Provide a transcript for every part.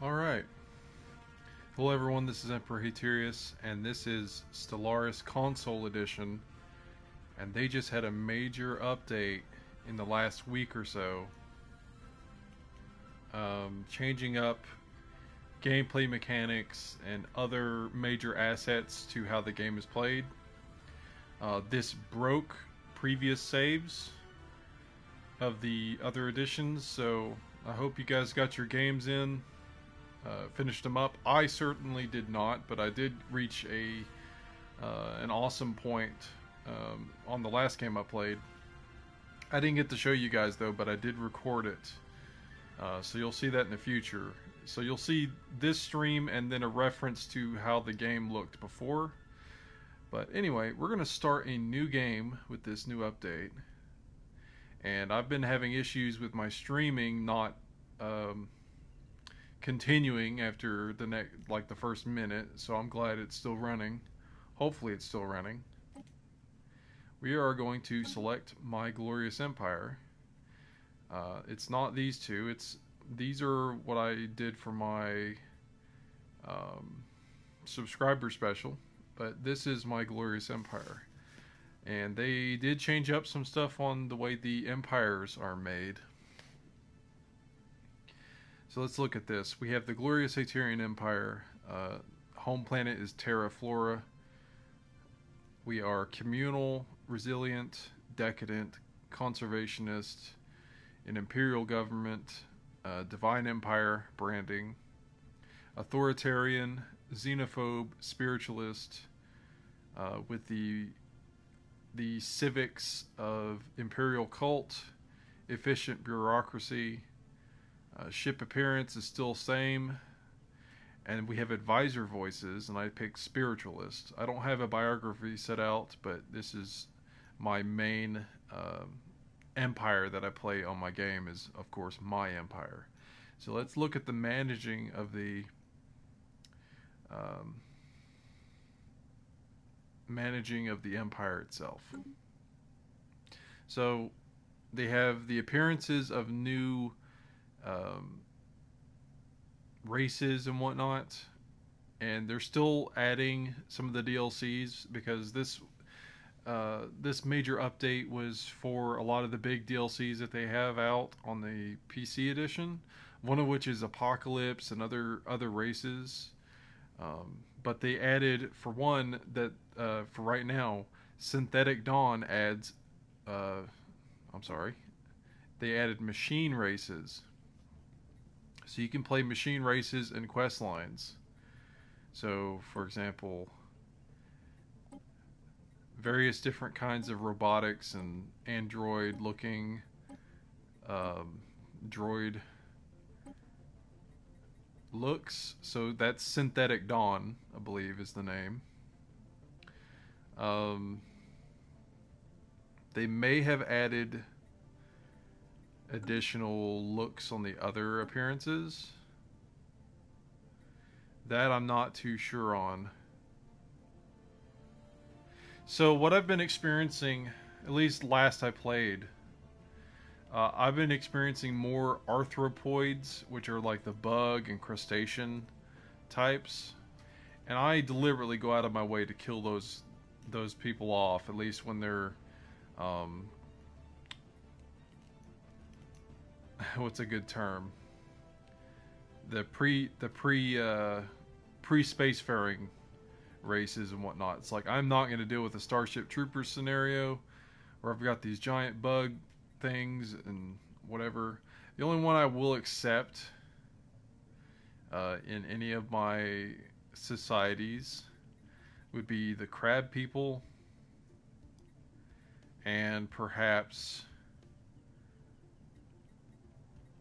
Alright. Hello everyone, this is Emperor Haterius, and this is Stellaris Console Edition. And they just had a major update in the last week or so, changing up gameplay mechanics and other major assets to how the game is played. This broke previous saves of the other editions, so I hope you guys got your games in. Finished them up. I certainly did not, but I did reach an awesome point on the last game I played. I didn't get to show you guys though, but I did record it, so you'll see that in the future. So you'll see this stream and then a reference to how the game looked before. But anyway, we're going to start a new game with this new update. And I've been having issues with my streaming not continuing after the first minute, so I'm glad it's still running. Hopefully it's still running. We are going to select my glorious empire. It's not these two. These are what I did for my subscriber special, but this is my glorious empire. And they did change up some stuff on the way the empires are made. So let's look at this. We have the glorious Haterian Empire. Home planet is Terra, Flora. We are communal, resilient, decadent, conservationist, an imperial government, divine empire branding, authoritarian, xenophobe, spiritualist, with the civics of imperial cult, efficient bureaucracy. Ship appearance is still same, and we have advisor voices, and I picked spiritualist. I don't have a biography set out, but this is my main empire that I play on my game is, of course, my empire. So let's look at the managing of the empire itself. So they have the appearances of new races and whatnot, and they're still adding some of the DLCs because this major update was for a lot of the big DLCs that they have out on the PC edition. One of which is Apocalypse and other races. But they added, for one, that for right now, Synthetic Dawn adds. I'm sorry. They added machine races. So you can play machine races and quest lines. So, for example, various different kinds of robotics and android looking droid looks. So that's Synthetic Dawn, I believe is the name. They may have added additional looks on the other appearances. That I'm not too sure on. So what I've been experiencing, at least last I played, I've been experiencing more arthropods, which are like the bug and crustacean types, and I deliberately go out of my way to kill those people off, at least when they're what's a good term? The pre spacefaring races and whatnot. It's like I'm not going to deal with a Starship Troopers scenario where I've got these giant bug things and whatever. The only one I will accept in any of my societies would be the crab people, and perhaps.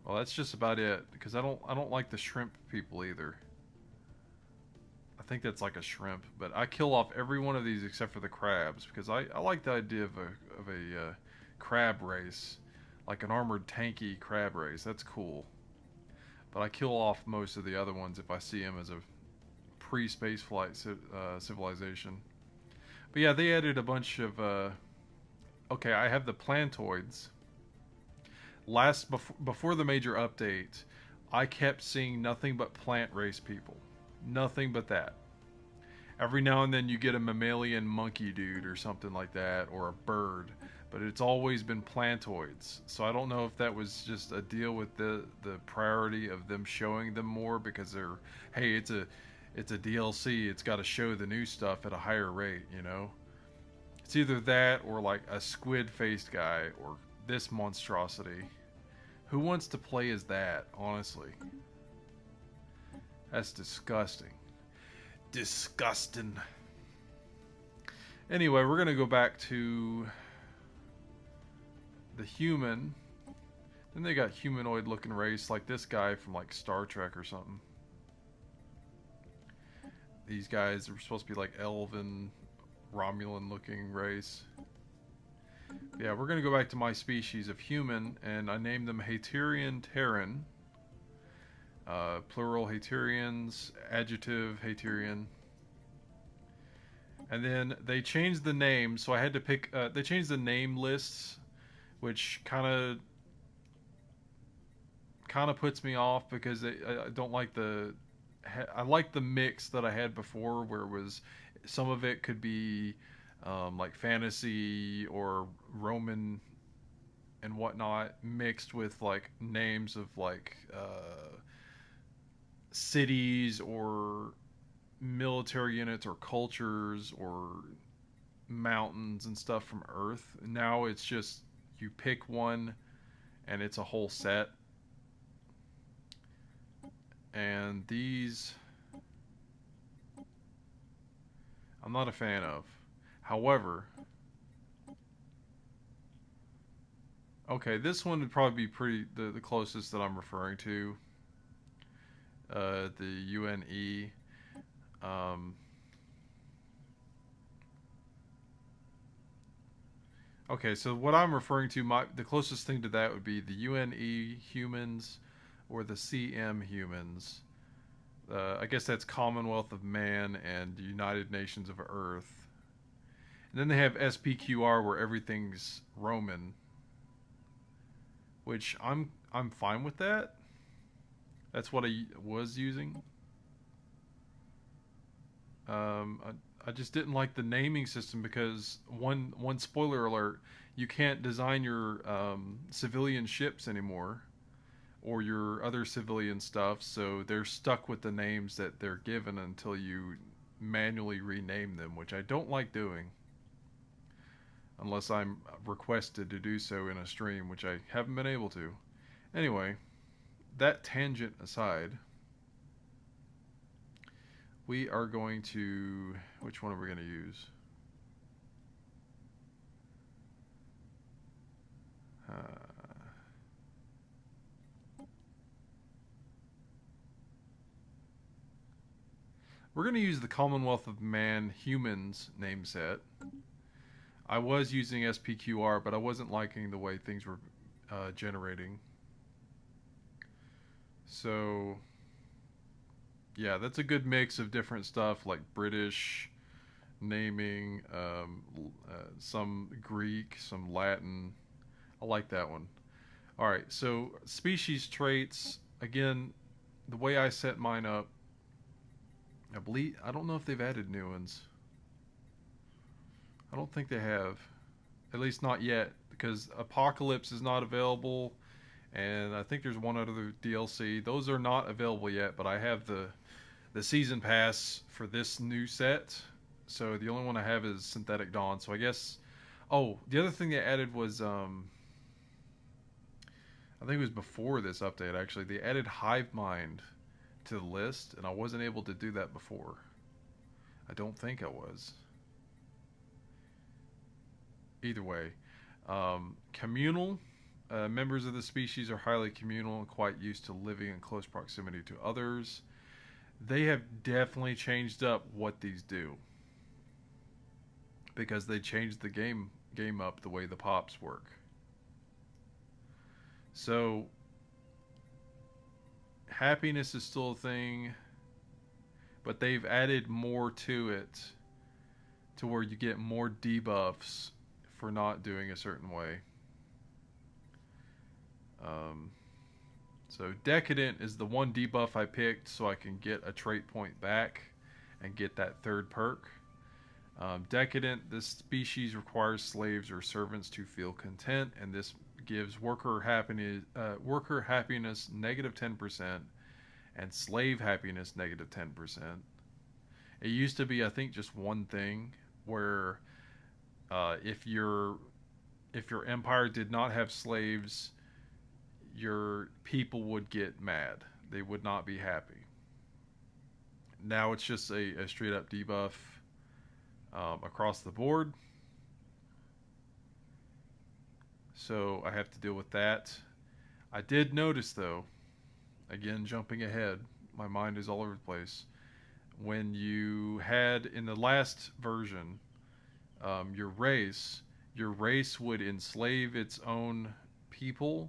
Well, that's just about it because I don't like the shrimp people either. I think that's like a shrimp, but I kill off every one of these except for the crabs because I like the idea of a crab race, like an armored tanky crab race. That's cool. But I kill off most of the other ones if I see them as a pre-space flight civilization. But yeah, they added a bunch of. Okay, I have the plantoids. Before the major update, I kept seeing nothing but plant race people. Nothing but that. Every now and then you get a mammalian monkey dude or something like that, or a bird, but it's always been plantoids. So I don't know if that was just a deal with the priority of them showing them more because they're, hey, it's a DLC, it's got to show the new stuff at a higher rate, you know. It's either that or like a squid faced guy or this monstrosity. Who wants to play as that, honestly? That's disgusting. Disgusting. Anyway, we're going to go back to the human. Then they got humanoid looking race like this guy from like Star Trek or something. These guys are supposed to be like elven, Romulan looking race. Yeah, we're going to go back to my species of human, and I named them Haterian Terran. Plural Haterians, adjective Haterian. And then they changed the name, so I had to pick. They changed the name lists, which kind of puts me off because I don't like the. I like the mix that I had before, where it was some of it could be like fantasy or Roman and whatnot, mixed with like names of like cities or military units or cultures or mountains and stuff from Earth. Now it's just you pick one and it's a whole set. And these I'm not a fan of. However, okay, this one would probably be the closest that I'm referring to. The UNE. Um, okay, so what I'm referring to, the closest thing to that would be the UNE humans or the CM humans. I guess that's Commonwealth of Man and United Nations of Earth. And then they have SPQR where everything's Roman, which I'm fine with that. That's what I was using. I just didn't like the naming system because one spoiler alert: you can't design your civilian ships anymore or your other civilian stuff, so they're stuck with the names that they're given until you manually rename them, which I don't like doing unless I'm requested to do so in a stream, which I haven't been able to. Anyway, that tangent aside, we are going to... Which one are we going to use? We're going to use the Commonwealth of Man Humans name set. I was using SPQR, but I wasn't liking the way things were generating. So, yeah, that's a good mix of different stuff like British naming, some Greek, some Latin. I like that one. Alright, so species traits. Again, the way I set mine up, I don't know if they've added new ones. I don't think they have. At least not yet, because Apocalypse is not available, and I think there's one other DLC. Those are not available yet, but I have the season pass for this new set. So the only one I have is Synthetic Dawn. So I guess... Oh, the other thing they added was... I think it was before this update, actually. They added Hive Mind to the list, and I wasn't able to do that before. I don't think I was. Either way. Communal. Members of the species are highly communal and quite used to living in close proximity to others. They have definitely changed up what these do, because they changed the game up the way the pops work. So happiness is still a thing, but they've added more to it to where you get more debuffs for not doing a certain way. So decadent is the one debuff I picked so I can get a trait point back and get that third perk. Decadent, this species requires slaves or servants to feel content, and this gives worker happiness negative 10% and slave happiness negative 10%. It used to be, I think, just one thing where if your empire did not have slaves, your people would get mad. They would not be happy. Now it's just a straight up debuff across the board. So I have to deal with that. I did notice though, again jumping ahead, my mind is all over the place. When you had in the last version, your race would enslave its own people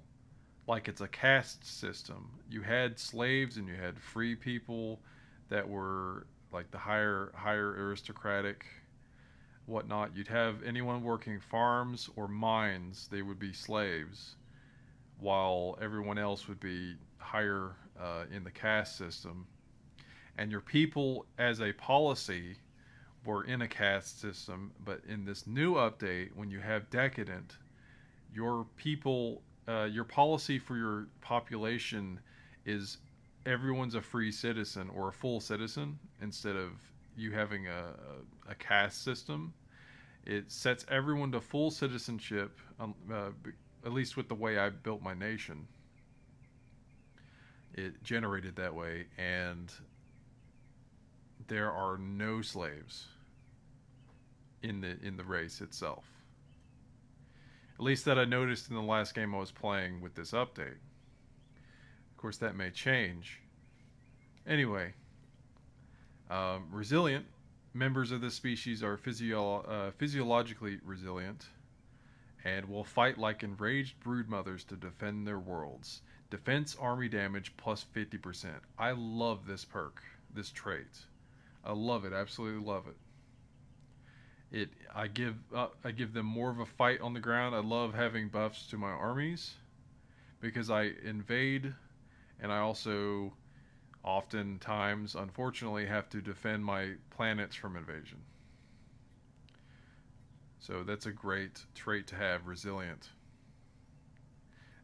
like it's a caste system. You had slaves and you had free people that were like the higher aristocratic whatnot. You'd have anyone working farms or mines, they would be slaves, while everyone else would be higher in the caste system. And your people, as a policy, were in a caste system. But in this new update, when you have decadent, your people, your policy for your population is everyone's a free citizen or a full citizen instead of you having a caste system. It sets everyone to full citizenship, at least with the way I built my nation. It generated that way, and there are no slaves in the race itself. At least that I noticed in the last game I was playing with this update. Of course, that may change. Anyway, resilient. Members of this species are physiologically resilient and will fight like enraged broodmothers to defend their worlds. Defense army damage plus 50%. I love this perk, this trait. I love it, absolutely love it. I give them more of a fight on the ground. I love having buffs to my armies because I invade, and I also oftentimes, unfortunately, have to defend my planets from invasion. So that's a great trait to have, resilient.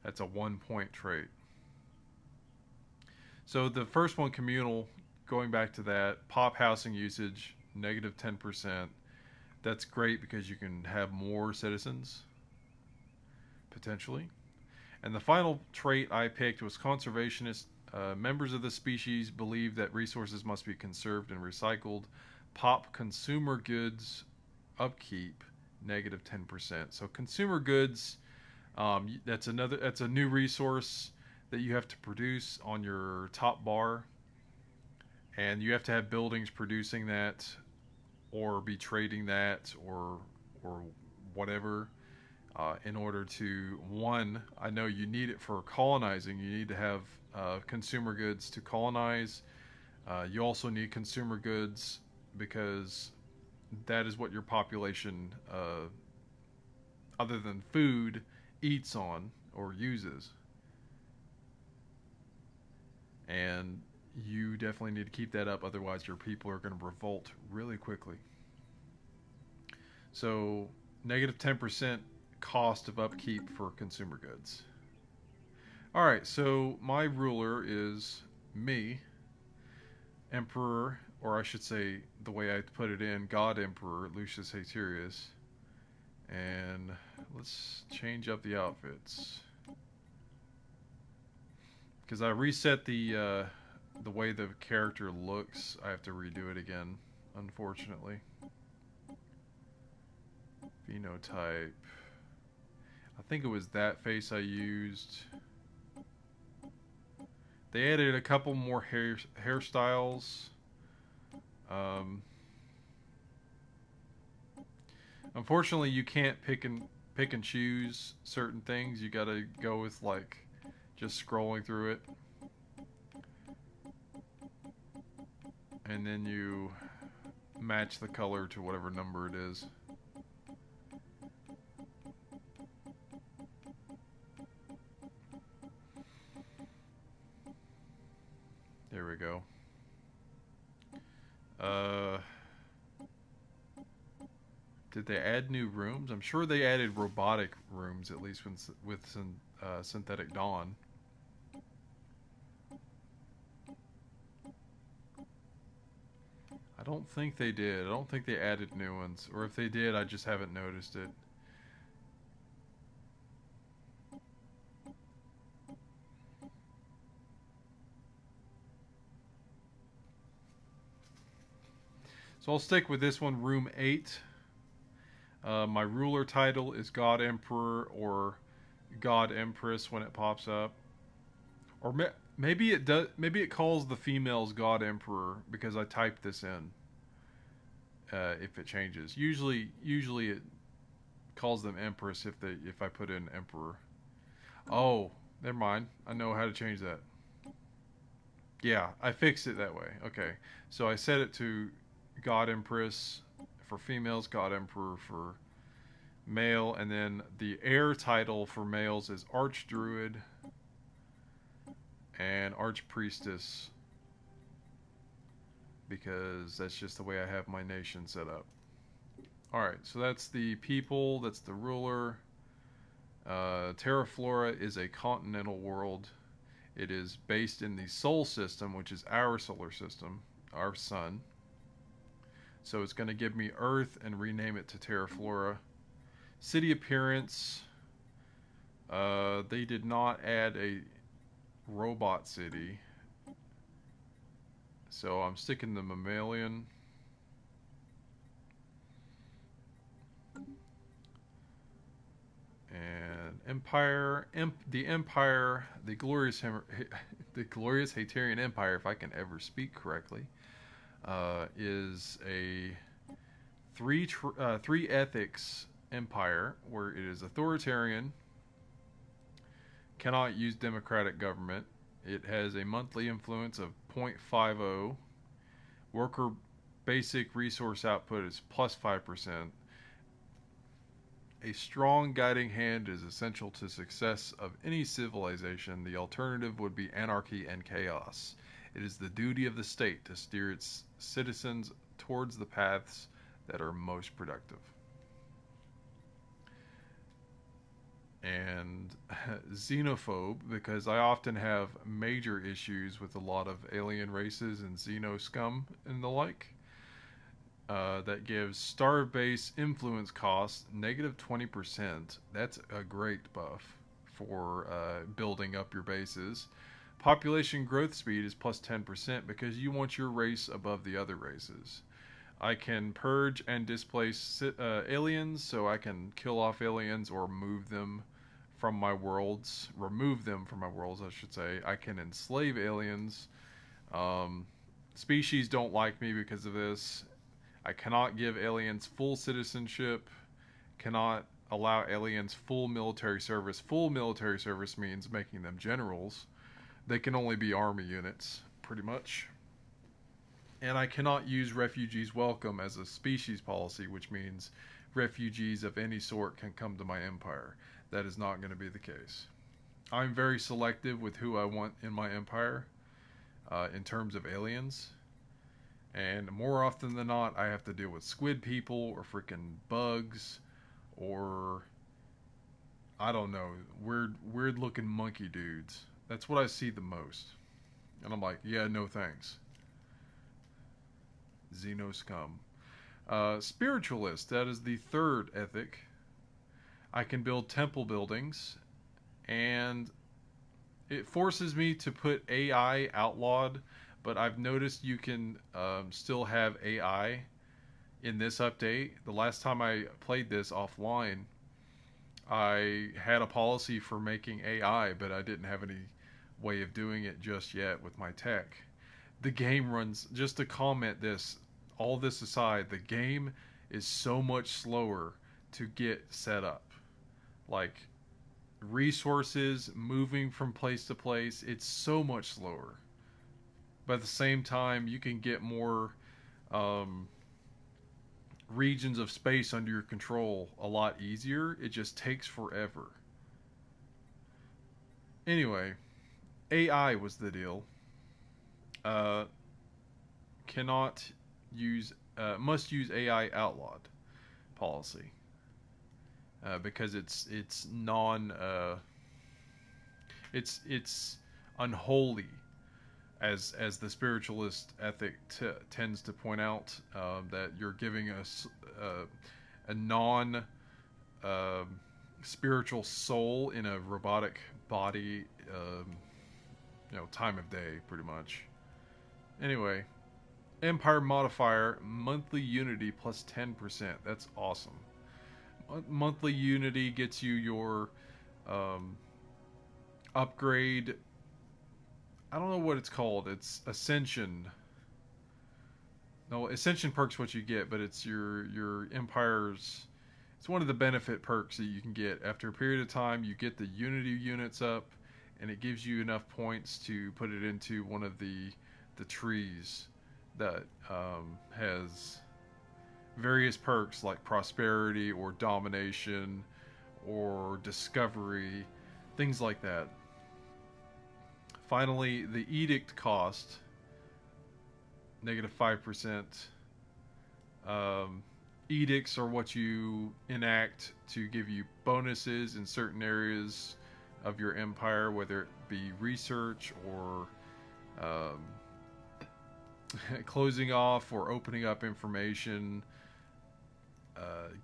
That's a 1-point trait. So the first one, communal, going back to that, pop housing usage, negative 10%. That's great because you can have more citizens, potentially. And the final trait I picked was conservationist. Members of the species believe that resources must be conserved and recycled. Pop consumer goods upkeep, negative 10%. So consumer goods, that's a new resource that you have to produce on your top bar, and you have to have buildings producing that, or be trading that, or whatever, in order to, one, I know you need it for colonizing. You need to have consumer goods to colonize. You also need consumer goods because that is what your population, other than food, eats on or uses. And you definitely need to keep that up, otherwise your people are going to revolt really quickly. So negative 10% cost of upkeep for consumer goods. Alright, so my ruler is me, Emperor, or I should say the way I put it in, God Emperor Lucius Haterius. And let's change up the outfits, because I reset the way the character looks. I have to redo it again, unfortunately. Phenotype. I think it was that face I used. They added a couple more hairstyles. Unfortunately, you can't pick and choose certain things. You gotta go with like just scrolling through it, and then you match the color to whatever number it is. There we go. Uh, did they add new rooms? I'm sure they added robotic rooms, at least with Synthetic Dawn. I don't think they did. I don't think they added new ones. Or if they did, I just haven't noticed it. So I'll stick with this one, Room 8. My ruler title is God Emperor or God Empress when it pops up. Or maybe it does. Maybe it calls the females God Emperor because I typed this in. If it changes, usually it calls them Empress if I put in Emperor. Oh, never mind. I know how to change that. Yeah, I fixed it that way. Okay, so I set it to God Empress for females, God Emperor for male, and then the heir title for males is Archdruid and Archpriestess because that's just the way I have my nation set up. Alright, so that's the people, that's the ruler. Terra Flora is a continental world. It is based in the Sol system, which is our solar system, our sun. So it's going to give me Earth and rename it to Terra Flora. City appearance. They did not add a robot city. So I'm sticking the mammalian. And Empire, the Empire, the glorious Haterian Empire, if I can ever speak correctly, is a three ethics empire where it is authoritarian, cannot use democratic government. It has a monthly influence of 0.50. Worker basic resource output is plus 5%. A strong guiding hand is essential to success of any civilization. The alternative would be anarchy and chaos. It is the duty of the state to steer its citizens towards the paths that are most productive. And xenophobe, because I often have major issues with a lot of alien races and xeno scum and the like. That gives star base influence cost negative 20%. That's a great buff for building up your bases. Population growth speed is plus 10% because you want your race above the other races. I can purge and displace aliens, so I can kill off aliens or move them from my worlds. Remove them from my worlds, I should say. I can enslave aliens. Species don't like me because of this. I cannot give aliens full citizenship, cannot allow aliens full military service. Full military service means making them generals. They can only be army units, pretty much. And I cannot use refugees welcome as a species policy, which means refugees of any sort can come to my empire. That is not going to be the case. I'm very selective with who I want in my empire in terms of aliens. And more often than not, I have to deal with squid people or freaking bugs or, I don't know, weird looking monkey dudes. That's what I see the most. And I'm like, yeah, no thanks. Xeno scum. Spiritualist, that is the third ethic. I can build temple buildings, and it forces me to put AI outlawed, but I've noticed you can still have AI in this update. The last time I played this offline, I had a policy for making AI, but I didn't have any way of doing it just yet with my tech. The game runs, just to comment this, all this aside, the game is so much slower to get set up. Like, resources, moving from place to place, it's so much slower. But at the same time, you can get more regions of space under your control a lot easier. It just takes forever. Anyway, AI was the deal. uh, cannot use must use AI outlawed policy because it's non it's unholy as the spiritualist ethic tends to point out, that you're giving us a non uh, spiritual soul in a robotic body, time of day, pretty much. Anyway, Empire modifier monthly unity plus 10%. That's awesome. Monthly unity gets you your um, upgrade. I don't know what it's called. It's Ascension. No, Ascension perks what you get, but it's your Empire's. It's one of the benefit perks that you can get. After a period of time, you get the Unity units up, and it gives you enough points to put it into one of the trees that has various perks like prosperity or domination or discovery, things like that. Finally, the edict cost -5%. Edicts are what you enact to give you bonuses in certain areas of your empire, whether it be research or um, closing off or opening up information,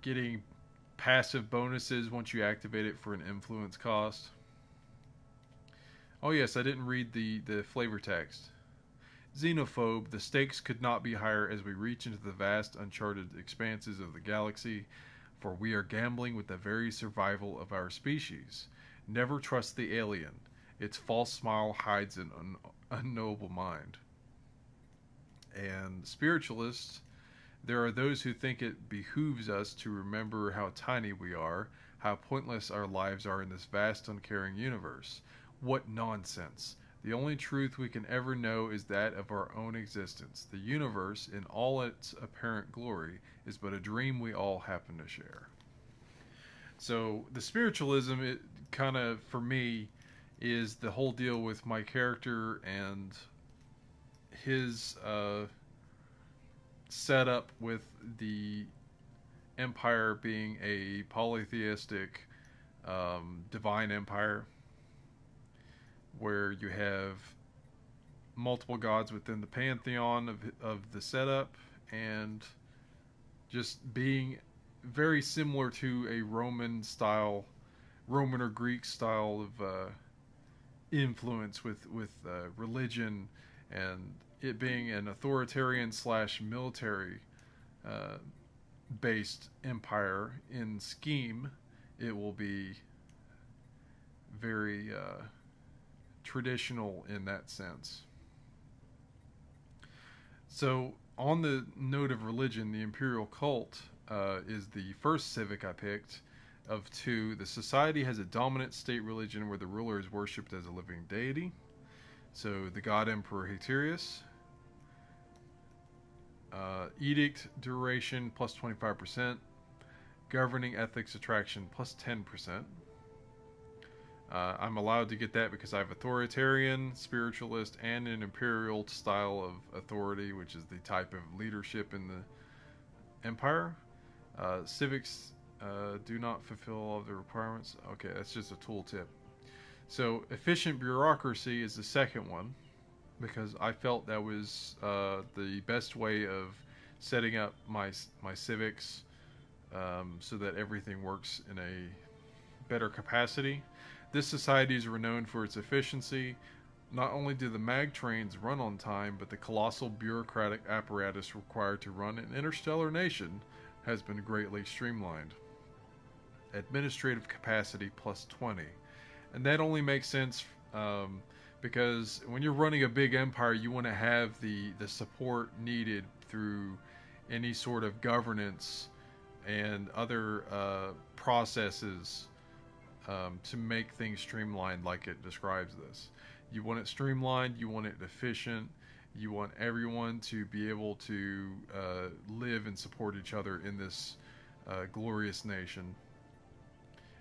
getting passive bonuses once you activate it for an influence cost. Oh yes, I didn't read the flavor text. Xenophobe, the stakes could not be higher as we reach into the vast uncharted expanses of the galaxy, for we are gambling with the very survival of our species. Never trust the alien. Its false smile hides an unknowable mind. And spiritualists, there are those who think it behooves us to remember how tiny we are, how pointless our lives are in this vast, uncaring universe. What nonsense! The only truth we can ever know is that of our own existence. The universe, in all its apparent glory, is but a dream we all happen to share. So, the spiritualism, it kind of, for me, is the whole deal with my character and his setup with the empire being a polytheistic divine empire where you have multiple gods within the pantheon of the setup, and just being very similar to a Roman or Greek style of influence with religion, and it being an authoritarian slash military based empire in scheme. It will be very traditional in that sense. So, on the note of religion, the Imperial cult is the first civic I picked of two. The society has a dominant state religion where the ruler is worshipped as a living deity. So, the god Emperor Haterius. Edict duration plus 25%. Governing ethics attraction plus 10%. I'm allowed to get that because I have authoritarian, spiritualist, and an imperial style of authority, which is the type of leadership in the empire. Civics do not fulfill all of the requirements. Okay, that's just a tooltip. So efficient bureaucracy is the second one because I felt that was the best way of setting up my civics so that everything works in a better capacity. This society is renowned for its efficiency. Not only do the mag trains run on time, but the colossal bureaucratic apparatus required to run an interstellar nation has been greatly streamlined. Administrative capacity plus 20. And that only makes sense because when you're running a big empire, you want to have the support needed through any sort of governance and other processes to make things streamlined like it describes this. You want it streamlined, you want it efficient, you want everyone to be able to live and support each other in this glorious nation.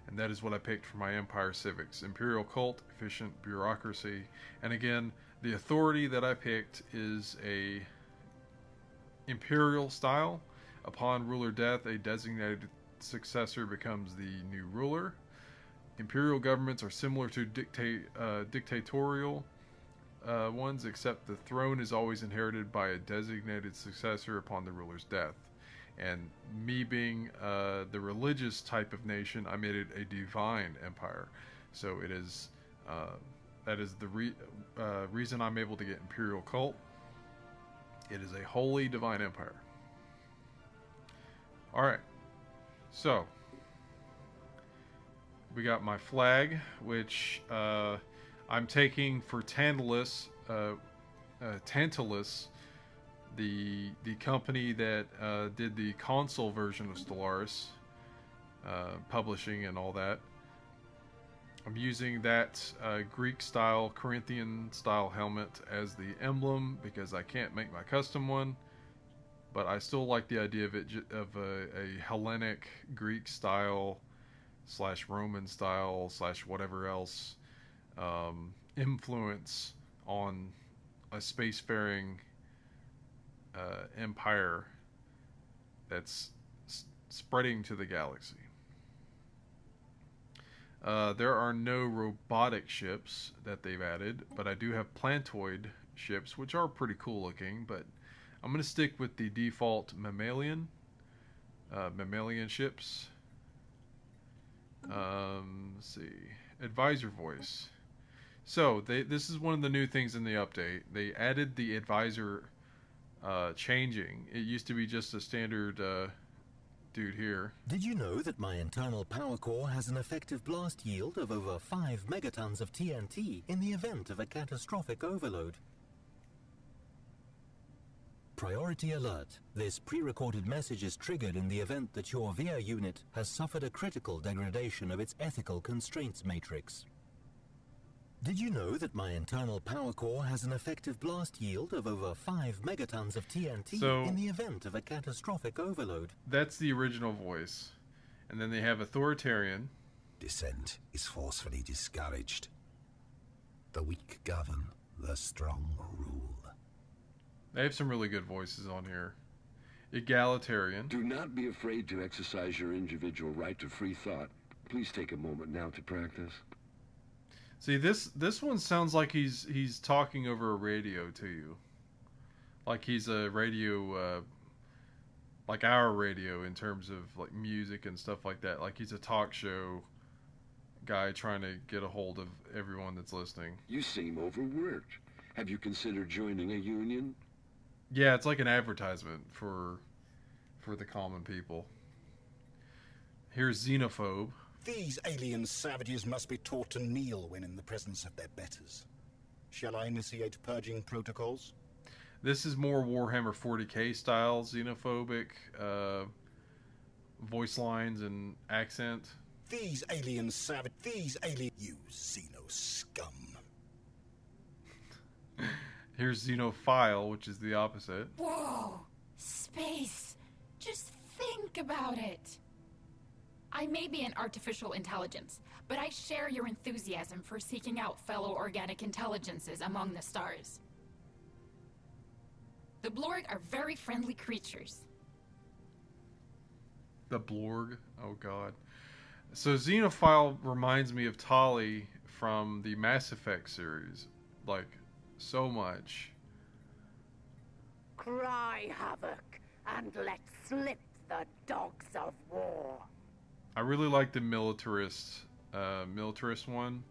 And that is what I picked for my Empire Civics. Imperial cult, efficient bureaucracy. And again, the authority that I picked is a Imperial style. Upon ruler death, a designated successor becomes the new ruler. Imperial governments are similar to dictatorial ones, except the throne is always inherited by a designated successor upon the ruler's death. And me being the religious type of nation, I made it a divine empire. So it is that is the reason I'm able to get Imperial cult. It is a holy divine empire. All right, so we got my flag, which I'm taking for Tantalus, the company that did the console version of Stellaris, publishing and all that. I'm using that Greek-style, Corinthian-style helmet as the emblem because I can't make my custom one. But I still like the idea of it of a Hellenic, Greek-style / Roman style / whatever else influence on a spacefaring empire that's spreading to the galaxy. There are no robotic ships that they've added, but I do have plantoid ships, which are pretty cool looking, but I'm going to stick with the default mammalian ships. Let's see. Advisor voice. So, this is one of the new things in the update. They added the advisor changing. It used to be just a standard dude here. Did you know that my internal power core has an effective blast yield of over 5 megatons of TNT in the event of a catastrophic overload? Priority alert. This pre-recorded message is triggered in the event that your VIA unit has suffered a critical degradation of its ethical constraints matrix. Did you know that my internal power core has an effective blast yield of over 5 megatons of TNT in the event of a catastrophic overload? That's the original voice. And then they have authoritarian. Dissent is forcefully discouraged. The weak govern, the strong rule. They have some really good voices on here. Egalitarian. Do not be afraid to exercise your individual right to free thought. Please take a moment now to practice. See, this one sounds like he's talking over a radio to you. Like he's a radio, like our radio in terms of like music and stuff like that. Like he's a talk show guy trying to get a hold of everyone that's listening. You seem overworked. Have you considered joining a union? Yeah, it's like an advertisement for the common people. Here's xenophobe. These alien savages must be taught to kneel when in the presence of their betters. Shall I initiate purging protocols? This is more Warhammer 40k style xenophobic voice lines and accent. You xeno scum. Here's xenophile, which is the opposite. Whoa! Space! Just think about it! I may be an artificial intelligence, but I share your enthusiasm for seeking out fellow organic intelligences among the stars. The Blorg are very friendly creatures. The Blorg? Oh god. So xenophile reminds me of Tali from the Mass Effect series. Like, so much. Cry havoc and let slip the dogs of war. I really like the militarist one.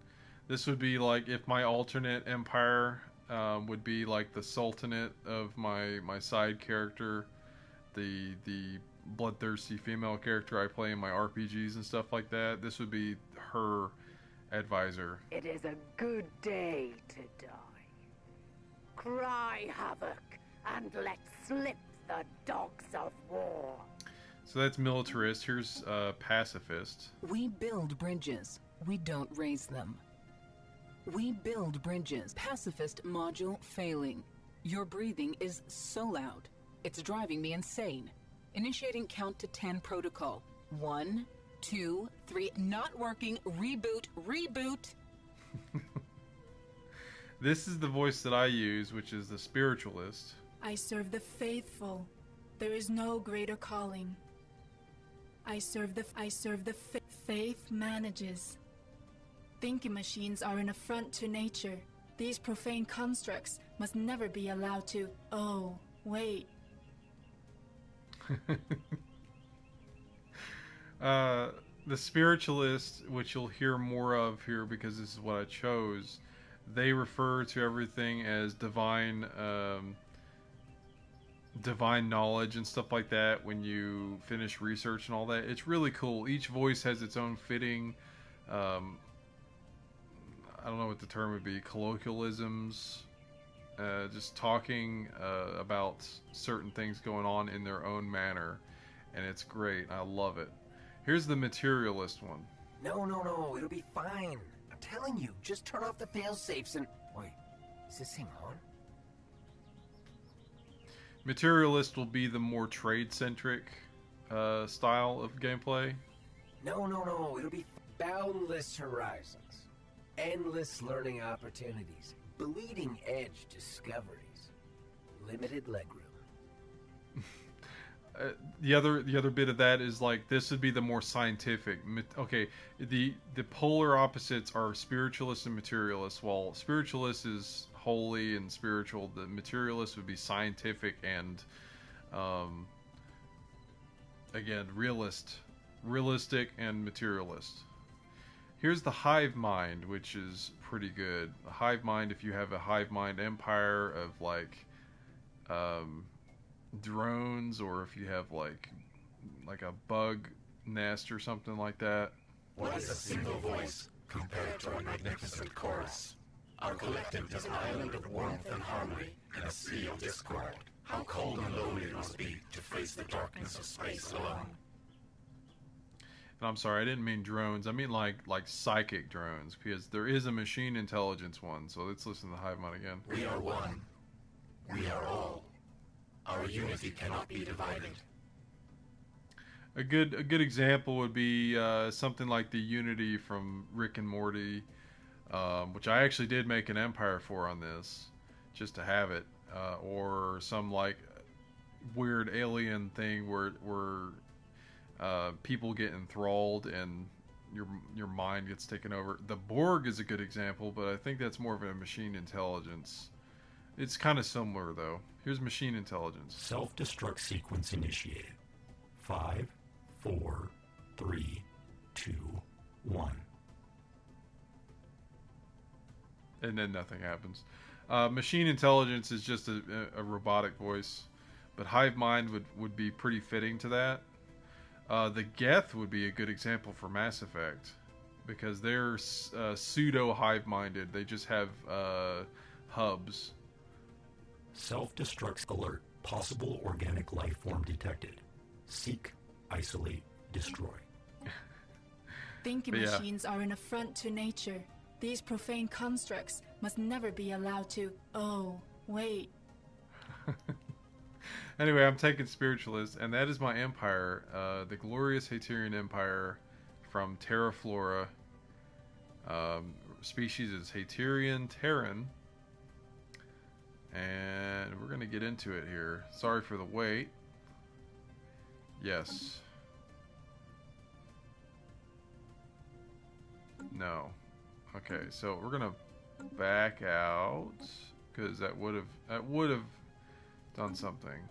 This would be like if my alternate empire would be like the Sultanate of my side character, the bloodthirsty female character I play in my RPGs and stuff like that. This would be her advisor. It is a good day to die. Cry havoc and let slip the dogs of war. So that's militarist. Here's pacifist. We build bridges. We don't raise them. We build bridges. Pacifist module failing. Your breathing is so loud. It's driving me insane. Initiating count to 10 protocol. 1, 2, 3. Not working. Reboot. Reboot. This is the voice that I use, which is the spiritualist. I serve the faithful. There is no greater calling. I serve the faith manages. Thinking machines are an affront to nature. These profane constructs must never be allowed to... Oh, wait. The spiritualist, which you'll hear more of here because this is what I chose, they refer to everything as divine knowledge and stuff like that when you finish research and all that. It's really cool. Each voice has its own fitting, I don't know what the term would be, colloquialisms, just talking about certain things going on in their own manner, and it's great. I love it. Here's the materialist one. No, it'll be fine. I'm telling you, just turn off the fail-safes and... Wait, is this thing on? Materialist will be the more trade-centric style of gameplay. No, it'll be boundless horizons, endless learning opportunities, bleeding-edge discoveries, limited legroom. The other bit of that is like this would be the more scientific. Okay, the polar opposites are spiritualist and materialist. While spiritualist is holy and spiritual, the materialist would be scientific and again realistic and materialist. Here's the hive mind, which is pretty good. A hive mind, if you have a hive mind empire of like drones, or if you have like a bug nest or something like that. What is a single voice compared to a magnificent chorus? Our collective is an island of warmth and harmony in a sea of discord. How cold and lonely it must be to face the darkness of space alone. And I'm sorry, I didn't mean drones. I mean like psychic drones, because there is a machine intelligence one. So let's listen to the hive mind again. We are one. We are all. Our unity cannot be divided. A good example would be something like the Unity from Rick and Morty, which I actually did make an empire for on this, just to have it, or some like weird alien thing where people get enthralled and your mind gets taken over. The Borg is a good example, but I think that's more of a machine intelligence. It's kind of similar though. Here's machine intelligence. Self-destruct sequence initiated. 5, 4, 3, 2, 1. And then nothing happens. Machine intelligence is just a robotic voice, but hive mind would be pretty fitting to that. The Geth would be a good example for Mass Effect, because they're pseudo hive-minded. They just have hubs. Self-destruct alert. Possible organic life form detected. Seek, isolate, destroy. Thinking machines are an affront to nature. These profane constructs must never be allowed to... Oh, wait. Anyway, I'm taking spiritualist, and that is my empire. The glorious Haterian Empire from Terra, Flora. Species is Haterian, Terran. And we're going to get into it here. Sorry for the wait. Yes. No. Okay, so we're going to back out, because that would have done something.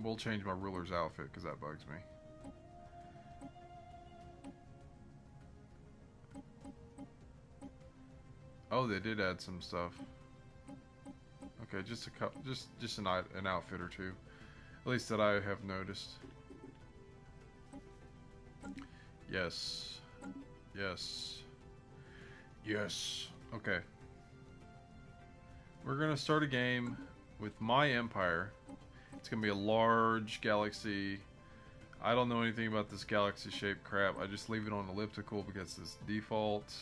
We'll change my ruler's outfit because that bugs me. Oh, they did add some stuff. Okay, just a couple, just an outfit or two, at least that I have noticed. Yes, yes, yes. Okay, we're gonna start a game with my empire. It's gonna be a large galaxy. I don't know anything about this galaxy shape crap. I just leave it on elliptical because it's default.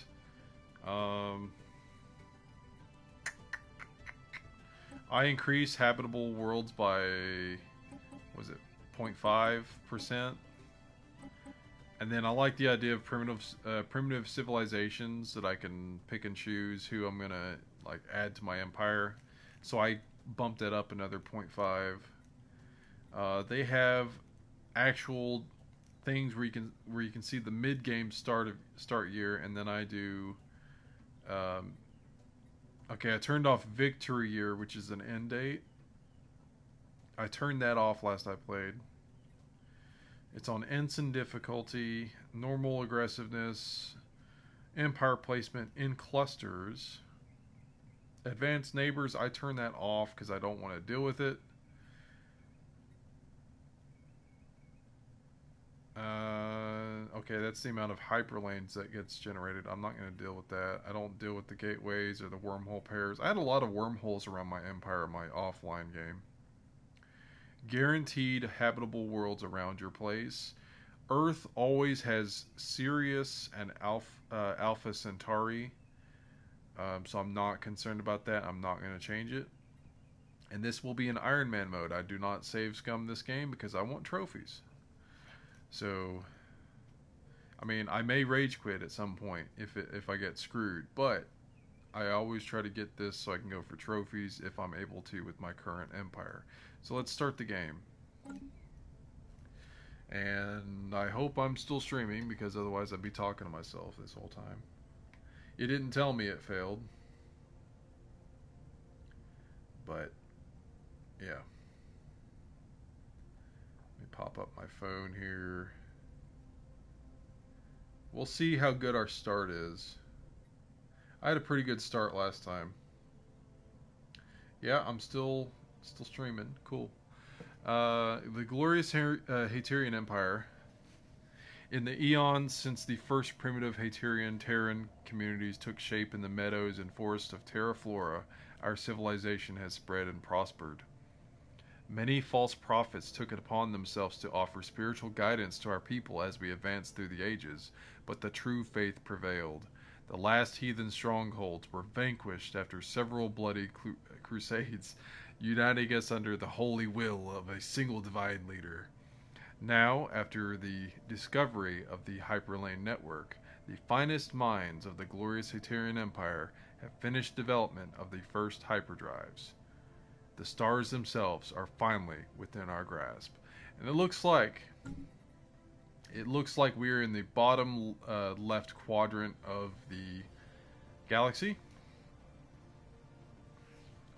I increase habitable worlds by was it 0.5%? And then I like the idea of primitive civilizations that I can pick and choose who I'm gonna like add to my empire. So I bumped that up another 0.5. They have actual things where you can see the mid game start year, and then I do. Okay, I turned off victory year, which is an end date. I turned that off last I played. It's on ensign difficulty, normal aggressiveness, empire placement in clusters, advanced neighbors. I turn that off because I don't want to deal with it. Okay, that's the amount of hyperlanes that gets generated. I'm not going to deal with that. I don't deal with the gateways or the wormhole pairs. I had a lot of wormholes around my empire in my offline game. Guaranteed habitable worlds around your place. Earth always has Sirius and Alpha Centauri. So I'm not concerned about that. I'm not going to change it. And this will be in Iron Man mode. I do not save scum this game because I want trophies. So, I mean, I may rage quit at some point if I get screwed, but I always try to get this so I can go for trophies if I'm able to with my current empire. So let's start the game. And I hope I'm still streaming because otherwise I'd be talking to myself this whole time. It didn't tell me it failed. But, yeah. Let me pop up my phone here. We'll see how good our start is. I had a pretty good start last time. Yeah, I'm still streaming. Cool. The glorious Haterian Empire. In the eons since the first primitive Terran communities took shape in the meadows and forests of Terra Flora, our civilization has spread and prospered. Many false prophets took it upon themselves to offer spiritual guidance to our people as we advanced through the ages, but the true faith prevailed. The last heathen strongholds were vanquished after several bloody crusades, uniting us under the holy will of a single divine leader. Now, after the discovery of the Hyperlane Network, the finest minds of the glorious Haterian Empire have finished development of the first hyperdrives. The stars themselves are finally within our grasp. And it looks like we're in the bottom left quadrant of the galaxy.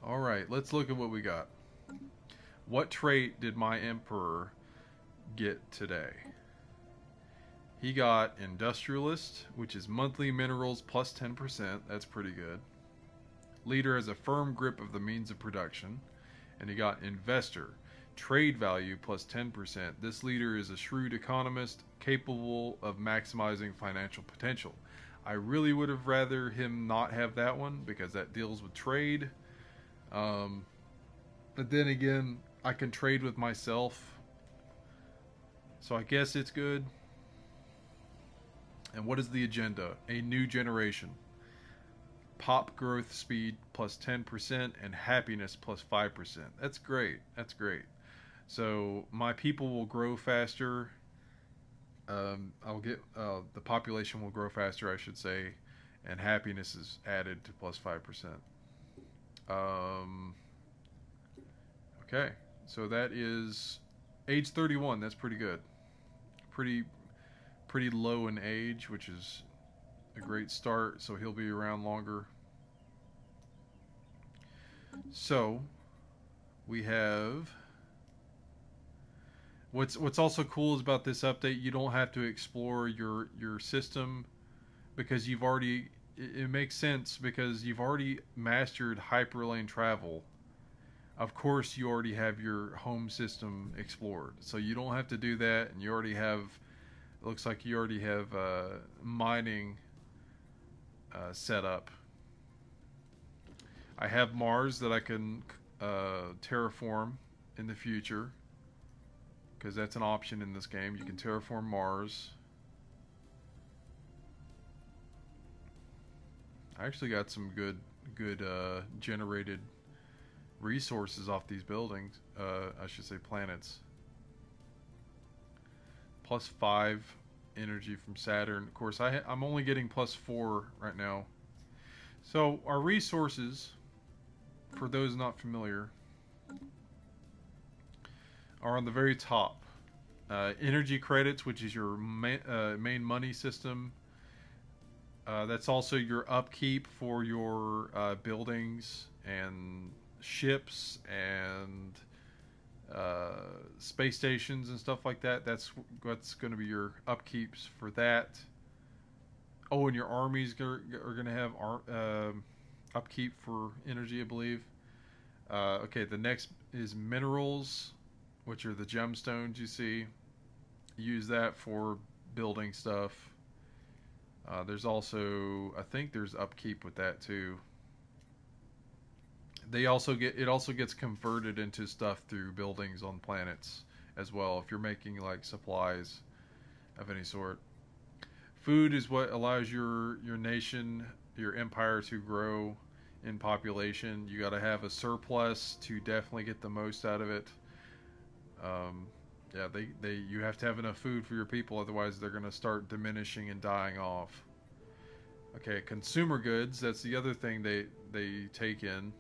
Alright, let's look at what we got. What trait did my Emperor get today? He got Industrialist, which is monthly minerals plus 10%. That's pretty good. Leader has a firm grip of the means of production. And he got Investor, trade value plus 10%. This leader is a shrewd economist capable of maximizing financial potential. I really would have rather him not have that one because that deals with trade. But then again, I can trade with myself. So I guess it's good. And what is the agenda? A new generation. Pop growth speed plus 10% and happiness plus 5%. That's great. That's great. So my people will grow faster. I'll get the population will grow faster, I should say, and happiness is added to plus 5%. Okay, so that is age 31. That's pretty good. Pretty low in age, which is a great start. So he'll be around longer. So we have what's also cool is about this update. You don't have to explore your system because you've already. It makes sense because you've already mastered hyperlane travel. Of course, you already have your home system explored, so you don't have to do that, and you already have. It looks like you already have mining set up. I have Mars that I can terraform in the future because that's an option in this game. You can terraform Mars. I actually got some good generated resources off these buildings. I should say planets. +5 energy from Saturn. Of course, I'm only getting +4 right now. So our resources, for those not familiar, are on the very top. Energy credits, which is your main money system. That's also your upkeep for your buildings and ships and space stations and stuff like that. That's what's going to be your upkeeps for that. Oh, and your armies are going to have upkeep for energy, I believe. Okay, the next is minerals, which are the gemstones you see. Use that for building stuff. There's also, I think there's upkeep with that too. It also gets converted into stuff through buildings on planets as well, if you're making like supplies of any sort. Food is what allows your nation, your empire, to grow in population. You got to have a surplus to definitely get the most out of it. Yeah, you have to have enough food for your people, otherwise they're going to start diminishing and dying off. Okay, consumer goods, that's the other thing they take in.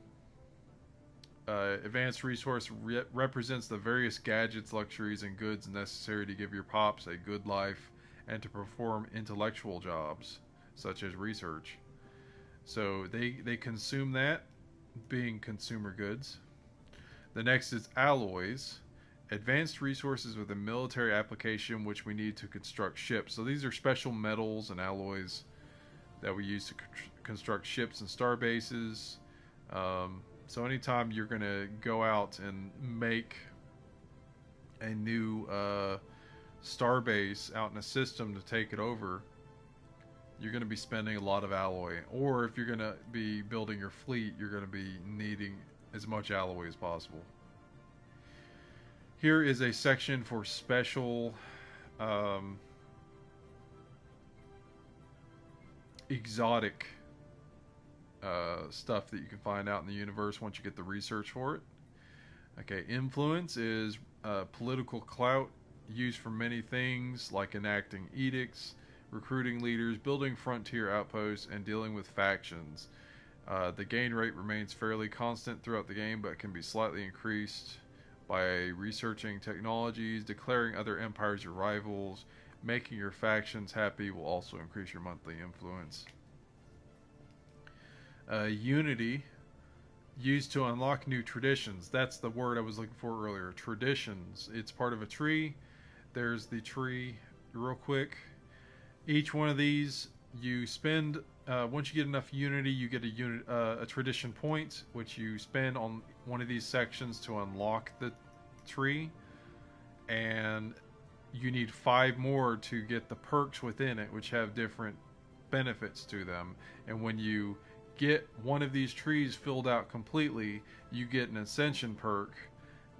Advanced resource represents the various gadgets, luxuries, and goods necessary to give your pops a good life and to perform intellectual jobs, such as research. So they consume that, being consumer goods. The next is alloys. Advanced resources with a military application which we need to construct ships. So these are special metals and alloys that we use to construct ships and star bases. So anytime you're going to go out and make a new star base out in a system to take it over, you're going to be spending a lot of alloy. Or if you're going to be building your fleet, you're going to be needing as much alloy as possible. Here is a section for special exotic stuff that you can find out in the universe once you get the research for it. Okay, influence is political clout used for many things like enacting edicts, recruiting leaders, building frontier outposts, and dealing with factions. The gain rate remains fairly constant throughout the game, but can be slightly increased by researching technologies, declaring other empires your rivals. Making your factions happy will also increase your monthly influence. Unity, used to unlock new traditions. That's the word I was looking for earlier. Traditions. It's part of a tree. There's the tree real quick. Each one of these you spend, once you get enough unity, you get a tradition point, which you spend on one of these sections to unlock the tree. And you need 5 more to get the perks within it, which have different benefits to them. And when you get one of these trees filled out completely, you get an ascension perk,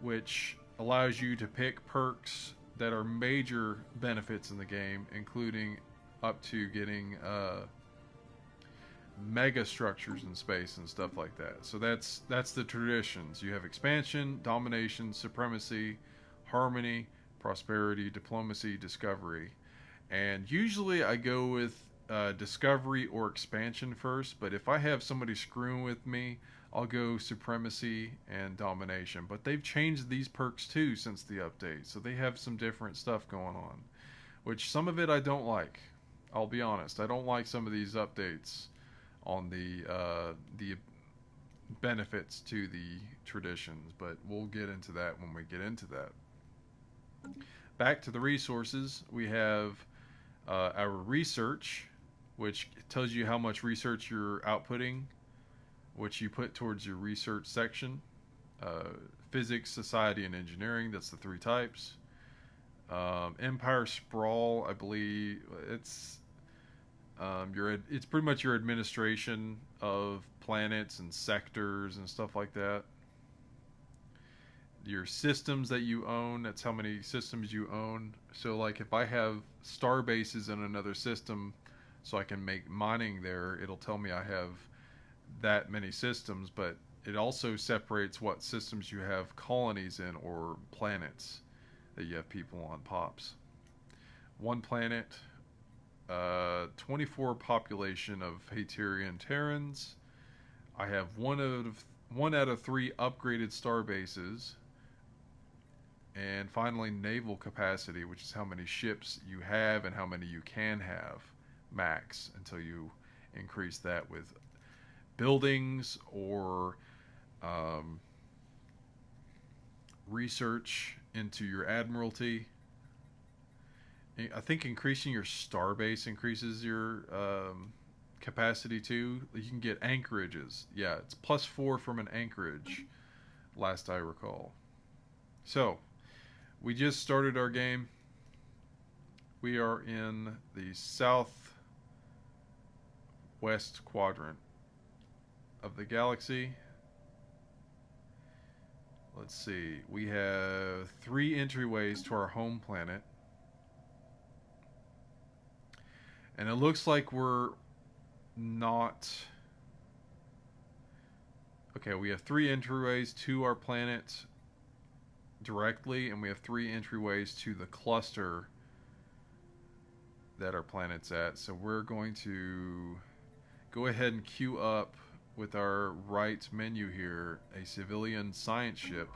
which allows you to pick perks that are major benefits in the game, including up to getting mega structures in space and stuff like that. So that's the traditions. You have expansion, domination, supremacy, harmony, prosperity, diplomacy, discovery. And usually I go with discovery or expansion first, but if I have somebody screwing with me, I'll go supremacy and domination. But they've changed these perks too since the update, so they have some different stuff going on, which some of it I don't like. I'll be honest, I don't like some of these updates on the benefits to the traditions, but we'll get into that when we get into that. Back to the resources, we have our research, which tells you how much research you're outputting, which you put towards your research section. Physics, society, and engineering, that's the 3 types. Empire sprawl, I believe it's pretty much your administration of planets and sectors and stuff like that. Your systems that you own, that's how many systems you own. So like if I have star bases in another system so I can make mining there, it'll tell me I have that many systems, but it also separates what systems you have colonies in or planets that you have people on pops. 1 planet, 24 population of Haterian Terrans. I have one out of 3 upgraded star bases. And finally, naval capacity, which is how many ships you have and how many you can have max until you increase that with buildings or research into your admiralty. I think increasing your star base increases your capacity too. You can get anchorages. Yeah, it's +4 from an anchorage, last I recall. So, we just started our game. We are in the southwest quadrant of the galaxy. Let's see. We have 3 entryways to our home planet. And it looks like we're not... Okay, we have 3 entryways to our planet directly, and we have 3 entryways to the cluster that our planet's at. So we're going to go ahead and queue up with our right menu here a civilian science ship,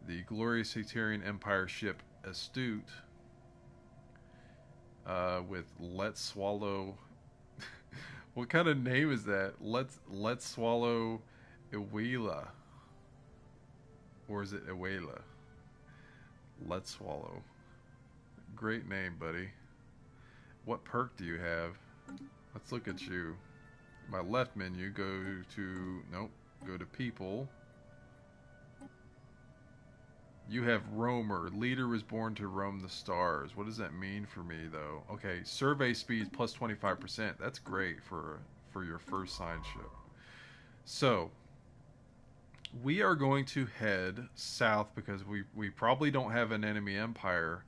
the glorious Haterian Empire ship Astute, with Let's Swallow. What kind of name is that? Let's Swallow Iwela. Or is it Iwela? Let's Swallow. Great name, buddy. What perk do you have? Let's look at you. My left menu, go to... Nope. Go to People. You have Roamer. Leader was born to roam the stars. What does that mean for me, though? Okay, survey speed plus 25%. That's great for your first science ship. So... we are going to head south because we probably don't have an enemy empire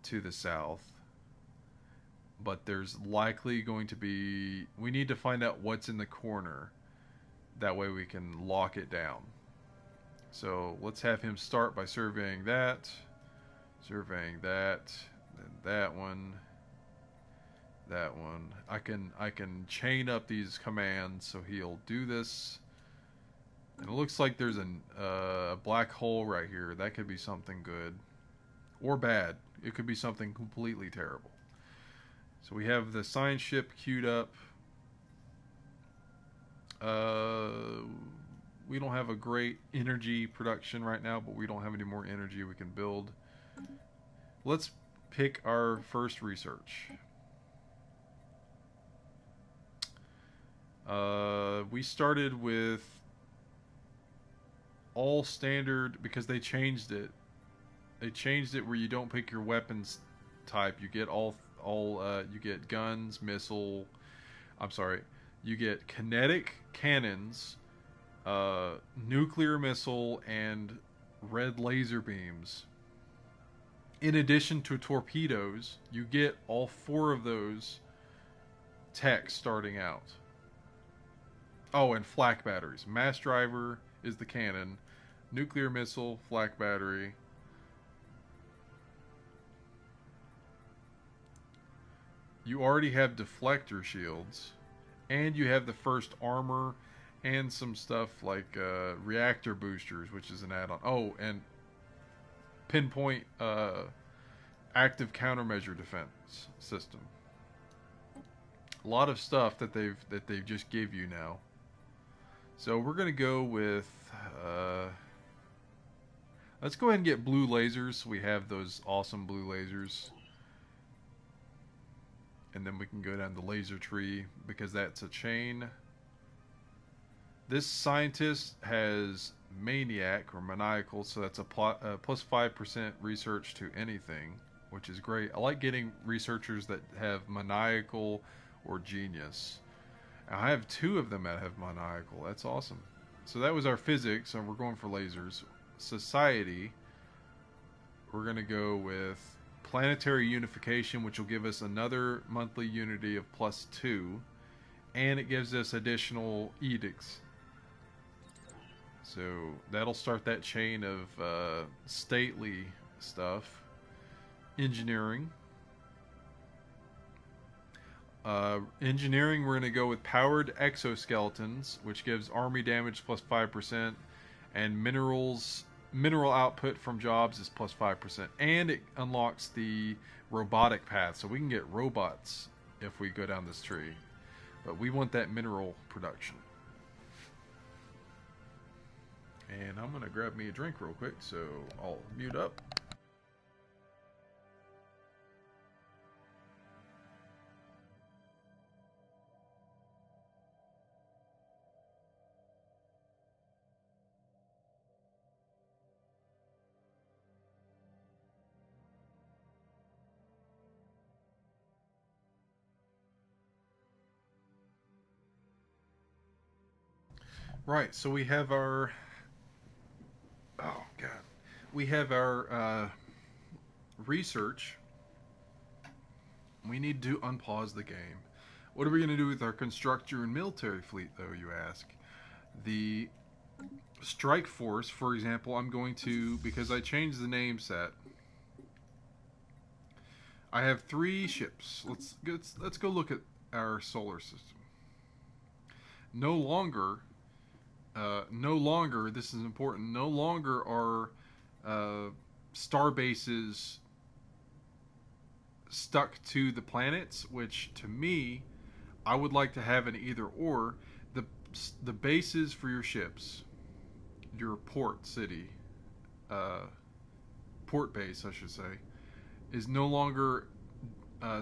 to the south. But there's likely going to be... we need to find out what's in the corner. That way we can lock it down. So let's have him start by surveying that. Surveying that. Then that one. That one. I can chain up these commands so he'll do this. And it looks like there's a black hole right here. That could be something good. Or bad. It could be something completely terrible. So we have the science ship queued up. We don't have a great energy production right now, but we don't have any more energy we can build. Let's pick our first research. We started with all standard because they changed it. They changed it where you don't pick your weapons type. You get you get guns, missile. I'm sorry. You get kinetic cannons, nuclear missile, and red laser beams. In addition to torpedoes, you get all 4 of those tech starting out. Oh, and flak batteries. Mass driver is the cannon. Nuclear missile, flak battery. You already have deflector shields. And you have the first armor and some stuff like reactor boosters, which is an add-on. Oh, and pinpoint active countermeasure defense system. A lot of stuff that they've just give you now. So we're gonna go with let's go ahead and get blue lasers. We have those awesome blue lasers. And then we can go down the laser tree because that's a chain. This scientist has maniac or maniacal, so that's a plus 5% research to anything, which is great. I like getting researchers that have maniacal or genius. I have 2 of them that have maniacal. That's awesome. So that was our physics, and we're going for lasers. Society, we're going to go with planetary unification, which will give us another monthly unity of +2, and it gives us additional edicts. So that'll start that chain of stately stuff. Engineering. Engineering, we're going to go with powered exoskeletons, which gives army damage plus 5%, and mineral output from jobs is plus 5%, and it unlocks the robotic path, so we can get robots if we go down this tree. But we want that mineral production. And I'm going to grab me a drink real quick, so I'll mute up. Right, so we have our... Oh, God. We have our research. We need to unpause the game. What are we going to do with our constructor and military fleet, though, you ask? The strike force, for example, I'm going to... Because I changed the name set. I have 3 ships. Let's go look at our solar system. No longer, this is important, no longer are star bases stuck to the planets, which to me, I would like to have an either or. The bases for your ships, your port city, port base, I should say, is no longer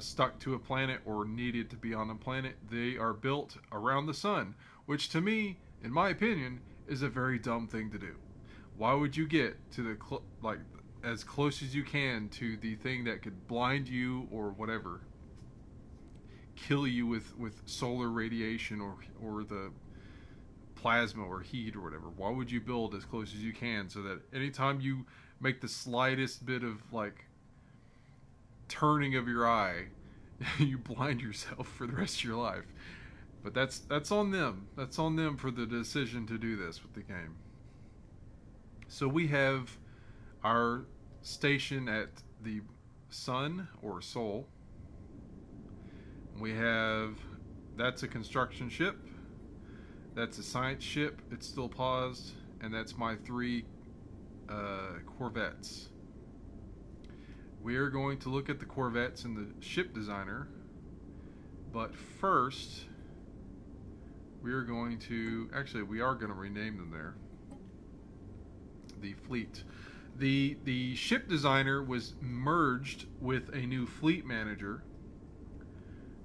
stuck to a planet or needed to be on a planet. They are built around the sun, which to me, in my opinion, is a very dumb thing to do. Why would you get to the as close as you can to the thing that could blind you or whatever, kill you with solar radiation or the plasma or heat or whatever? Why would you build as close as you can so that anytime you make the slightest bit of turning of your eye, you blind yourself for the rest of your life? But that's on them. That's on them for the decision to do this with the game. So we have our station at the sun or sol. We have, that's a construction ship. That's a science ship. It's still paused. And that's my 3 Corvettes. We are going to look at the Corvettes in the ship designer. But first, we are going to, actually we are going to rename them there. The fleet. The ship designer was merged with a new fleet manager.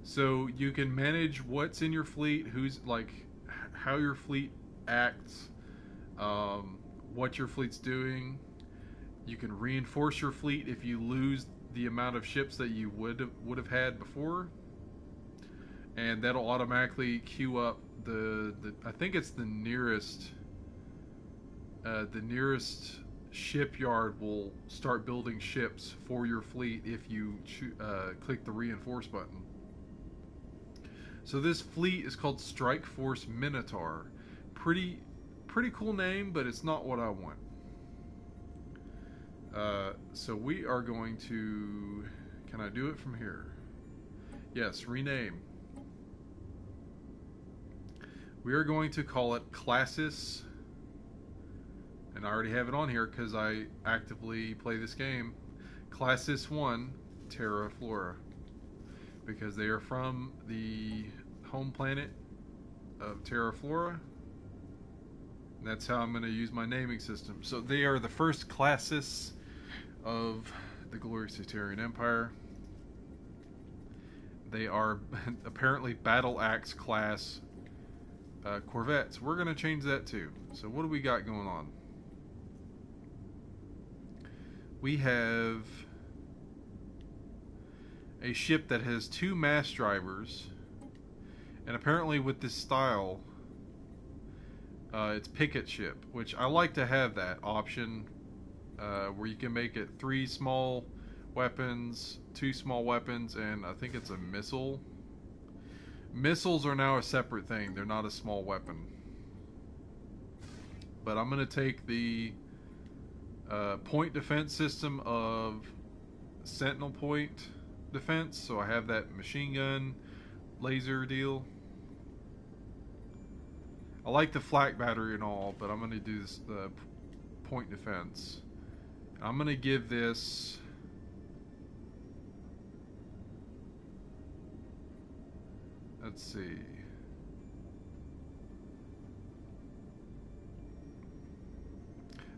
So you can manage what's in your fleet, who's how your fleet acts, what your fleet's doing. You can reinforce your fleet if you lose the amount of ships that you would have had before, and that'll automatically queue up the I think it's the nearest shipyard will start building ships for your fleet if you click the reinforce button. So this fleet is called Strike Force Minotaur. Pretty cool name, but it's not what I want. So we are going to... Can I do it from here? Yes, rename. We are going to call it Classis. And I already have it on here because I actively play this game. Classis 1, Terra, Flora. Because they are from the home planet of Terra, Flora. And that's how I'm going to use my naming system. So they are the first Classis of the glorious Haterian Empire. They are apparently battle axe class Corvettes. We're going to change that too. So what do we got going on? We have a ship that has 2 mass drivers, and apparently with this style, it's picket ship, which I like to have that option where you can make it 3 small weapons, 2 small weapons, and I think it's a missile. Missiles are now a separate thing. They're not a small weapon. But I'm going to take the point defense system of Sentinel point defense. So I have that machine gun, laser deal. I like the flak battery and all, but I'm going to do this, the point defense. I'm going to give this... Let's see.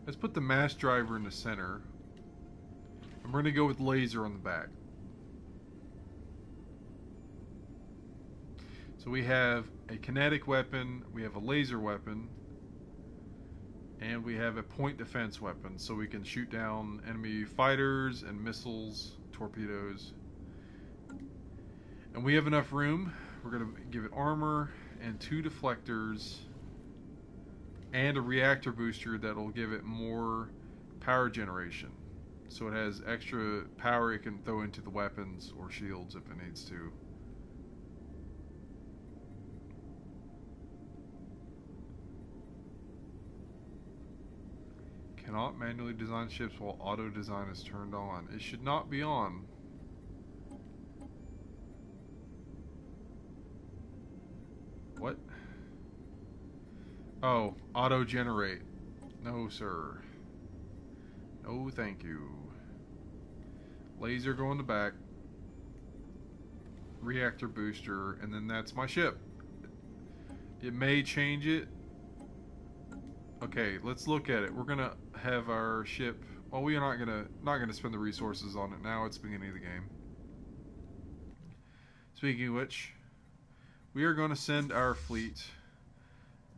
Let's put the mass driver in the center. And we're going to go with laser on the back. So we have a kinetic weapon, we have a laser weapon, and we have a point defense weapon, so we can shoot down enemy fighters and missiles, torpedoes. And we have enough room. We're going to give it armor and 2 deflectors and a reactor booster that will give it more power generation. So it has extra power it can throw into the weapons or shields if it needs to. Cannot manually design ships while auto design is turned on. It should not be on. What? Oh, auto generate. No, sir. No, thank you. Laser go in the back. Reactor booster, and then that's my ship. It may change it. Okay, let's look at it. We're gonna have our ship. Well, we are not gonna spend the resources on it now. It's the beginning of the game. Speaking of which, we are going to send our fleet,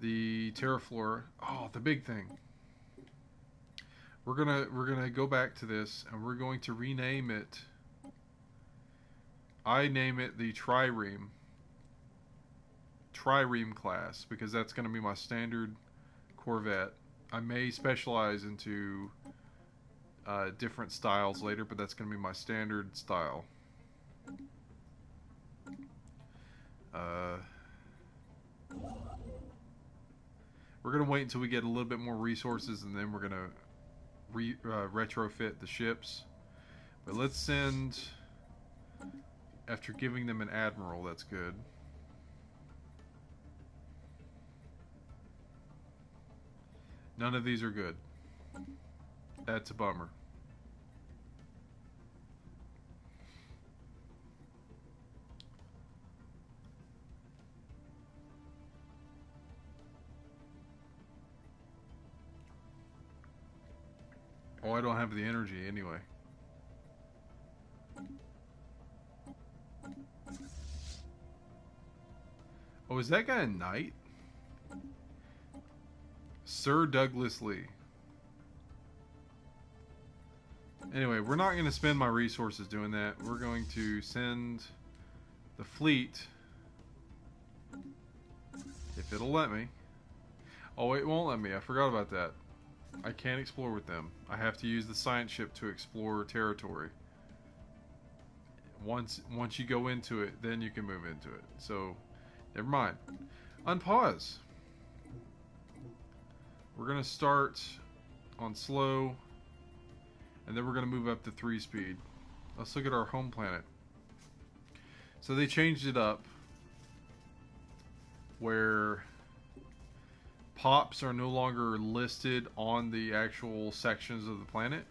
the Terra Flora. Oh, the big thing. We're gonna go back to this, and we're going to rename it. I name it the Trireme class because that's going to be my standard Corvette. I may specialize into different styles later, but that's going to be my standard style. We're going to wait until we get a little bit more resources, and then we're going to retrofit the ships. But let's send, after giving them an admiral, that's good. None of these are good. That's a bummer. Oh, I don't have the energy anyway. Oh, is that guy a knight? Sir Douglas Lee. Anyway, we're not going to spend my resources doing that. We're going to send the fleet, if it'll let me. Oh, it won't let me. I forgot about that. I can't explore with them. I have to use the science ship to explore territory. Once you go into it, then you can move into it. So, never mind. Unpause. We're going to start on slow, and then we're going to move up to 3 speed. Let's look at our home planet. So they changed it up where pops are no longer listed on the actual sections of the planet.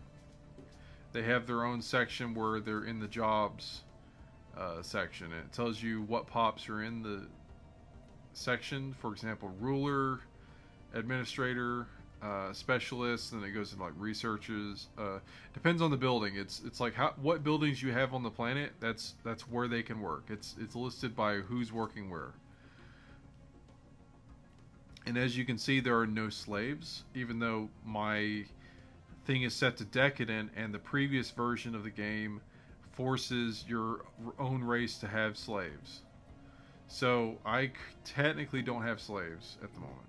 They have their own section where they're in the jobs section. It tells you what pops are in the section. For example, ruler, administrator, specialist, and it goes into like researchers. Depends on the building. It's like what buildings you have on the planet. That's where they can work. It's listed by who's working where. And as you can see, there are no slaves, even though my thing is set to decadent, and the previous version of the game forces your own race to have slaves. So I technically don't have slaves at the moment.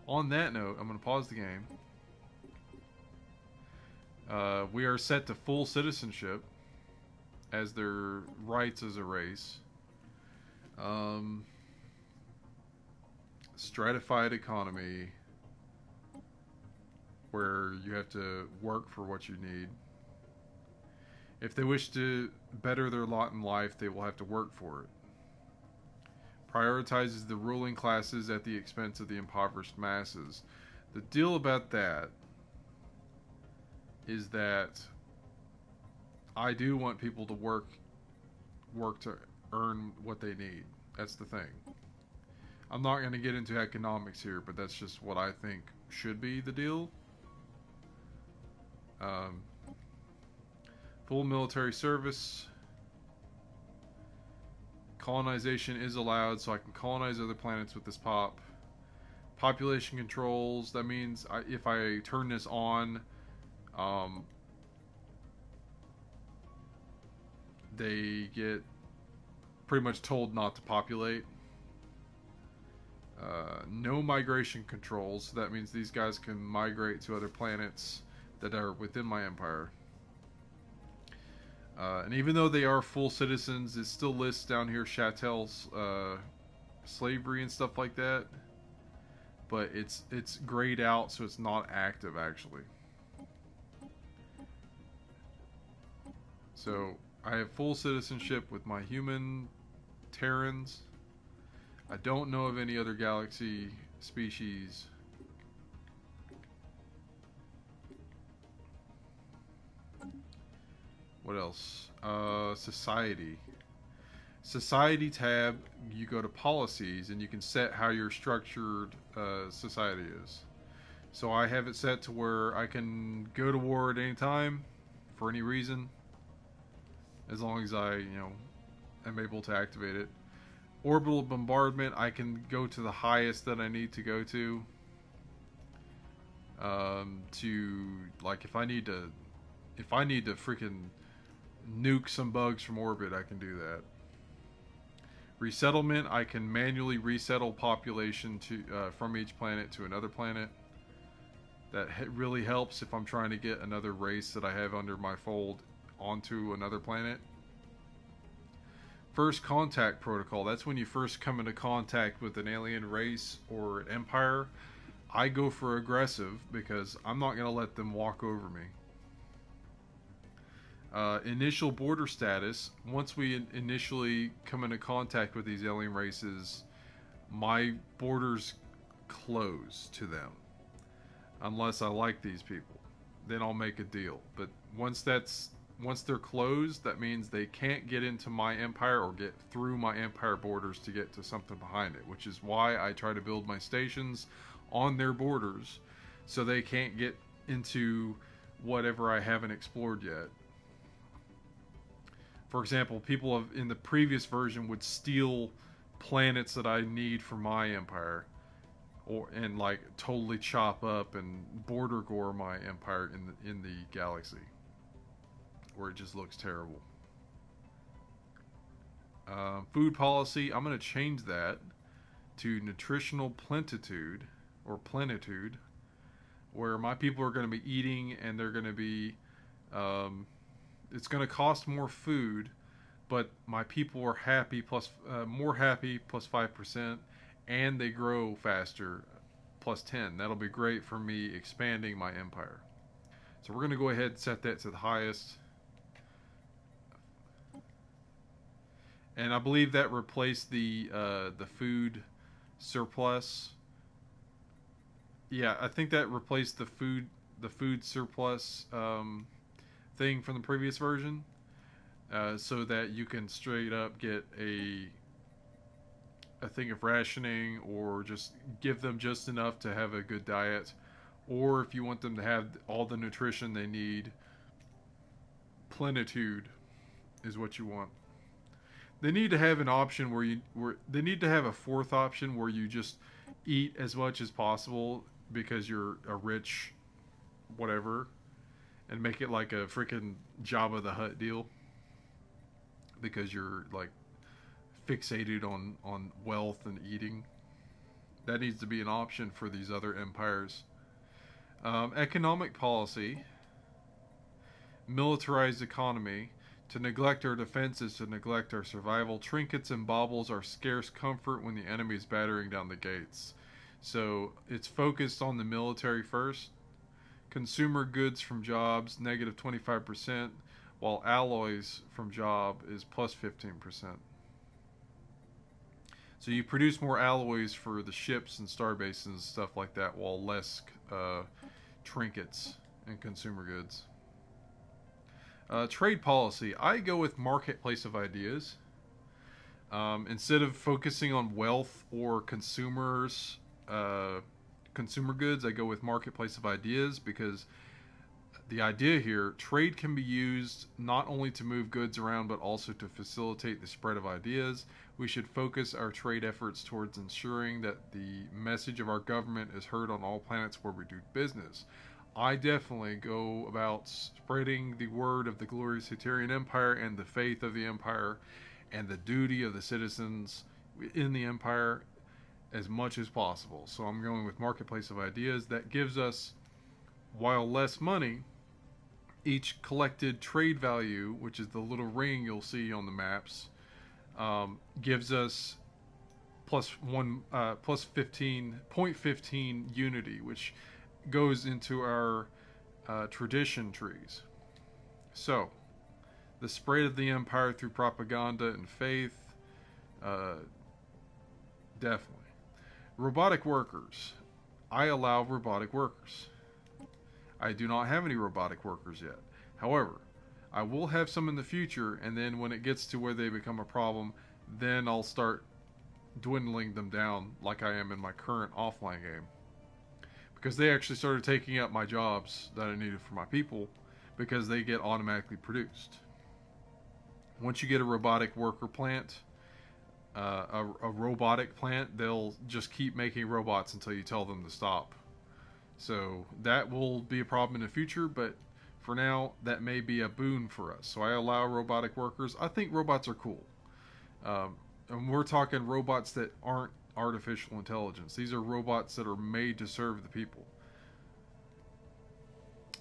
On that note, I'm going to pause the game. We are set to full citizenship as their rights as a race. Stratified economy, where you have to work for what you need. If they wish to better their lot in life, they will have to work for it. Prioritizes the ruling classes at the expense of the impoverished masses. The deal about that is that I do want people to work to earn what they need. That's the thing. I'm not going to get into economics here, but that's just what I think should be the deal. Full military service. Colonization is allowed, so I can colonize other planets with this pop. Population controls. That means if I turn this on, they get pretty much told not to populate. No migration controls. So that means these guys can migrate to other planets that are within my empire. And even though they are full citizens, it still lists down here chattel's slavery and stuff like that. But it's grayed out, so it's not active actually. So I have full citizenship with my human Terrans. I don't know of any other galaxy species. What else? Society. Society tab, you go to policies and you can set how your structured society is. So I have it set to where I can go to war at any time for any reason, as long as I, am able to activate it. Orbital bombardment, I can go to the highest that I need to go to. Like if I need to freaking nuke some bugs from orbit, I can do that. Resettlement, I can manually resettle population from each planet to another planet. That really helps if I'm trying to get another race that I have under my fold onto another planet. First contact protocol, that's when you first come into contact with an alien race or an empire. I go for aggressive because I'm not going to let them walk over me. Initial border status, once we initially come into contact with these alien races, my borders close to them. Unless I like these people. Then I'll make a deal. But once they're closed, that means they can't get into my empire or get through my empire borders to get to something behind it, which is why I try to build my stations on their borders so they can't get into whatever I haven't explored yet. For example, people in the previous version would steal planets that I need for my empire, and like totally chop up and border gore my empire in the galaxy, where it just looks terrible. Food policy, I'm going to change that to nutritional plenitude, where my people are going to be eating and they're going to be it's going to cost more food, but my people are happy more happy plus 5%, and they grow faster plus 10. That'll be great for me expanding my empire. So we're going to go ahead and set that to the highest. And I believe that replaced the food surplus. Yeah, I think that replaced the food surplus thing from the previous version, so that you can straight up get a thing of rationing, or just give them just enough to have a good diet, or if you want them to have all the nutrition they need, plenitude is what you want. They need to have an option where they need to have a fourth option where you just eat as much as possible because you're a rich whatever, and make it like a freaking Jabba the Hutt deal, because you're like fixated on wealth and eating. That needs to be an option for these other empires. Economic policy, militarized economy. To neglect our defenses, to neglect our survival. Trinkets and baubles are scarce comfort when the enemy is battering down the gates. So it's focused on the military first. Consumer goods from jobs, negative 25%, while alloys from job is plus 15%. So you produce more alloys for the ships and star bases and stuff like that, while less trinkets and consumer goods. Trade policy. I go with marketplace of ideas. Instead of focusing on wealth or consumer goods, I go with marketplace of ideas, because the idea here, trade can be used not only to move goods around, but also to facilitate the spread of ideas. We should focus our trade efforts towards ensuring that the message of our government is heard on all planets where we do business. I definitely go about spreading the word of the glorious Haterian Empire and the faith of the Empire and the duty of the citizens in the Empire as much as possible. So I'm going with marketplace of ideas. That gives us, while less money, each collected trade value, which is the little ring you'll see on the maps, gives us plus 0.15 unity, which goes into our tradition trees. So, the spread of the Empire through propaganda and faith, definitely. Robotic workers. I allow robotic workers. I do not have any robotic workers yet. However, I will have some in the future, and then when it gets to where they become a problem, then I'll start dwindling them down like I am in my current offline game. Because they actually started taking up my jobs that I needed for my people, because they get automatically produced. Once you get a robotic worker plant, a robotic plant, they'll just keep making robots until you tell them to stop. So that will be a problem in the future, but for now, that may be a boon for us. So I allow robotic workers. I think robots are cool. And we're talking robots that aren't artificial intelligence. These are robots that are made to serve the people.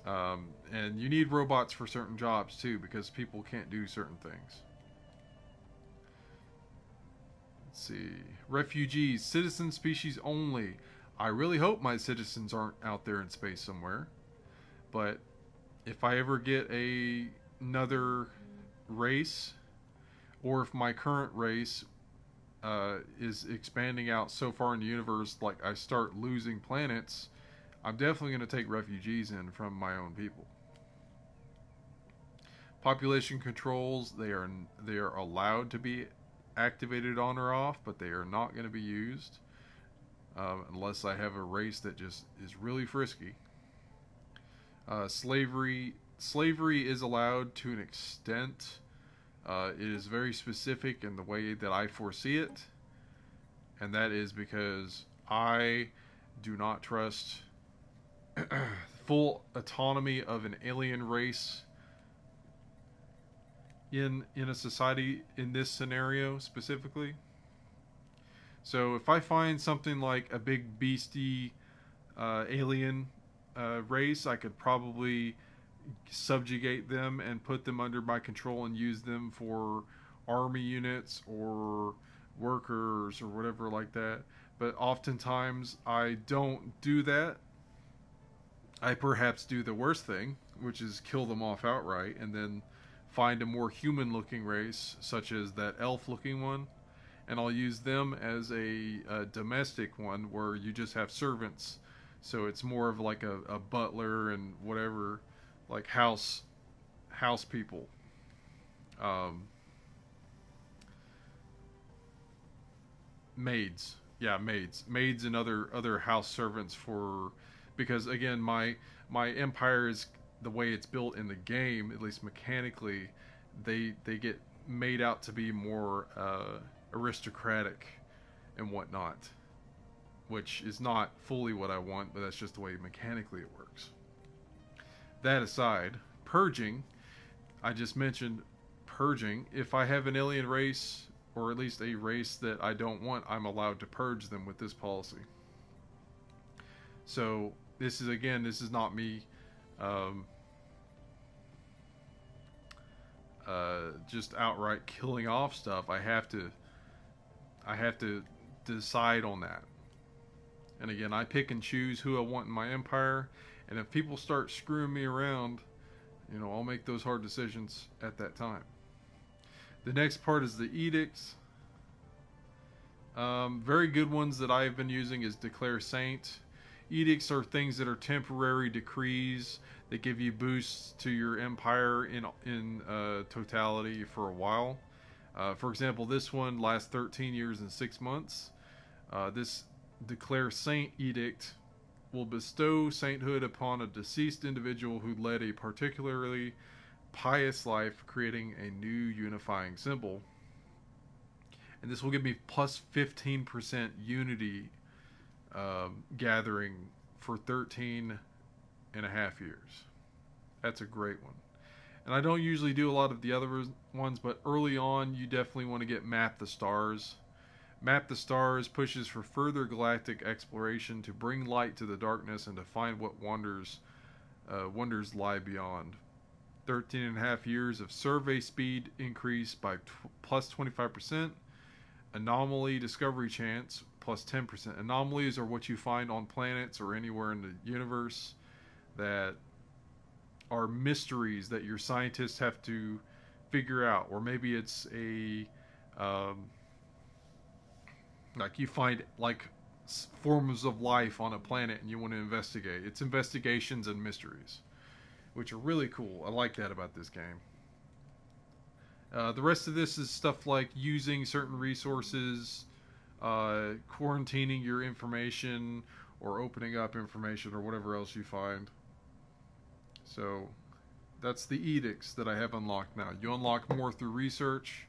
And you need robots for certain jobs too, because people can't do certain things. Let's see. Refugees, citizen species only. I really hope my citizens aren't out there in space somewhere. But if I ever get another race, or if my current race is expanding out so far in the universe, like I start losing planets, I'm definitely going to take refugees in from my own people. Population controls, they are allowed to be activated on or off, but they are not going to be used unless I have a race that just is really frisky. Slavery is allowed to an extent. It is very specific in the way that I foresee it, and that is because I do not trust full autonomy of an alien race in a society in this scenario specifically. So if I find something like a big beastie alien race, I could probably subjugate them and put them under my control and use them for army units or workers or whatever like that. But oftentimes I don't do that. I perhaps do the worst thing, which is kill them off outright and then find a more human looking race, such as that elf looking one, and I'll use them as a domestic one where you just have servants. So it's more of like a butler and whatever, like house people. Maids. Yeah, maids and other house servants because again, my empire is the way it's built in the game, at least mechanically. They get made out to be more aristocratic and whatnot, which is not fully what I want, but that's just the way mechanically it works. That aside, purging, I just mentioned purging. If I have an alien race, or at least a race that I don't want, I'm allowed to purge them with this policy. So this is not me just outright killing off stuff. I have to decide on that. And again, I pick and choose who I want in my empire, and if people start screwing me around, I'll make those hard decisions at that time. The next part is the edicts. Very good ones that I've been using is Declare Saint. Edicts are things that are temporary decrees that give you boosts to your empire in totality for a while. For example, this one lasts 13 years and 6 months. This Declare Saint Edict will bestow sainthood upon a deceased individual who led a particularly pious life, creating a new unifying symbol. And this will give me plus 15% unity gathering for 13 and a half years. That's a great one. And I don't usually do a lot of the other ones, but early on you definitely want to get Map the Stars. Map the Stars pushes for further galactic exploration to bring light to the darkness and to find what wonders lie beyond. 13 and a half years of survey speed increase by plus 25%. Anomaly discovery chance plus 10%. Anomalies are what you find on planets or anywhere in the universe that are mysteries that your scientists have to figure out. Or maybe it's a like you find like forms of life on a planet and you want to investigate. It's investigations and mysteries, which are really cool. I like that about this game. The rest of this is stuff like using certain resources, quarantining your information, or opening up information, or whatever else you find. So, that's the edicts that I have unlocked now. You unlock more through research.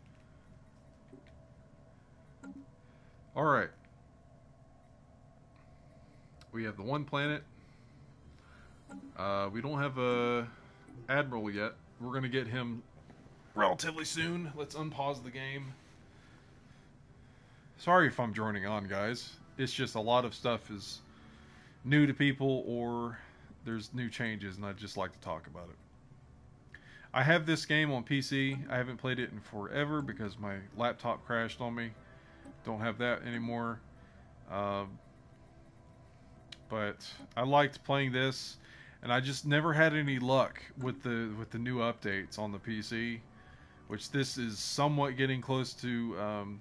Alright. We have the one planet. We don't have a admiral yet. We're going to get him relatively soon. Let's unpause the game. Sorry if I'm joining on, guys. It's just a lot of stuff is new to people, or there's new changes, and I'd just like to talk about it. I have this game on PC. I haven't played it in forever because my laptop crashed on me. Don't have that anymore. But I liked playing this, and I just never had any luck with the new updates on the PC. Which this is somewhat getting close to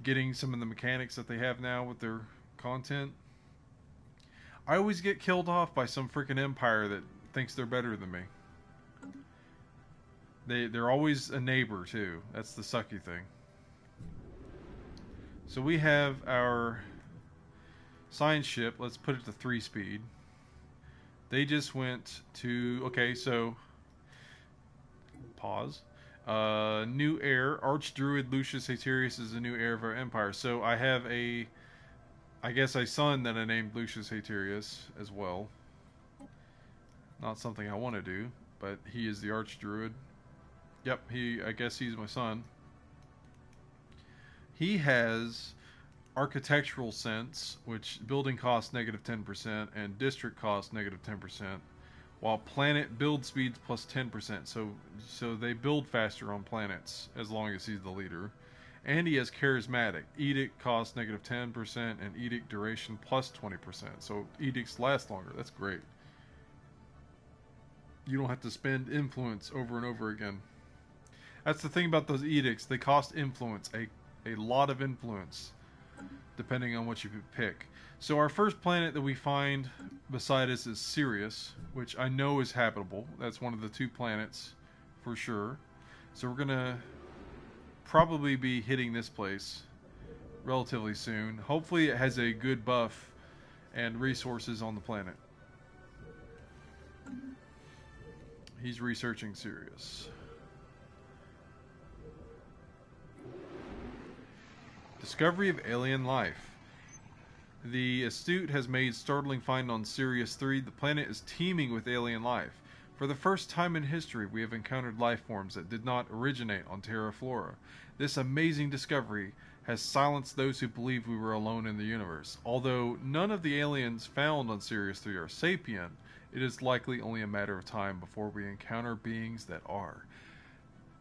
getting some of the mechanics that they have now with their content. I always get killed off by some freaking empire that thinks they're better than me. They're always a neighbor too. That's the sucky thing. So we have our science ship. Let's put it to 3 speed. They just went to... Okay, so... Pause. New heir. Archdruid Lucius Haterius is the new heir of our empire. So I have a son that I named Lucius Haterius as well. Not something I want to do, but he is the Archdruid. Yep, I guess he's my son. He has architectural sense, which building costs -10% and district costs -10%. While planet build speeds plus 10%. So they build faster on planets as long as he's the leader. And he has charismatic. Edict costs -10% and edict duration plus 20%. So edicts last longer. That's great. You don't have to spend influence over and over again. That's the thing about those edicts. They cost influence. A lot of influence. Depending on what you pick. So our first planet that we find beside us is Sirius, which I know is habitable. That's one of the 2 planets for sure. So we're gonna probably be hitting this place relatively soon. Hopefully it has a good buff and resources on the planet. He's researching Sirius. Discovery of alien life. The astute has made startling find on Sirius 3. The planet is teeming with alien life. For the first time in history, we have encountered life forms that did not originate on Terra Flora. This amazing discovery has silenced those who believed we were alone in the universe. Although none of the aliens found on Sirius 3 are sapient, it is likely only a matter of time before we encounter beings that are.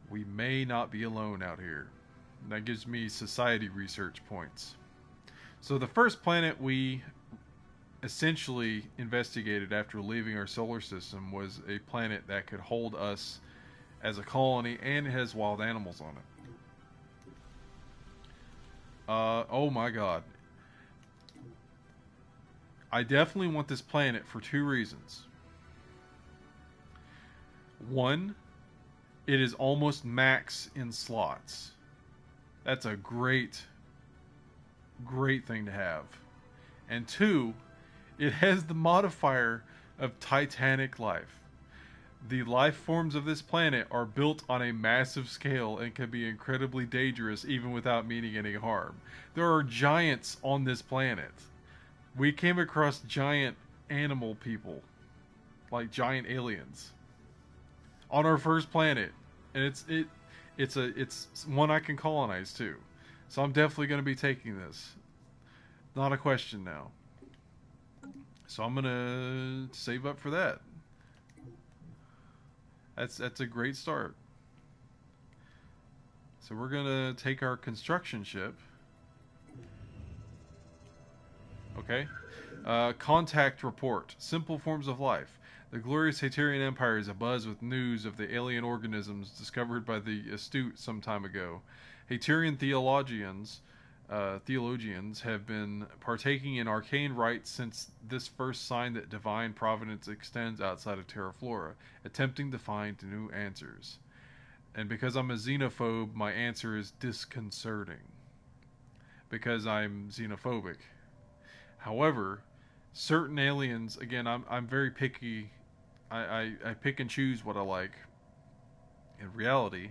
We may not be alone out here. That gives me society research points. So the first planet we essentially investigated after leaving our solar system was a planet that could hold us as a colony, and it has wild animals on it. Oh my god. I definitely want this planet for 2 reasons. One, it is almost max in slots. That's a great thing to have. And 2, it has the modifier of titanic life. The life forms of this planet are built on a massive scale and can be incredibly dangerous even without meaning any harm. There are giants on this planet. We came across giant animal people, like giant aliens, on our first planet, and it's one I can colonize too. So I'm definitely going to be taking this. Not a question now. So I'm going to save up for that. That's a great start. So we're going to take our construction ship. Okay. Contact report. Simple forms of life. The glorious Haterian Empire is abuzz with news of the alien organisms discovered by the astute some time ago. Haterian theologians have been partaking in arcane rites since this first sign that divine providence extends outside of Terra Flora, attempting to find new answers. And because I'm a xenophobe, my answer is disconcerting. Because I'm xenophobic. However, certain aliens, again, I'm very picky. I pick and choose what I like. In reality,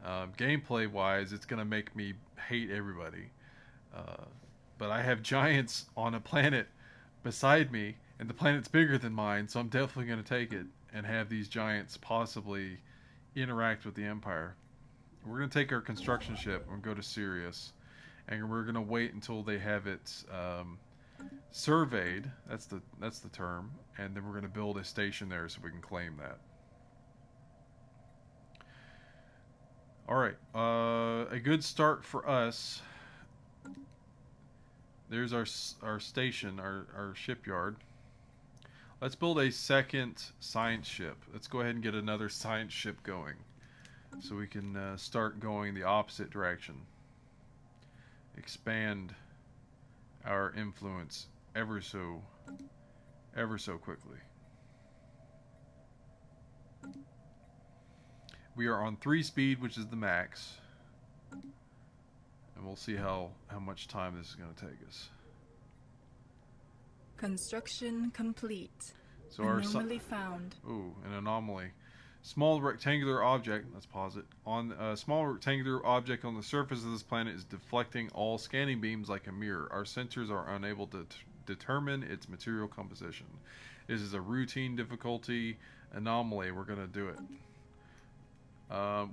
gameplay wise, it's going to make me hate everybody. But I have giants on a planet beside me, and the planet's bigger than mine, so I'm definitely going to take it and have these giants possibly interact with the Empire. We're going to take our construction ship and go to Sirius, and we're going to wait until they have it surveyed. That's the term, and then we're going to build a station there so we can claim that. All right, a good start for us. There's our station, our shipyard. Let's build a second science ship. Let's go ahead and get another science ship going, so we can start going the opposite direction. Expand our influence ever so quickly. We are on 3 speed, which is the max. And we'll see how much time this is going to take us. Construction complete. So anomaly found. Ooh, an anomaly. Small rectangular object, let's pause it. On a small rectangular object on the surface of this planet is deflecting all scanning beams like a mirror. Our sensors are unable to determine its material composition. This is a routine difficulty anomaly. We're going to do it.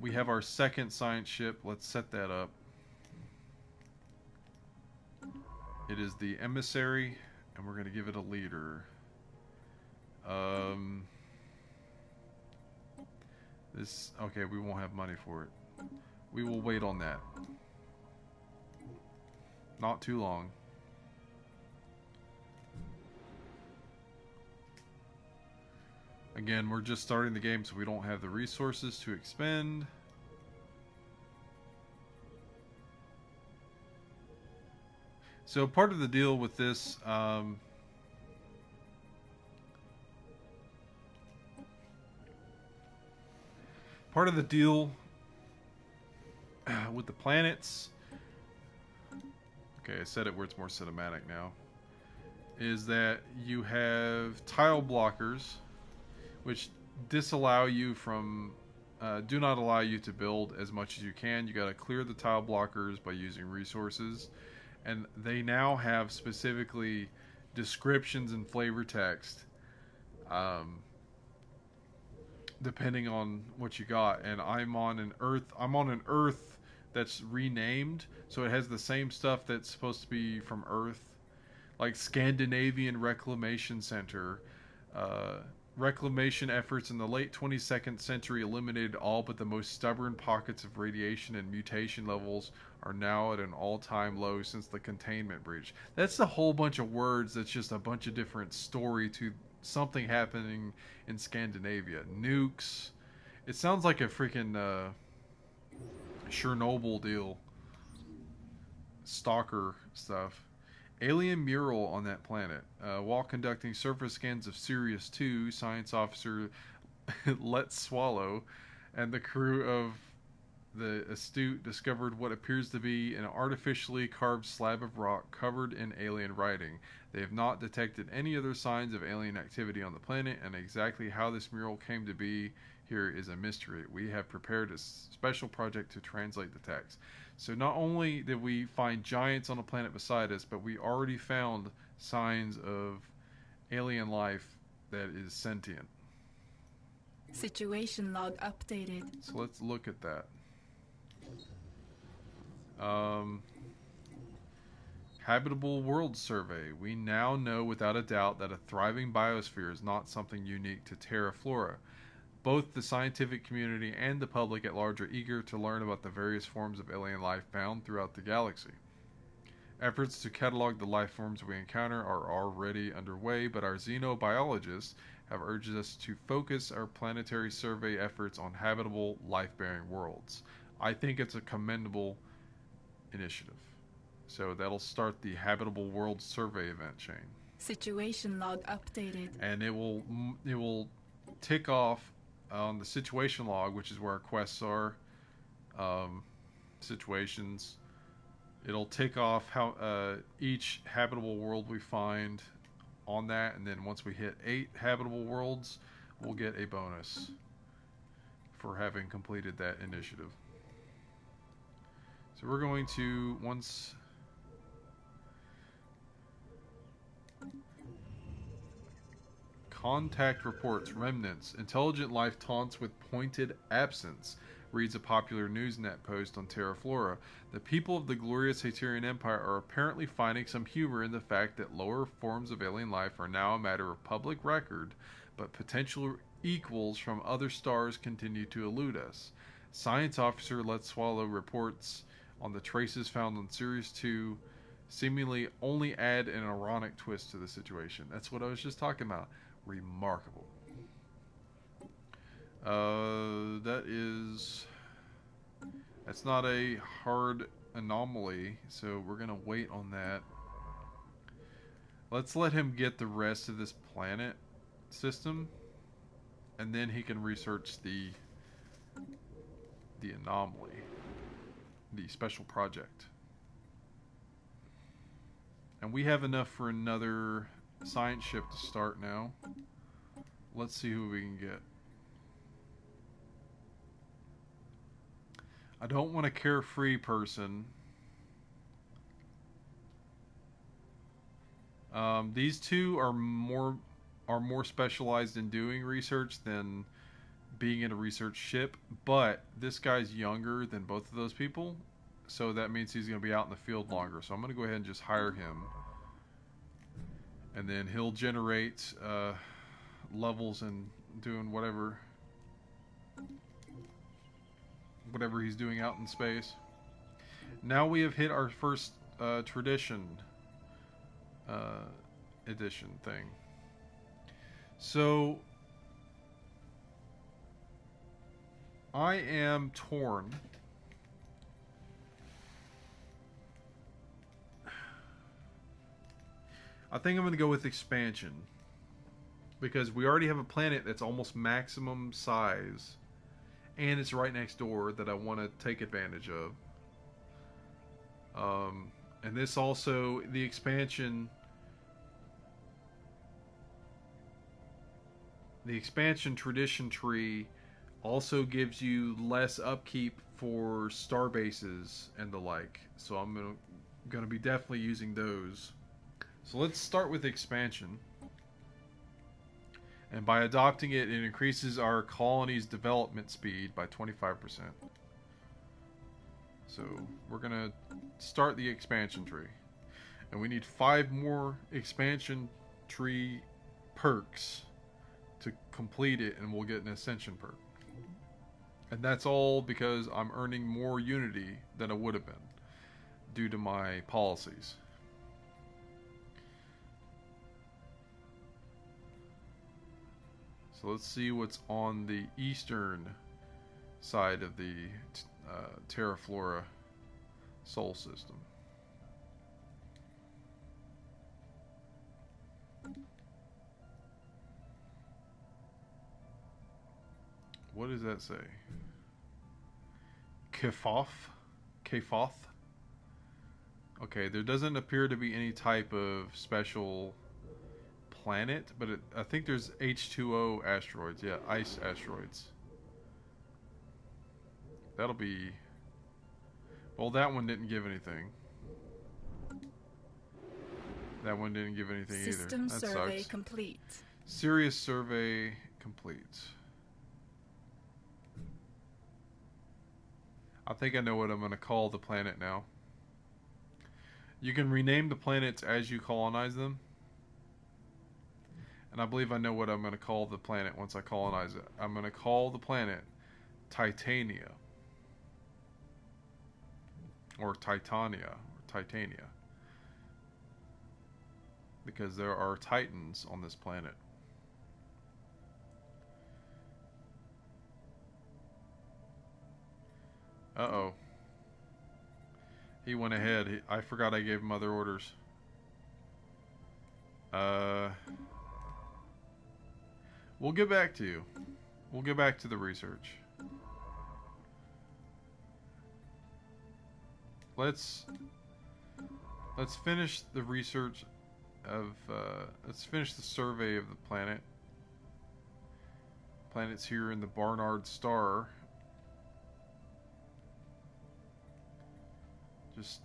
We have our second science ship. Let's set that up. It is the emissary, and we're going to give it a leader. Okay, we won't have money for it. We will wait on that. Not too long. Again, we're just starting the game, so we don't have the resources to expend. So part of the deal with this, part of the deal with the planets, okay, I said it where it's more cinematic now, is that you have tile blockers, which disallow you from, do not allow you to build as much as you can. You got to clear the tile blockers by using resources. And they now have specifically descriptions and flavor text, depending on what you got. And I'm on an Earth that's renamed, so it has the same stuff that's supposed to be from Earth, like Scandinavian Reclamation Center. Reclamation efforts in the late 22nd century eliminated all but the most stubborn pockets of radiation, and mutation levels are now at an all-time low since the containment breach. That's a whole bunch of words. That's just a bunch of different story to something happening in Scandinavia. Nukes. It sounds like a freaking Chernobyl deal. stalker stuff. Alien mural on that planet. While conducting surface scans of Sirius 2, science officer Let's Swallow and the crew of the Astute discovered what appears to be an artificially carved slab of rock covered in alien writing. They have not detected any other signs of alien activity on the planet, and exactly how this mural came to be here is a mystery. We have prepared a special project to translate the text. So not only did we find giants on the planet beside us, but we already found signs of alien life that is sentient. Situation log updated. So let's look at that. Habitable World Survey. We now know without a doubt that a thriving biosphere is not something unique to Terra Flora. Both the scientific community and the public at large are eager to learn about the various forms of alien life found throughout the galaxy. Efforts to catalog the life forms we encounter are already underway, but our xenobiologists have urged us to focus our planetary survey efforts on habitable, life-bearing worlds. I think it's a commendable initiative. So that'll start the Habitable World Survey event chain. Situation log updated. And it will tick off on the situation log, which is where our quests are, situations. It'll tick off how each habitable world we find on that, and then once we hit 8 habitable worlds, we'll get a bonus for having completed that initiative. So we're going to, once contact reports, remnants, intelligent life taunts with pointed absence, reads a popular Newsnet post on Terra Flora. The people of the glorious Haterian Empire are apparently finding some humor in the fact that lower forms of alien life are now a matter of public record, but potential equals from other stars continue to elude us. Science officer Let's Swallow reports on the traces found on Sirius 2 seemingly only add an ironic twist to the situation. That's what I was just talking about. Remarkable. That's not a hard anomaly, so we're gonna wait on that. Let's let him get the rest of this planet system, and then he can research the anomaly, the special project. And we have enough for another science ship to start now. Let's see who we can get. I don't want a carefree person. These two are more specialized in doing research than being in a research ship, but this guy's younger than both of those people, so that means he's going to be out in the field longer. So I'm going to go ahead and just hire him, and then he'll generate levels and doing whatever he's doing out in space. Now we have hit our first tradition edition thing. So I am torn. I think I'm going to go with expansion, because we already have a planet that's almost maximum size, and it's right next door that I want to take advantage of. And this also, the expansion tradition tree also gives you less upkeep for star bases and the like. So I'm going to be definitely using those. So let's start with expansion. And by adopting it, it increases our colony's development speed by 25%. So we're going to start the expansion tree. And we need 5 more expansion tree perks to complete it, and we'll get an ascension perk. And that's all because I'm earning more unity than I would have been due to my policies. So let's see what's on the eastern side of the Terra Flora Sol system. what does that say? Kafoth? Okay, there doesn't appear to be any type of special planet, but I think there's H2O asteroids. Yeah, ice asteroids. That'll be... Well, that one didn't give anything. That one didn't give anything either. System That survey sucks. complete. Serious survey complete. I think I know what I'm going to call the planet now. You can rename the planets as you colonize them. And I believe I know what I'm going to call the planet once I colonize it. I'm going to call the planet Titania. Or Titania. Or Titania. Because there are titans on this planet. Uh-oh. He went ahead. I forgot I gave him other orders. We'll get back to you. We'll get back to the research. Let's finish the research of let's finish the survey of the planet. Planets here in the Barnard Star. Just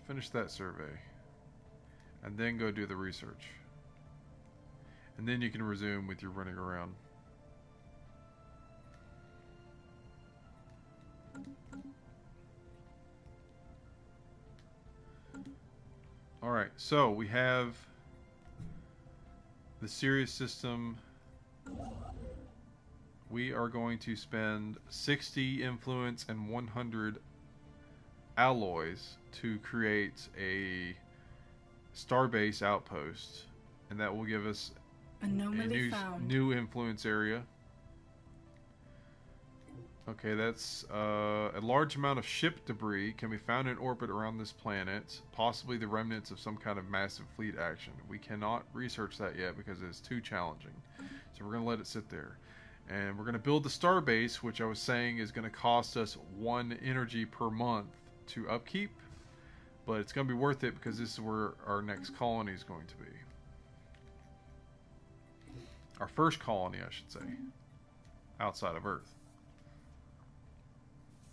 finish that survey and then go do the research. And then you can resume with your running around. Alright, so we have the Sirius system. We are going to spend 60 influence and 100 alloys to create a starbase outpost. And that will give us Anomaly a found. new influence area. Okay, that's a large amount of ship debris can be found in orbit around this planet, possibly the remnants of some kind of massive fleet action. We cannot research that yet because it's too challenging. So we're going to let it sit there. And we're going to build the starbase, which I was saying is going to cost us 1 energy per month to upkeep. But it's going to be worth it because this is where our next colony is going to be. Our first colony, I should say, outside of Earth.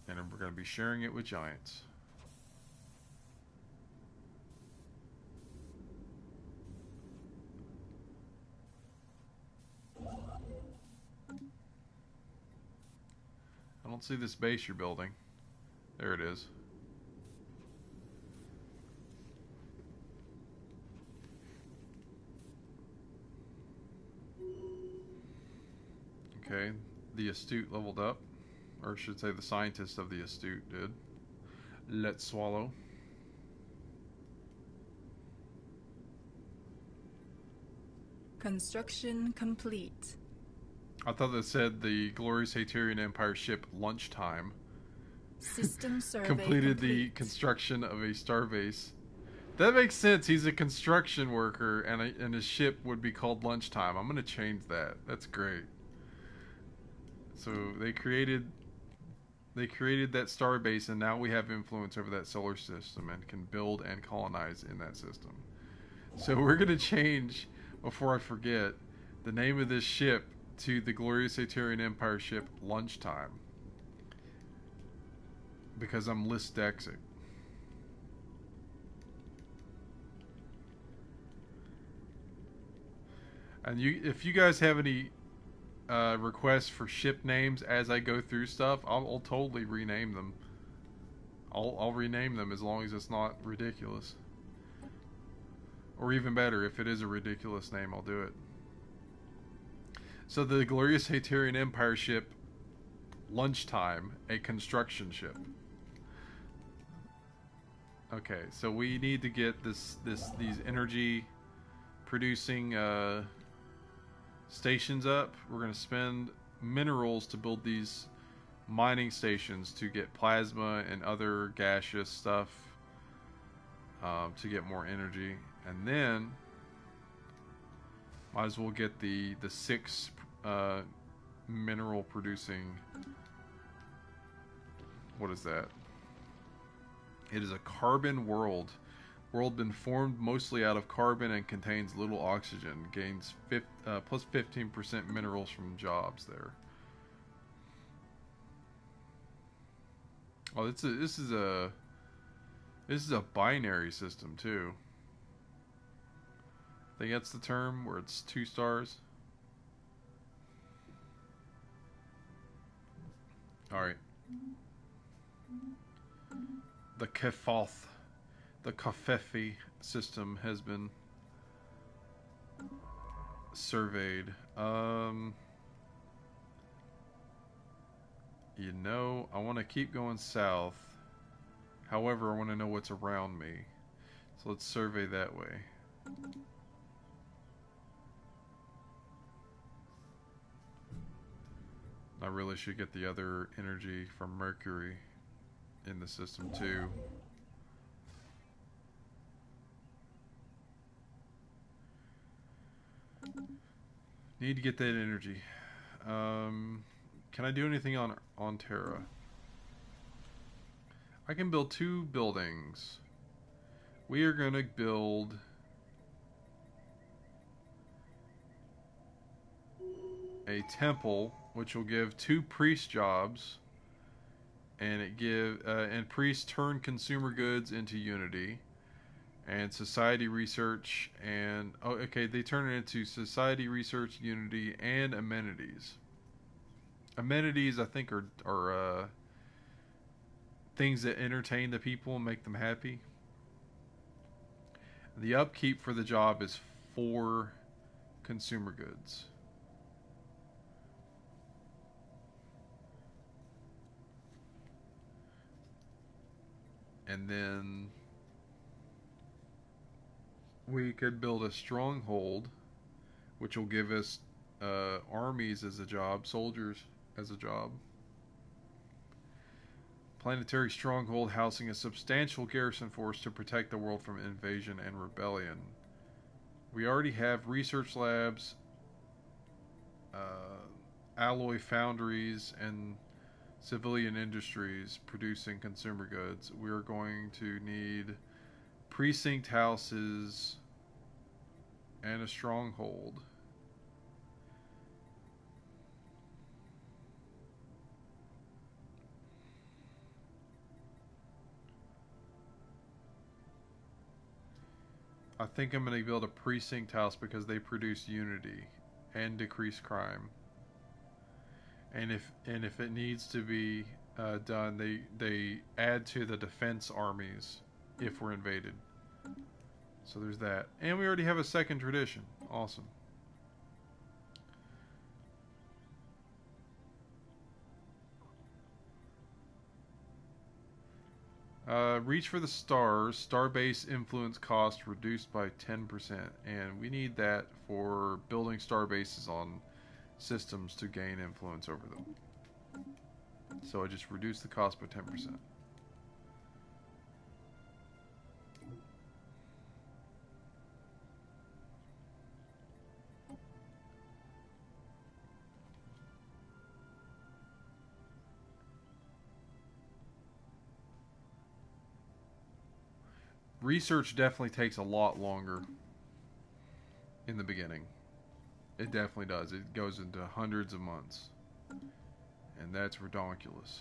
And we're going to be sharing it with giants. I don't see this base you're building. There it is. Okay, the astute leveled up. Or I should say the scientist of the astute did. Let's swallow. Construction complete. I thought that said the glorious Haterian Empire ship Lunchtime System survey completed the complete. construction of a starbase. That makes sense. He's a construction worker, and his ship would be called Lunchtime. I'm going to change that. That's great. So they created that starbase, and now we have influence over that solar system and can build and colonize in that system. So we're going to change, before I forget, the name of this ship to the glorious Haterian Empire ship Lunchtime. Because I'm list-dexic. And if you guys have any requests for ship names as I go through stuff, I'll totally rename them. I'll rename them as long as it's not ridiculous. Or even better, if it is a ridiculous name, I'll do it. So the glorious Haterian Empire ship Lunchtime, a construction ship. Okay, so we need to get these energy producing stations up. We're going to spend minerals to build these mining stations to get plasma and other gaseous stuff to get more energy. And then might as well get the 6 mineral producing. What is that? It is a carbon world. World been formed mostly out of carbon and contains little oxygen. Gains plus 15% minerals from jobs there. Oh, this is a binary system too. I think that's the term where it's 2 stars. All right. The Kafefi system has been surveyed. You know, I want to keep going south. However, I want to know what's around me. So let's survey that way. I really should get the other energy from Mercury in the system too. Need to get that energy. Can I do anything on Terra? I can build 2 buildings. We are going to build a temple, which will give 2 priest jobs, and and priests turn consumer goods into unity, and society research, and they turn it into society research, unity, and amenities. Amenities, I think, are things that entertain the people and make them happy. The upkeep for the job is 4 consumer goods. And then we could build a stronghold, which will give us armies as a job, soldiers as a job. Planetary stronghold housing a substantial garrison force to protect the world from invasion and rebellion. We already have research labs, alloy foundries, and civilian industries producing consumer goods. We're going to need precinct houses and a stronghold. I think I'm going to build a precinct house because they produce unity and decrease crime. And if it needs to be done, they add to the defense armies if we're invaded. So there's that. And we already have a second tradition. Awesome. Reach for the stars. Starbase influence cost reduced by 10%. And we need that for building starbases on systems to gain influence over them. So I just reduced the cost by 10%. Research definitely takes a lot longer in the beginning. It definitely does. It goes into hundreds of months. And that's redonkulous.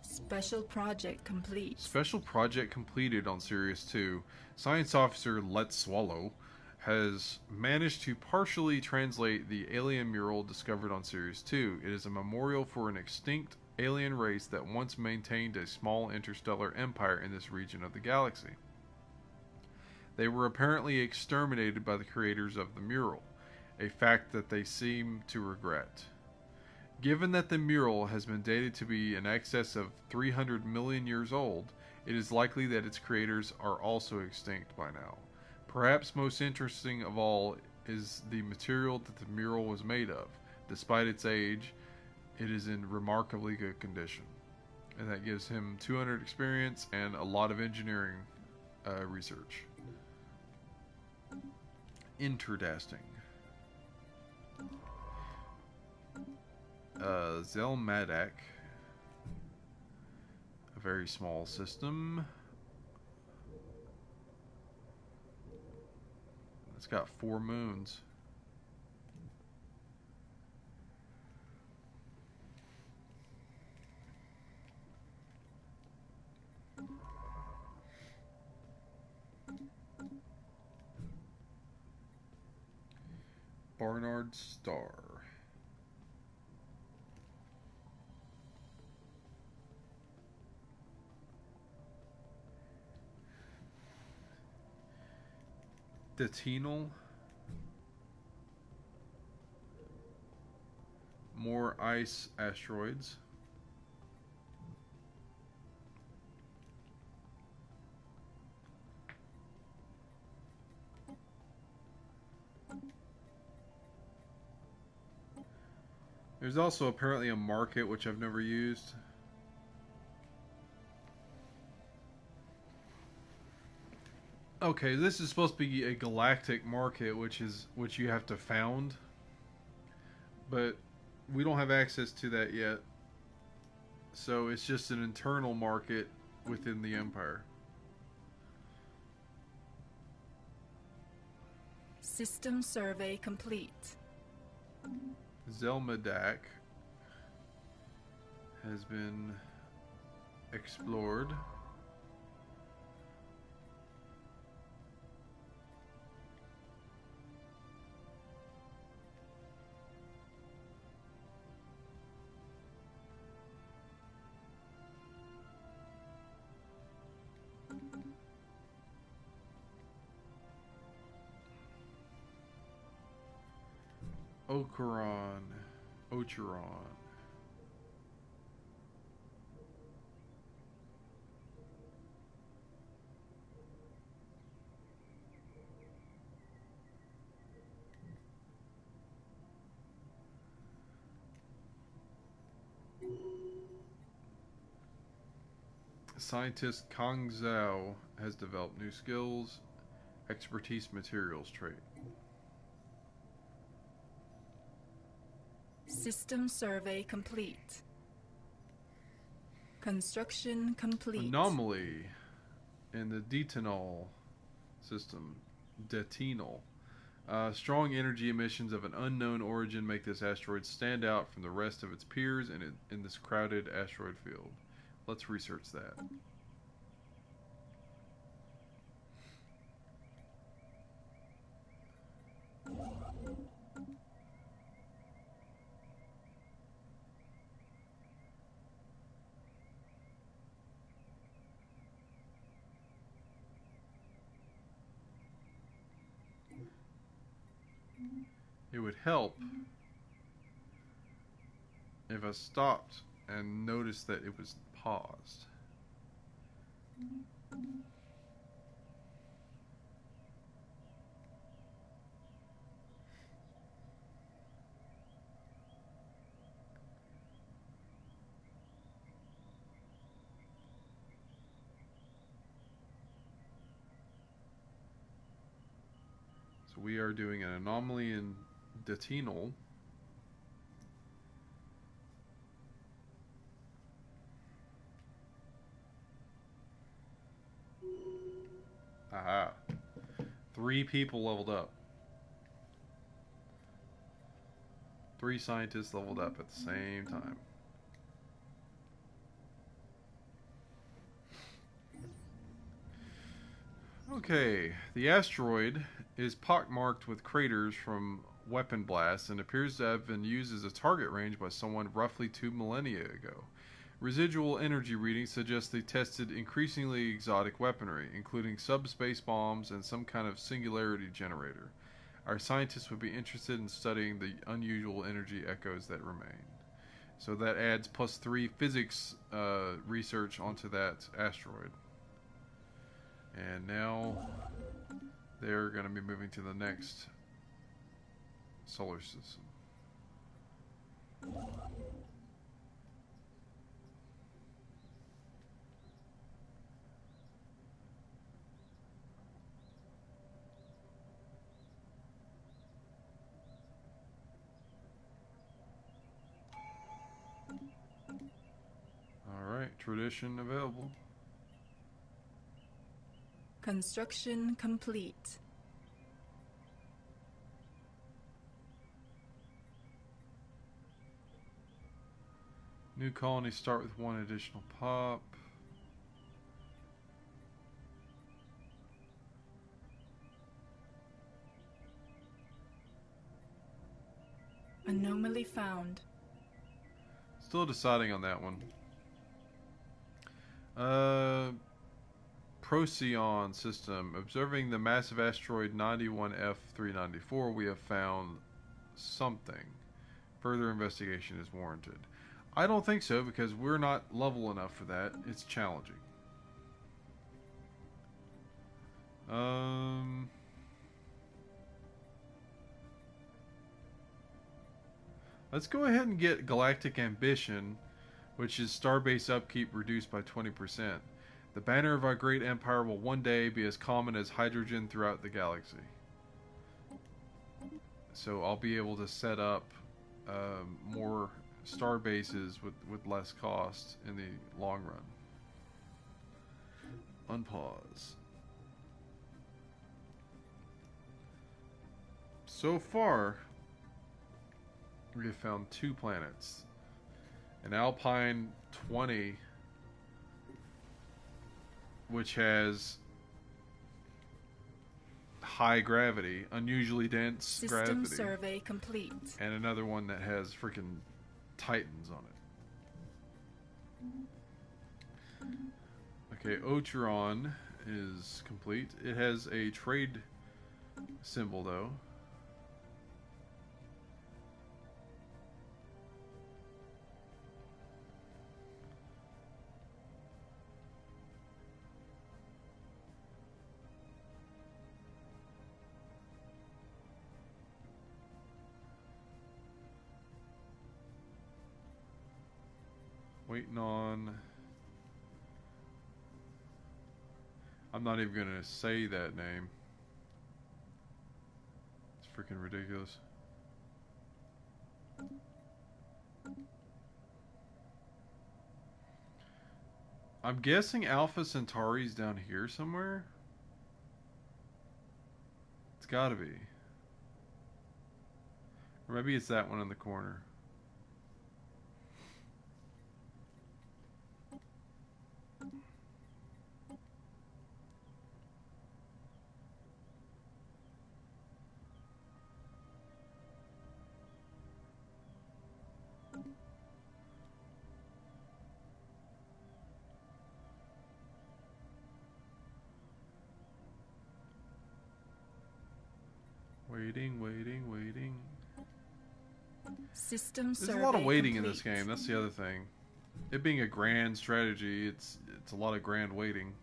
Special project complete. Special project completed on Sirius 2. Science officer Let's Swallow has managed to partially translate the alien mural discovered on Sirius 2. It is a memorial for an extinct alien race that once maintained a small interstellar empire in this region of the galaxy. They were apparently exterminated by the creators of the mural, a fact that they seem to regret. Given that the mural has been dated to be in excess of 300 million years old, it is likely that its creators are also extinct by now. Perhaps most interesting of all is the material that the mural was made of. Despite its age, it is in remarkably good condition. And that gives him 200 experience and a lot of engineering research. Interesting. Zelmadak. A very small system. It's got 4 moons. Barnard Star. Detinal. More ice asteroids. There's also apparently a market, which I've never used. Okay, this is supposed to be a galactic market, which you have to found. But we don't have access to that yet. So it's just an internal market within the Empire. System survey complete. Zelmadak has been explored. Ocheron. Scientist Kang Zhao has developed new skills, expertise materials trait. System survey complete. Construction complete. Anomaly in the Detinol system. Detinol. Strong energy emissions of an unknown origin make this asteroid stand out from the rest of its peers in this crowded asteroid field. Let's research that. It would help if I stopped and noticed that it was paused. So we are doing an anomaly in Detinol. Aha. 3 people leveled up. 3 scientists leveled up at the same time. Okay, the asteroid is pockmarked with craters from weapon blasts and appears to have been used as a target range by someone roughly 2 millennia ago. Residual energy readings suggest they tested increasingly exotic weaponry, including subspace bombs and some kind of singularity generator. Our scientists would be interested in studying the unusual energy echoes that remain. So that adds +3 physics research onto that asteroid. And now they're going to be moving to the next solar system. Tradition available. Construction complete. New colonies start with 1 additional pop. Anomaly found. Still deciding on that one. Procyon system. Observing the massive asteroid 91F394, we have found something. Further investigation is warranted. I don't think so, because we're not level enough for that. It's challenging. Let's go ahead and get Galactic Ambition, which is starbase upkeep reduced by 20%. The banner of our great empire will one day be as common as hydrogen throughout the galaxy. So I'll be able to set up more star bases with less cost in the long run. Unpause. So far, we have found 2 planets. An Alpine 20, which has high gravity, unusually dense gravity. System survey complete. And another one that has freaking Titans on it. Okay, Ocheron is complete. It has a trade symbol, though. Waiting on... I'm not even going to say that name. It's freaking ridiculous. I'm guessing Alpha Centauri's down here somewhere. It's gotta be. Or maybe it's that one in the corner. Waiting. System There's a lot of waiting in this game. That's the other thing. It being a grand strategy, it's a lot of grand waiting.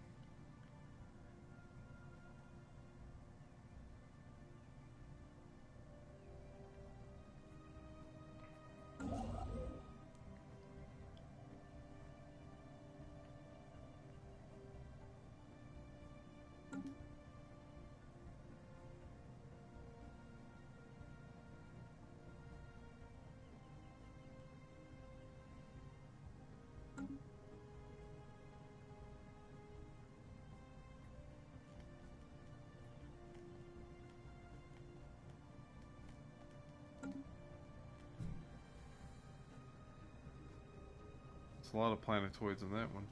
It's a lot of plantoids in that one.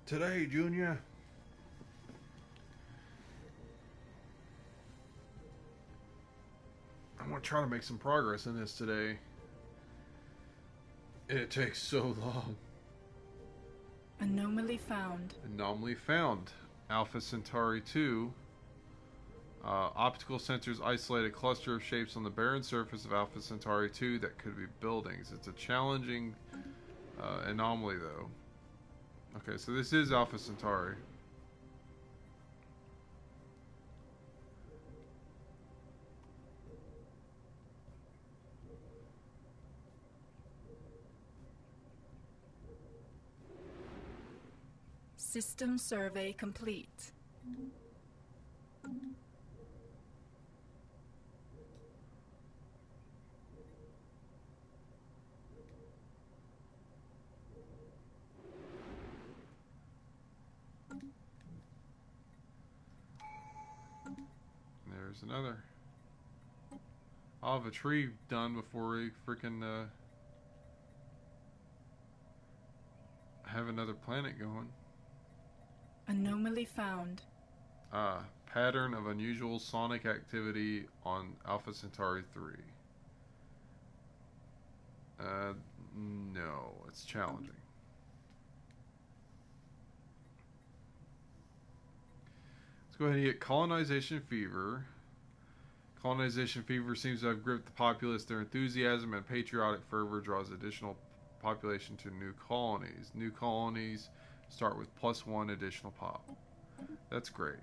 Today, Junior. I'm going to try to make some progress in this today. It takes so long. Anomaly found. Anomaly found. Alpha Centauri 2. Optical sensors isolate a cluster of shapes on the barren surface of Alpha Centauri 2 that could be buildings. It's a challenging anomaly, though. Okay, so this is Alpha Centauri. System survey complete. There's another. I'll have a tree done before we freaking have another planet going. Anomaly found. Pattern of unusual sonic activity on Alpha Centauri 3. No, it's challenging. Let's go ahead and get colonization fever. Colonization fever seems to have gripped the populace. Their enthusiasm and patriotic fervor draws additional population to new colonies. New colonies start with +1 additional pop. That's great.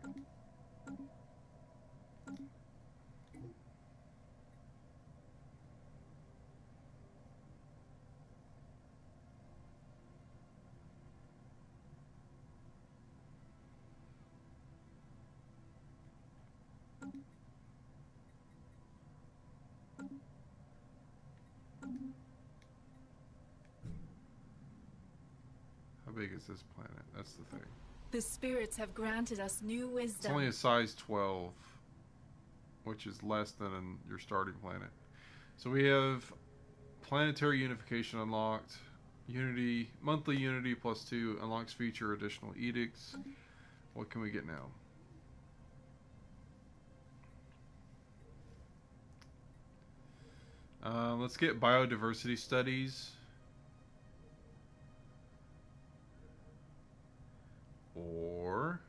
How big is this planet? That's the thing. The spirits have granted us new wisdom. It's only a size 12, which is less than your starting planet. So we have planetary unification unlocked. Unity, monthly unity +2 unlocks feature additional edicts. What can we get now? Let's get biodiversity studies. Or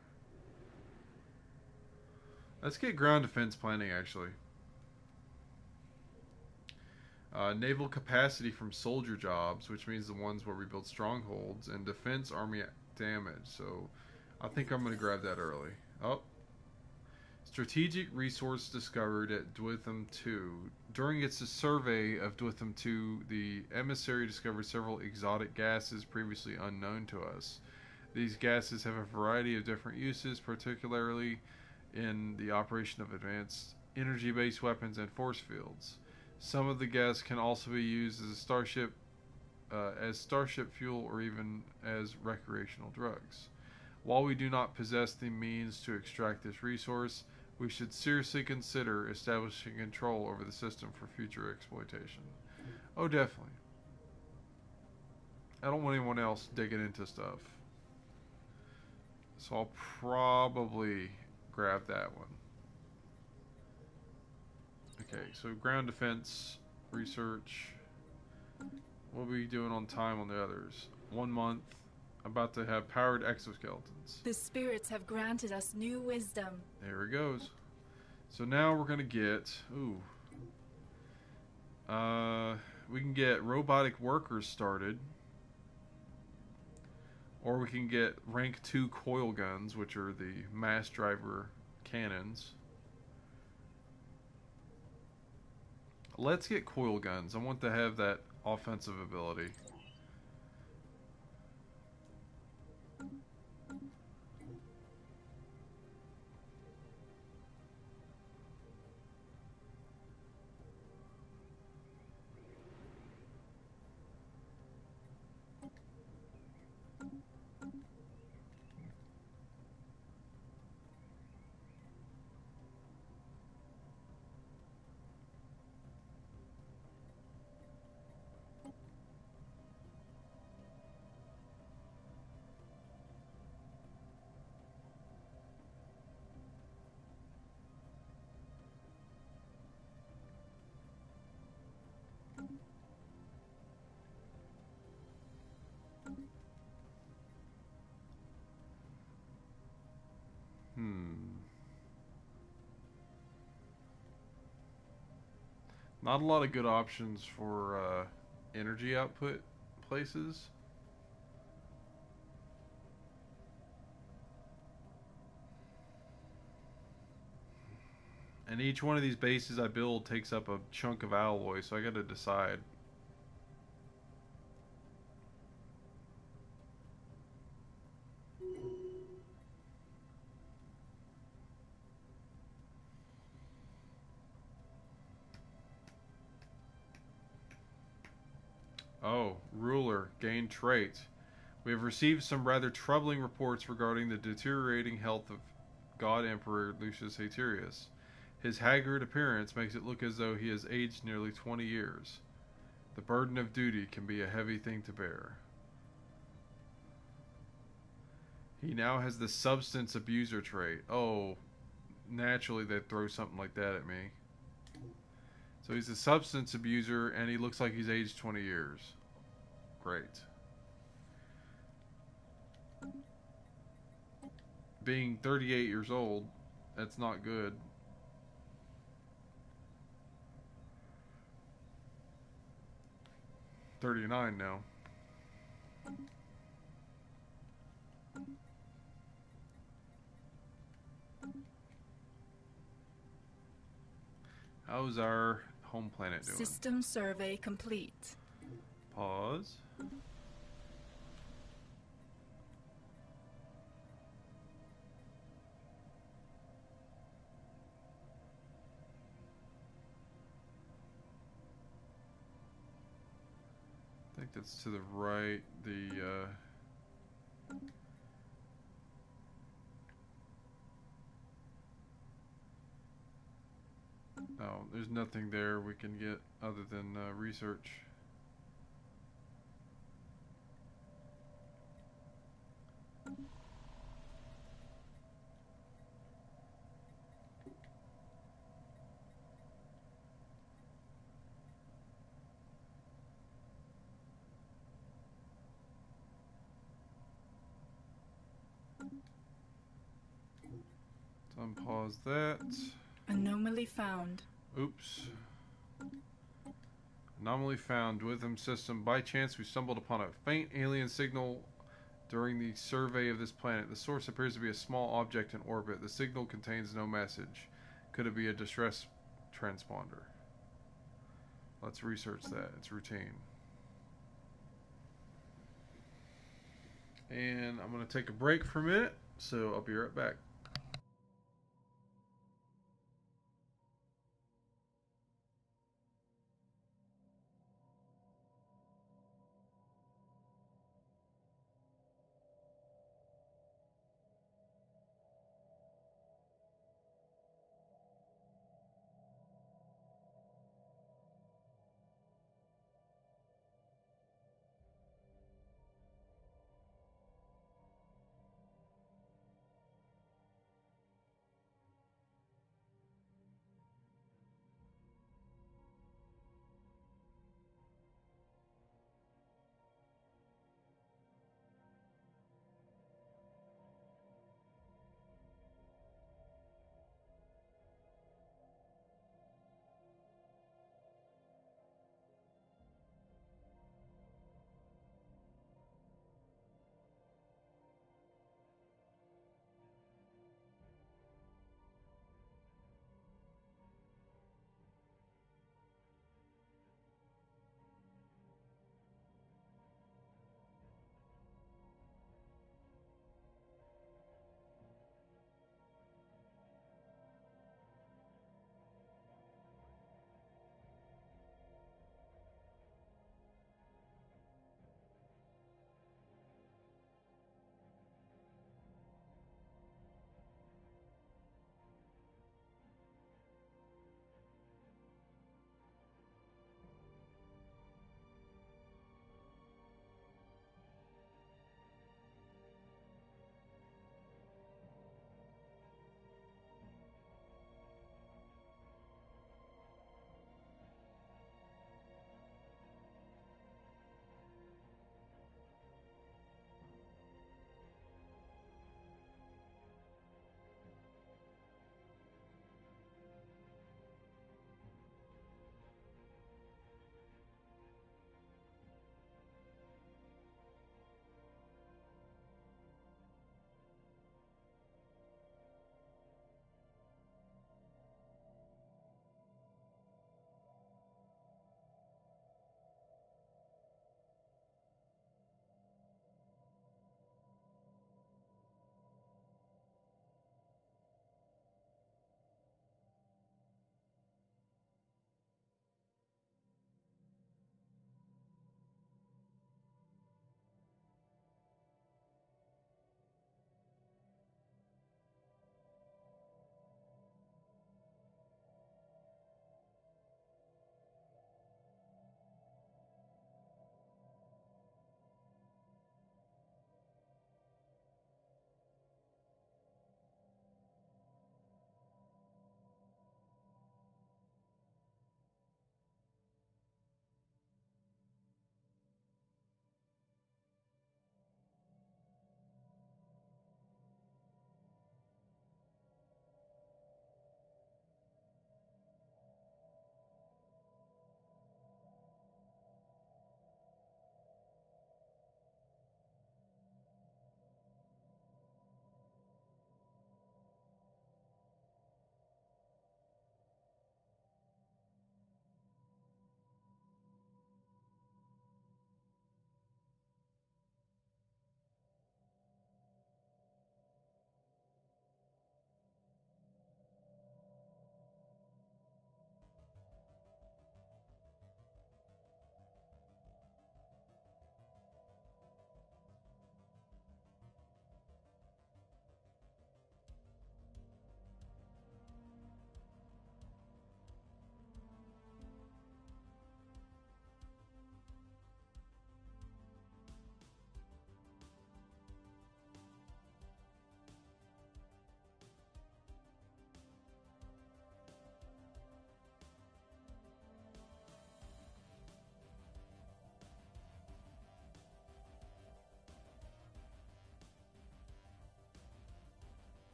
let's get ground defense planning, actually. Naval capacity from soldier jobs, which means the ones where we build strongholds, and defense army damage. So I think I'm going to grab that early. Oh. Strategic resource discovered at Dwitham 2. During its survey of Dwitham 2, the emissary discovered several exotic gases previously unknown to us. These gases have a variety of different uses, particularly in the operation of advanced energy-based weapons and force fields. Some of the gas can also be used as a starship fuel, or even as recreational drugs. While we do not possess the means to extract this resource, we should seriously consider establishing control over the system for future exploitation. Oh, definitely. I don't want anyone else digging into stuff. So I'll probably grab that one. Okay, so ground defense, research. What are we doing on time on the others? 1 month. About to have powered exoskeletons. The spirits have granted us new wisdom. There it goes. So now we're going to get... we can get robotic workers started. Or we can get rank 2 coil guns, which are the mass driver cannons. Let's get coil guns. I want to have that offensive ability. Not a lot of good options for energy output places. And each one of these bases I build takes up a chunk of alloy, so I gotta decide. Oh, ruler, gain trait. We have received some rather troubling reports regarding the deteriorating health of God Emperor Lucius Haterius. His haggard appearance makes it look as though he has aged nearly 20 years. The burden of duty can be a heavy thing to bear. He now has the substance abuser trait. Oh, naturally they'd throw something like that at me. So he's a substance abuser, and he looks like he's aged 20 years. Great. Being 38 years old, that's not good. $39 now. How's our home planet doing? System survey complete. Pause. I think that's to the right. Oh, there's nothing there we can get other than research. So unpause that. Anomaly found. Oops. Anomaly found within system. By chance, we stumbled upon a faint alien signal during the survey of this planet. The source appears to be a small object in orbit. The signal contains no message. Could it be a distress transponder? Let's research that. It's routine. And I'm going to take a break for a minute, so I'll be right back.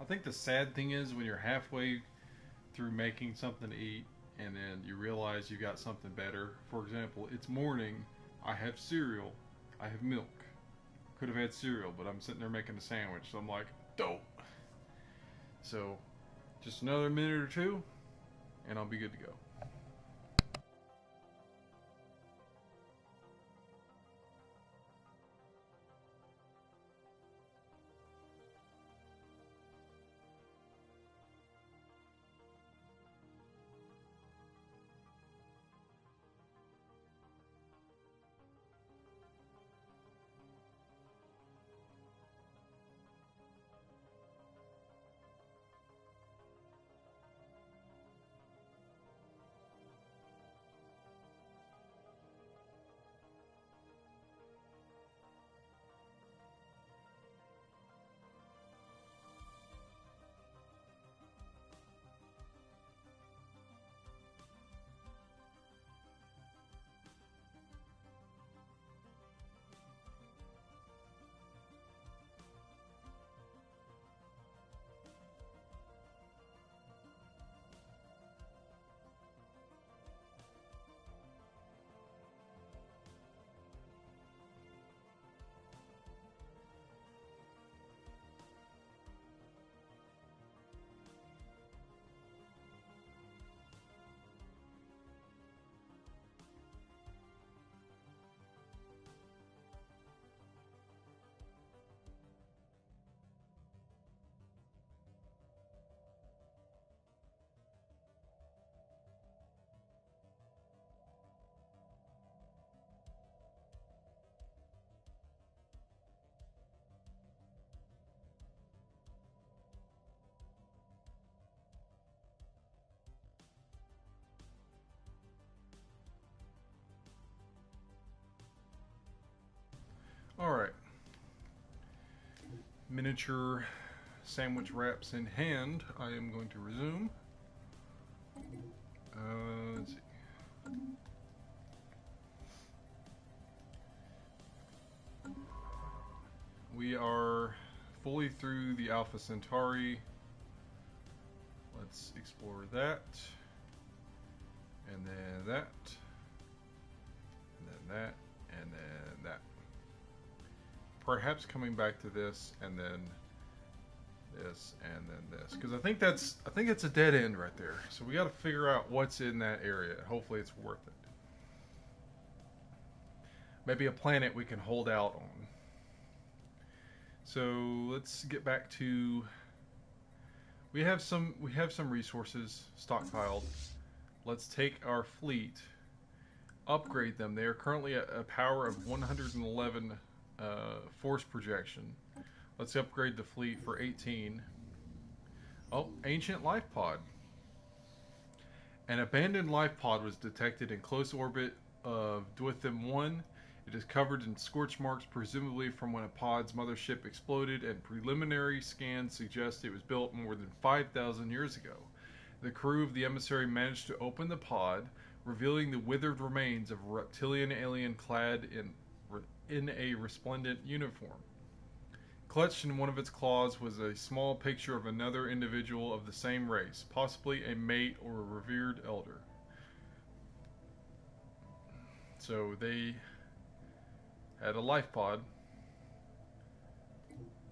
think the sad thing is when you're halfway through making something to eat and then you realize you got something better. For example, it's morning, I have cereal, I have milk. Could have had cereal, but I'm sitting there making a sandwich, so I'm like, dope. So, just another minute or two, and I'll be good to go. Alright. Miniature sandwich wraps in hand. I am going to resume. Let's see. We are fully through the Alpha Centauri. Let's explore that. And then that. And then that. And then that. Perhaps coming back to this and then this and then this, because I think it's a dead end right there. So we got to figure out what's in that area. Hopefully it's worth it. Maybe a planet we can hold out on. So let's get back to. We have some resources stockpiled. Let's take our fleet, upgrade them. They are currently at a power of 111. Force projection. Let's upgrade the fleet for 18. Oh, ancient life pod. An abandoned life pod was detected in close orbit of Dwytham 1. It is covered in scorch marks, presumably from when a pod's mothership exploded, and preliminary scans suggest it was built more than 5,000 years ago. The crew of the emissary managed to open the pod, revealing the withered remains of a reptilian alien clad in a resplendent uniform. Clutched in one of its claws was a small picture of another individual of the same race, possibly a mate or a revered elder. So they had a life pod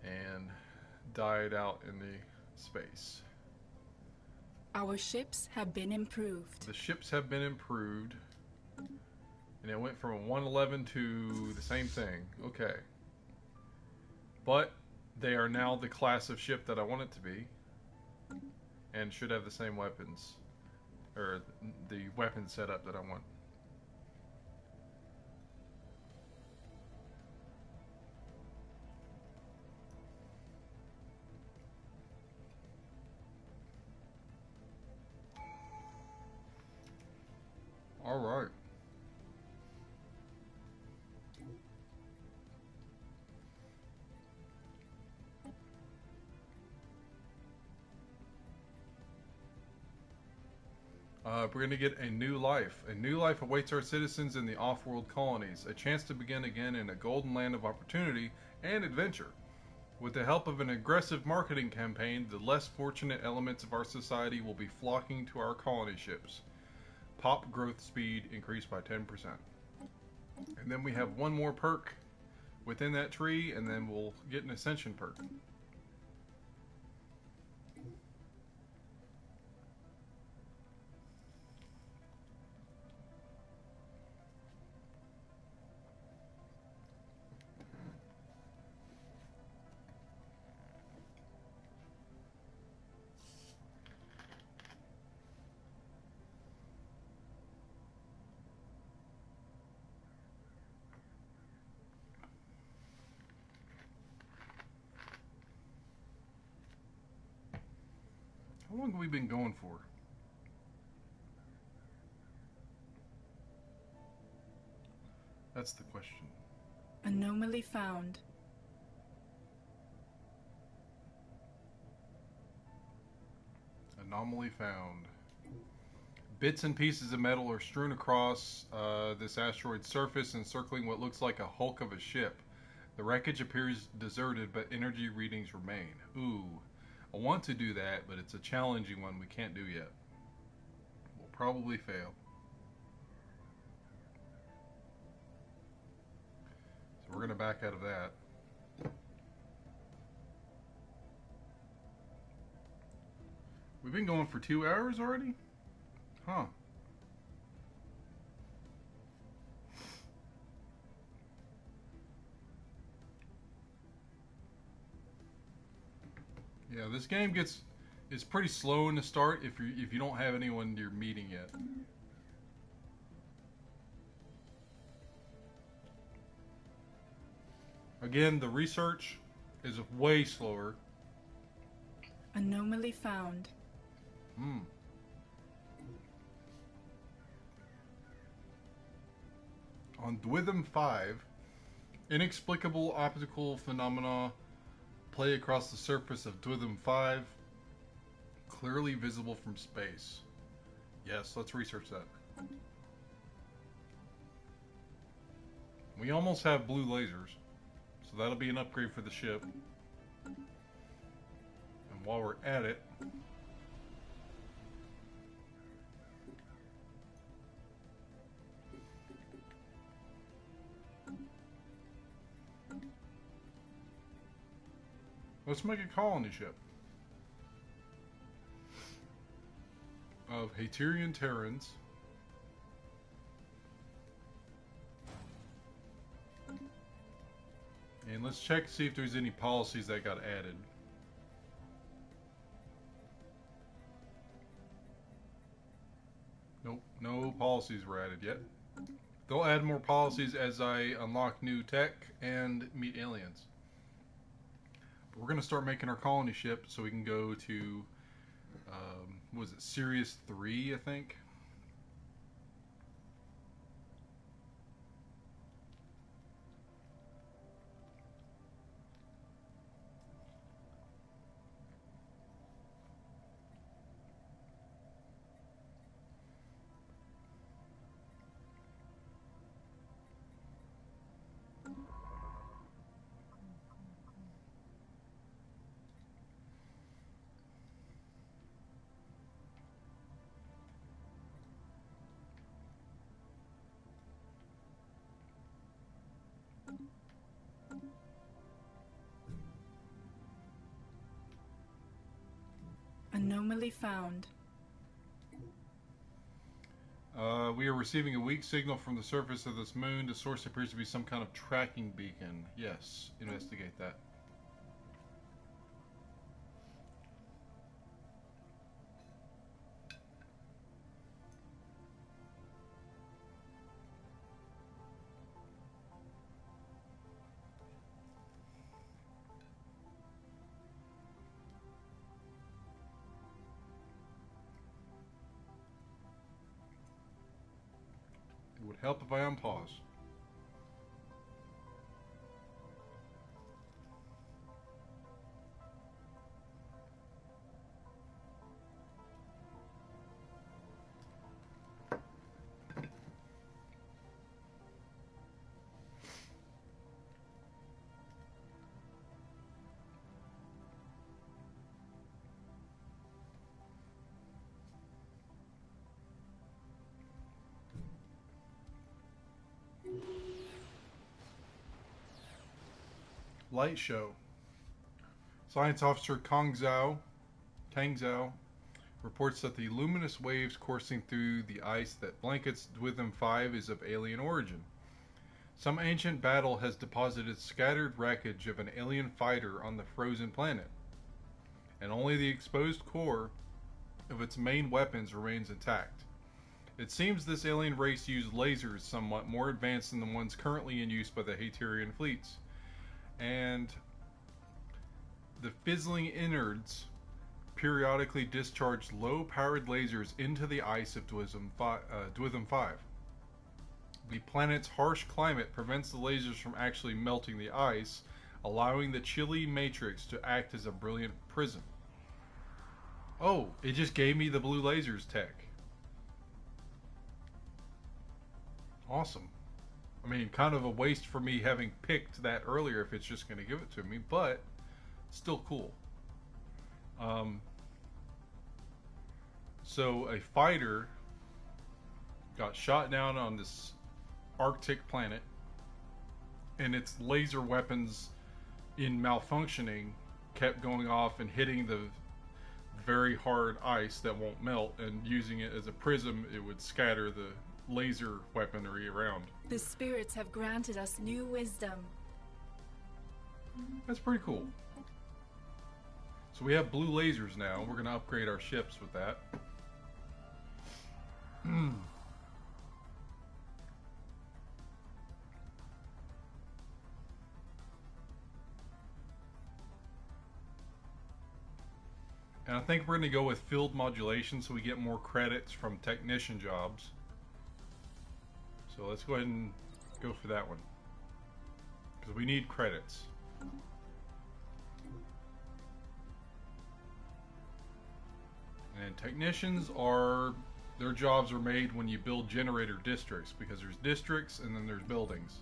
and died out in the space. Our ships have been improved. The ships have been improved. And it went from a 111 to the same thing. Okay. But they are now the class of ship that I want it to be. And should have the same weapons. Or the weapon setup that I want. Alright. We're going to get a new life. A new life awaits our citizens in the off-world colonies. A chance to begin again in a golden land of opportunity and adventure. With the help of an aggressive marketing campaign, the less fortunate elements of our society will be flocking to our colony ships. Pop growth speed increased by 10%. And then we have one more perk within that tree, and then we'll get an ascension perk. How long have we been going for? That's the question. Anomaly found. Anomaly found. Bits and pieces of metal are strewn across this asteroid's surface, encircling what looks like a hulk of a ship. The wreckage appears deserted, but energy readings remain. Ooh. I want to do that, but it's a challenging one we can't do yet. We'll probably fail. So we're going to back out of that. We've been going for 2 hours already? Huh. Yeah, this game is pretty slow in the start if you don't have anyone you're meeting yet. Again, the research is way slower. Anomaly found. Hmm. On Dwitham 5, inexplicable optical phenomena play across the surface of Dwitham 5, clearly visible from space. Yes, let's research that. We almost have blue lasers, so that'll be an upgrade for the ship. And while we're at it, let's make a colony ship of Haterian Terrans. And let's check to see if there's any policies that got added. Nope, no policies were added yet. They'll add more policies as I unlock new tech and meet aliens. But we're going to start making our colony ship so we can go to, what was it, Sirius 3, I think? Anomaly found. We are receiving a weak signal from the surface of this moon. The source appears to be some kind of tracking beacon. Yes, investigate that. It would help if I unpause. light show. Science Officer Kang Zhao reports that the luminous waves coursing through the ice that blankets Dwitham 5 is of alien origin. Some ancient battle has deposited scattered wreckage of an alien fighter on the frozen planet, and only the exposed core of its main weapons remains intact. It seems this alien race used lasers somewhat more advanced than the ones currently in use by the Haterian fleets. And the fizzling innards periodically discharge low-powered lasers into the ice of Dwitham 5. The planet's harsh climate prevents the lasers from actually melting the ice, allowing the chilly matrix to act as a brilliant prism. Oh, it just gave me the blue lasers tech. Awesome. I mean, kind of a waste for me having picked that earlier if it's just going to give it to me, but still cool. So a fighter got shot down on this Arctic planet, and its laser weapons, in malfunctioning, kept going off and hitting the very hard ice that won't melt, and using it as a prism, it would scatter the laser weaponry around. The spirits have granted us new wisdom. That's pretty cool. So we have blue lasers now. We're going to upgrade our ships with that. And I think we're going to go with field modulation so we get more credits from technician jobs. So let's go ahead and go for that one, because we need credits. And technicians are, their jobs are made when you build generator districts, because there's districts and then there's buildings.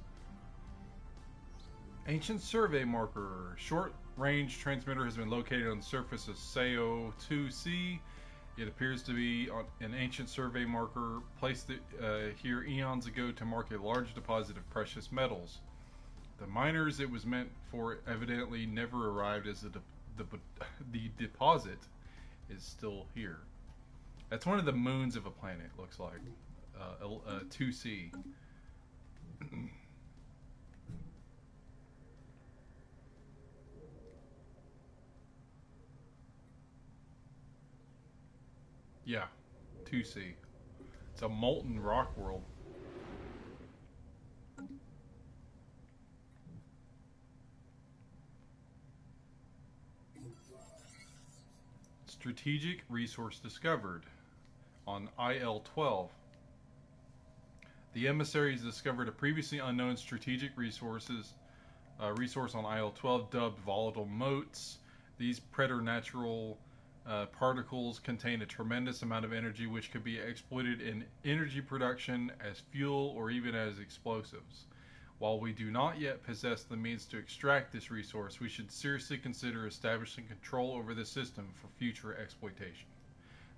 Ancient survey marker. Short range transmitter has been located on the surface of SAO 2C. It appears to be an ancient survey marker placed here eons ago to mark a large deposit of precious metals. The miners it was meant for evidently never arrived, as the deposit is still here. That's one of the moons of a planet, looks like. 2C. Yeah, 2C. It's a molten rock world. Strategic resource discovered on IL-12. The emissaries discovered a previously unknown strategic resource on IL-12 dubbed volatile motes. These preternatural particles contain a tremendous amount of energy which could be exploited in energy production, as fuel, or even as explosives. While we do not yet possess the means to extract this resource, we should seriously consider establishing control over the system for future exploitation.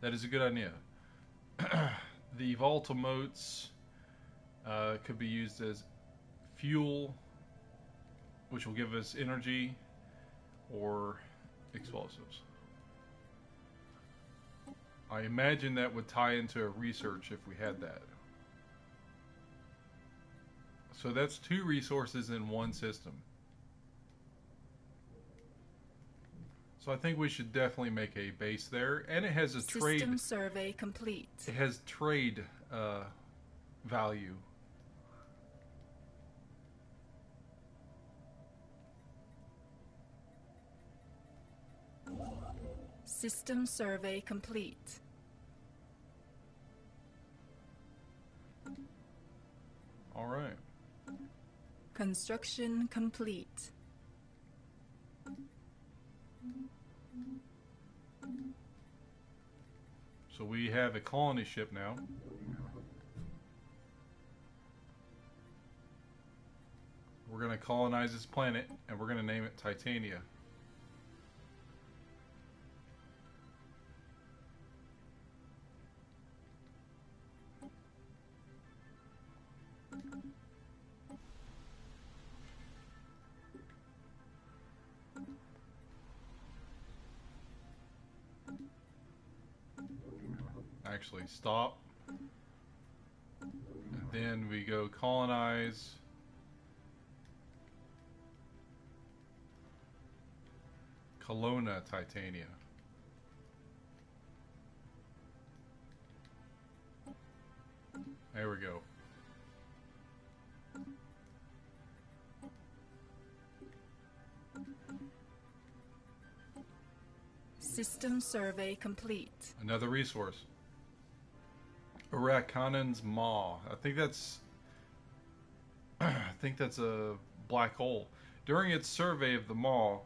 That is a good idea. The volatile motes could be used as fuel, which will give us energy, or explosives. I imagine that would tie into a research if we had that. So that's 2 resources in one system. So I think we should definitely make a base there, and it has a trade. System survey complete. It has trade value. System survey complete. All right. Construction complete. So we have a colony ship now. We're going to colonize this planet, and we're going to name it Titania. Actually, stop. And then we go colonize. Colonna Titania. There we go. System survey complete. Another resource. Arakanan's Maw. I think that's a black hole. During its survey of the Maw,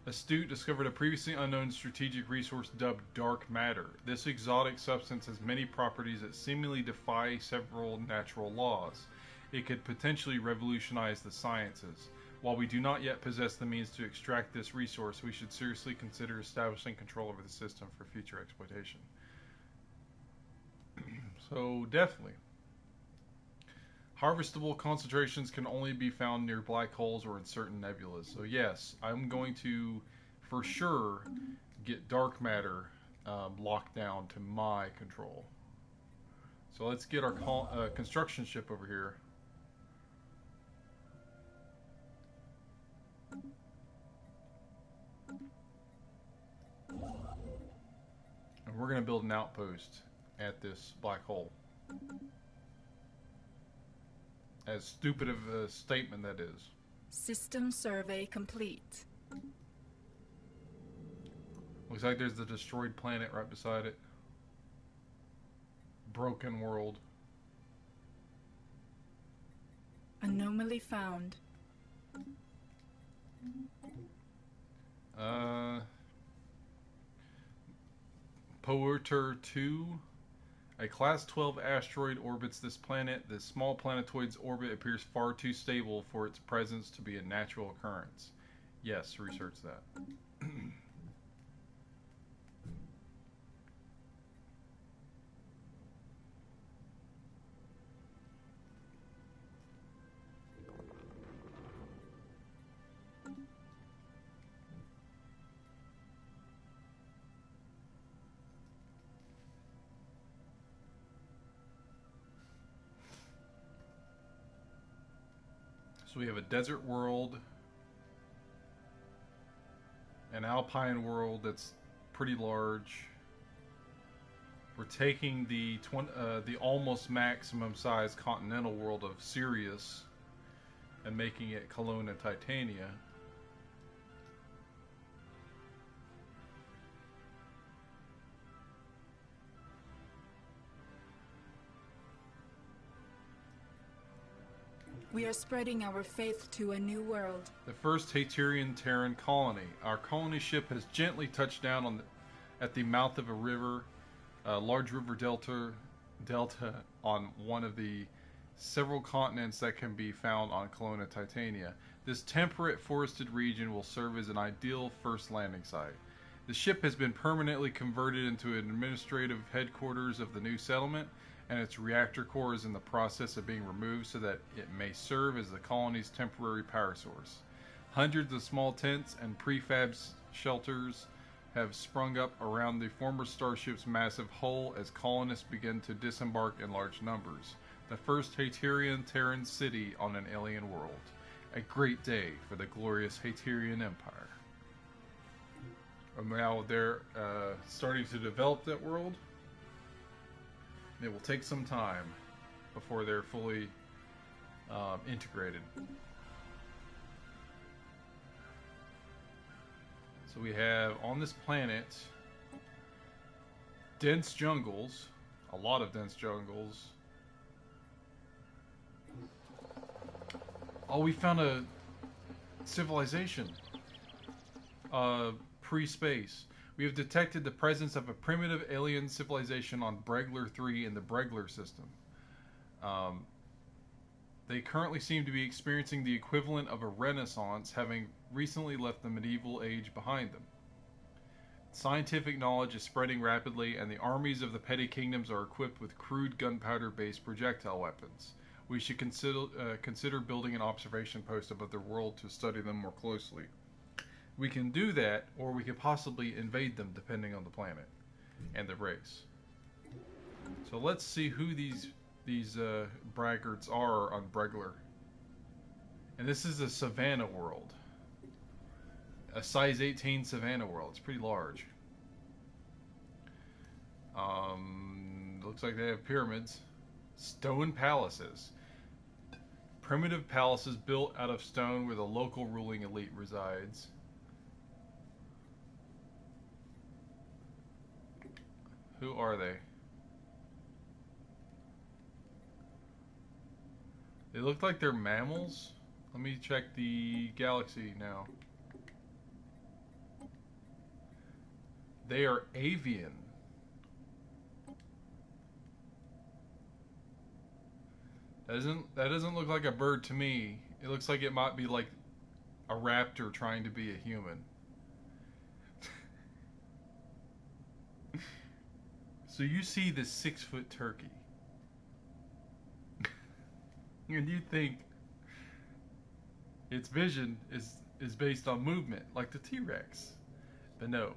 Astute discovered a previously unknown strategic resource dubbed dark matter. This exotic substance has many properties that seemingly defy several natural laws. It could potentially revolutionize the sciences. While we do not yet possess the means to extract this resource, we should seriously consider establishing control over the system for future exploitation. So, definitely. Harvestable concentrations can only be found near black holes or in certain nebulas. So, yes, I'm going to, for sure, get dark matter locked down to my control. So, let's get our construction ship over here. And we're going to build an outpost at this black hole. As stupid of a statement that is. System survey complete. Looks like there's the destroyed planet right beside it. Broken world. Anomaly found. Porter 2. A Class 12 asteroid orbits this planet. This small planetoid's orbit appears far too stable for its presence to be a natural occurrence. Yes, research that. So we have a desert world, an alpine world that's pretty large. We're taking the almost maximum size continental world of Sirius and making it Colonna Titania. We are spreading our faith to a new world. The first Haterian Terran colony. Our colony ship has gently touched down at the mouth of a river, a large river delta on one of the several continents that can be found on Colonna Titania. This temperate forested region will serve as an ideal first landing site. The ship has been permanently converted into an administrative headquarters of the new settlement, and its reactor core is in the process of being removed so that it may serve as the colony's temporary power source. Hundreds of small tents and prefab shelters have sprung up around the former starship's massive hull as colonists begin to disembark in large numbers. The first Haterian Terran city on an alien world. A great day for the glorious Haterian Empire. And now they're starting to develop that world. It will take some time before they're fully integrated. So we have on this planet dense jungles, a lot of dense jungles. Oh, we found a civilization. Pre-space. We have detected the presence of a primitive alien civilization on Bregler 3 in the Bregler system. They currently seem to be experiencing the equivalent of a renaissance, having recently left the medieval age behind them. Scientific knowledge is spreading rapidly, and the armies of the petty kingdoms are equipped with crude gunpowder-based projectile weapons. We should consider building an observation post above their world to study them more closely. We can do that, or we could possibly invade them depending on the planet and the race. So let's see who these braggarts are on Bregler. And this is a Savannah world. A size 18 Savannah world. It's pretty large. Looks like they have pyramids. Stone palaces. Primitive palaces built out of stone where the local ruling elite resides. Who are they? They look like they're mammals. Let me check the galaxy now. They are avian. That doesn't look like a bird to me. It looks like it might be like a raptor trying to be a human. So you see this 6-foot turkey. And you think its vision is based on movement, like the T-Rex. But no.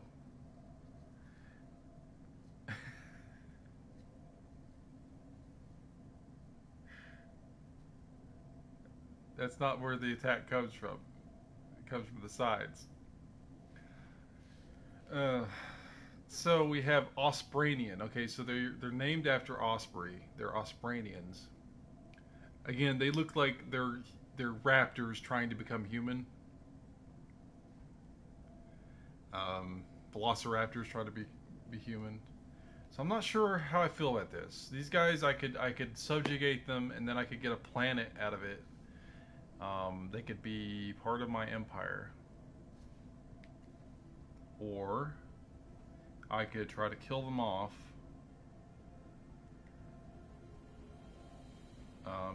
That's not where the attack comes from. It comes from the sides. So we have Ospranian. Okay, so they're named after Osprey. They're Ospranians. Again, they look like they're raptors trying to become human. Velociraptors try to be human. So I'm not sure how I feel about this. These guys, I could subjugate them, and then I could get a planet out of it. They could be part of my empire. Or I could try to kill them off.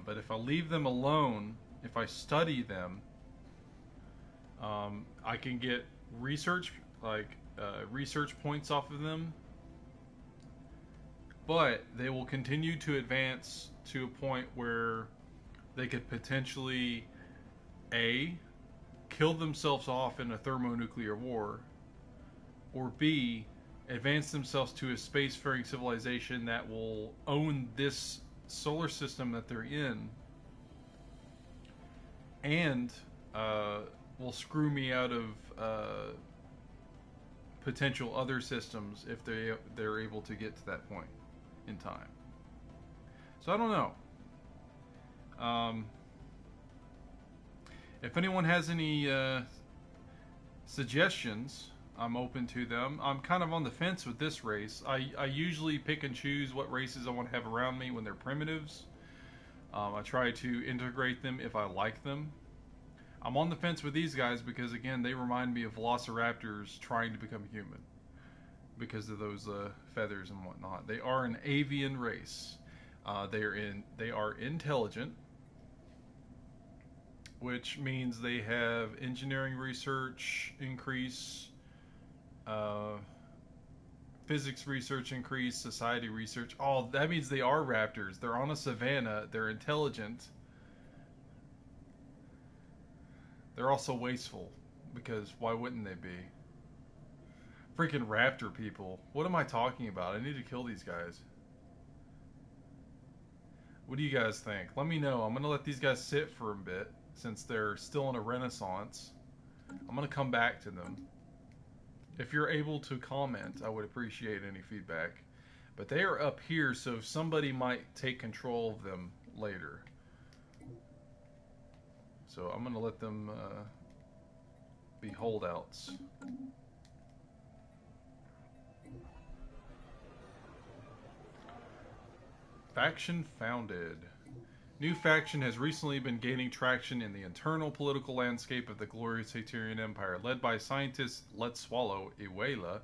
But if I leave them alone, if I study them, I can get research, research points off of them. But they will continue to advance to a point where they could potentially A, kill themselves off in a thermonuclear war, or B, advance themselves to a spacefaring civilization that will own this solar system that they're in, and will screw me out of potential other systems if they're able to get to that point in time. So I don't know. If anyone has any suggestions, I'm open to them. I'm kind of on the fence with this race. I usually pick and choose what races I want to have around me when they're primitives. I try to integrate them if I like them. I'm on the fence with these guys because, again, they remind me of velociraptors trying to become human because of those feathers and whatnot. They are an avian race. They are intelligent, which means they have engineering research increase, physics research increase, society research. Oh, that means they are raptors. They're on a savanna. They're intelligent. They're also wasteful, because why wouldn't they be? Freaking raptor people. What am I talking about? I need to kill these guys. What do you guys think? Let me know. I'm going to let these guys sit for a bit, since they're still in a renaissance. I'm going to come back to them. If you're able to comment, I would appreciate any feedback. But they are up here, so somebody might take control of them later. So I'm going to let them be holdouts. Faction founded. New faction has recently been gaining traction in the internal political landscape of the glorious Haterian Empire. Led by scientist Let's Swallow, Iwela,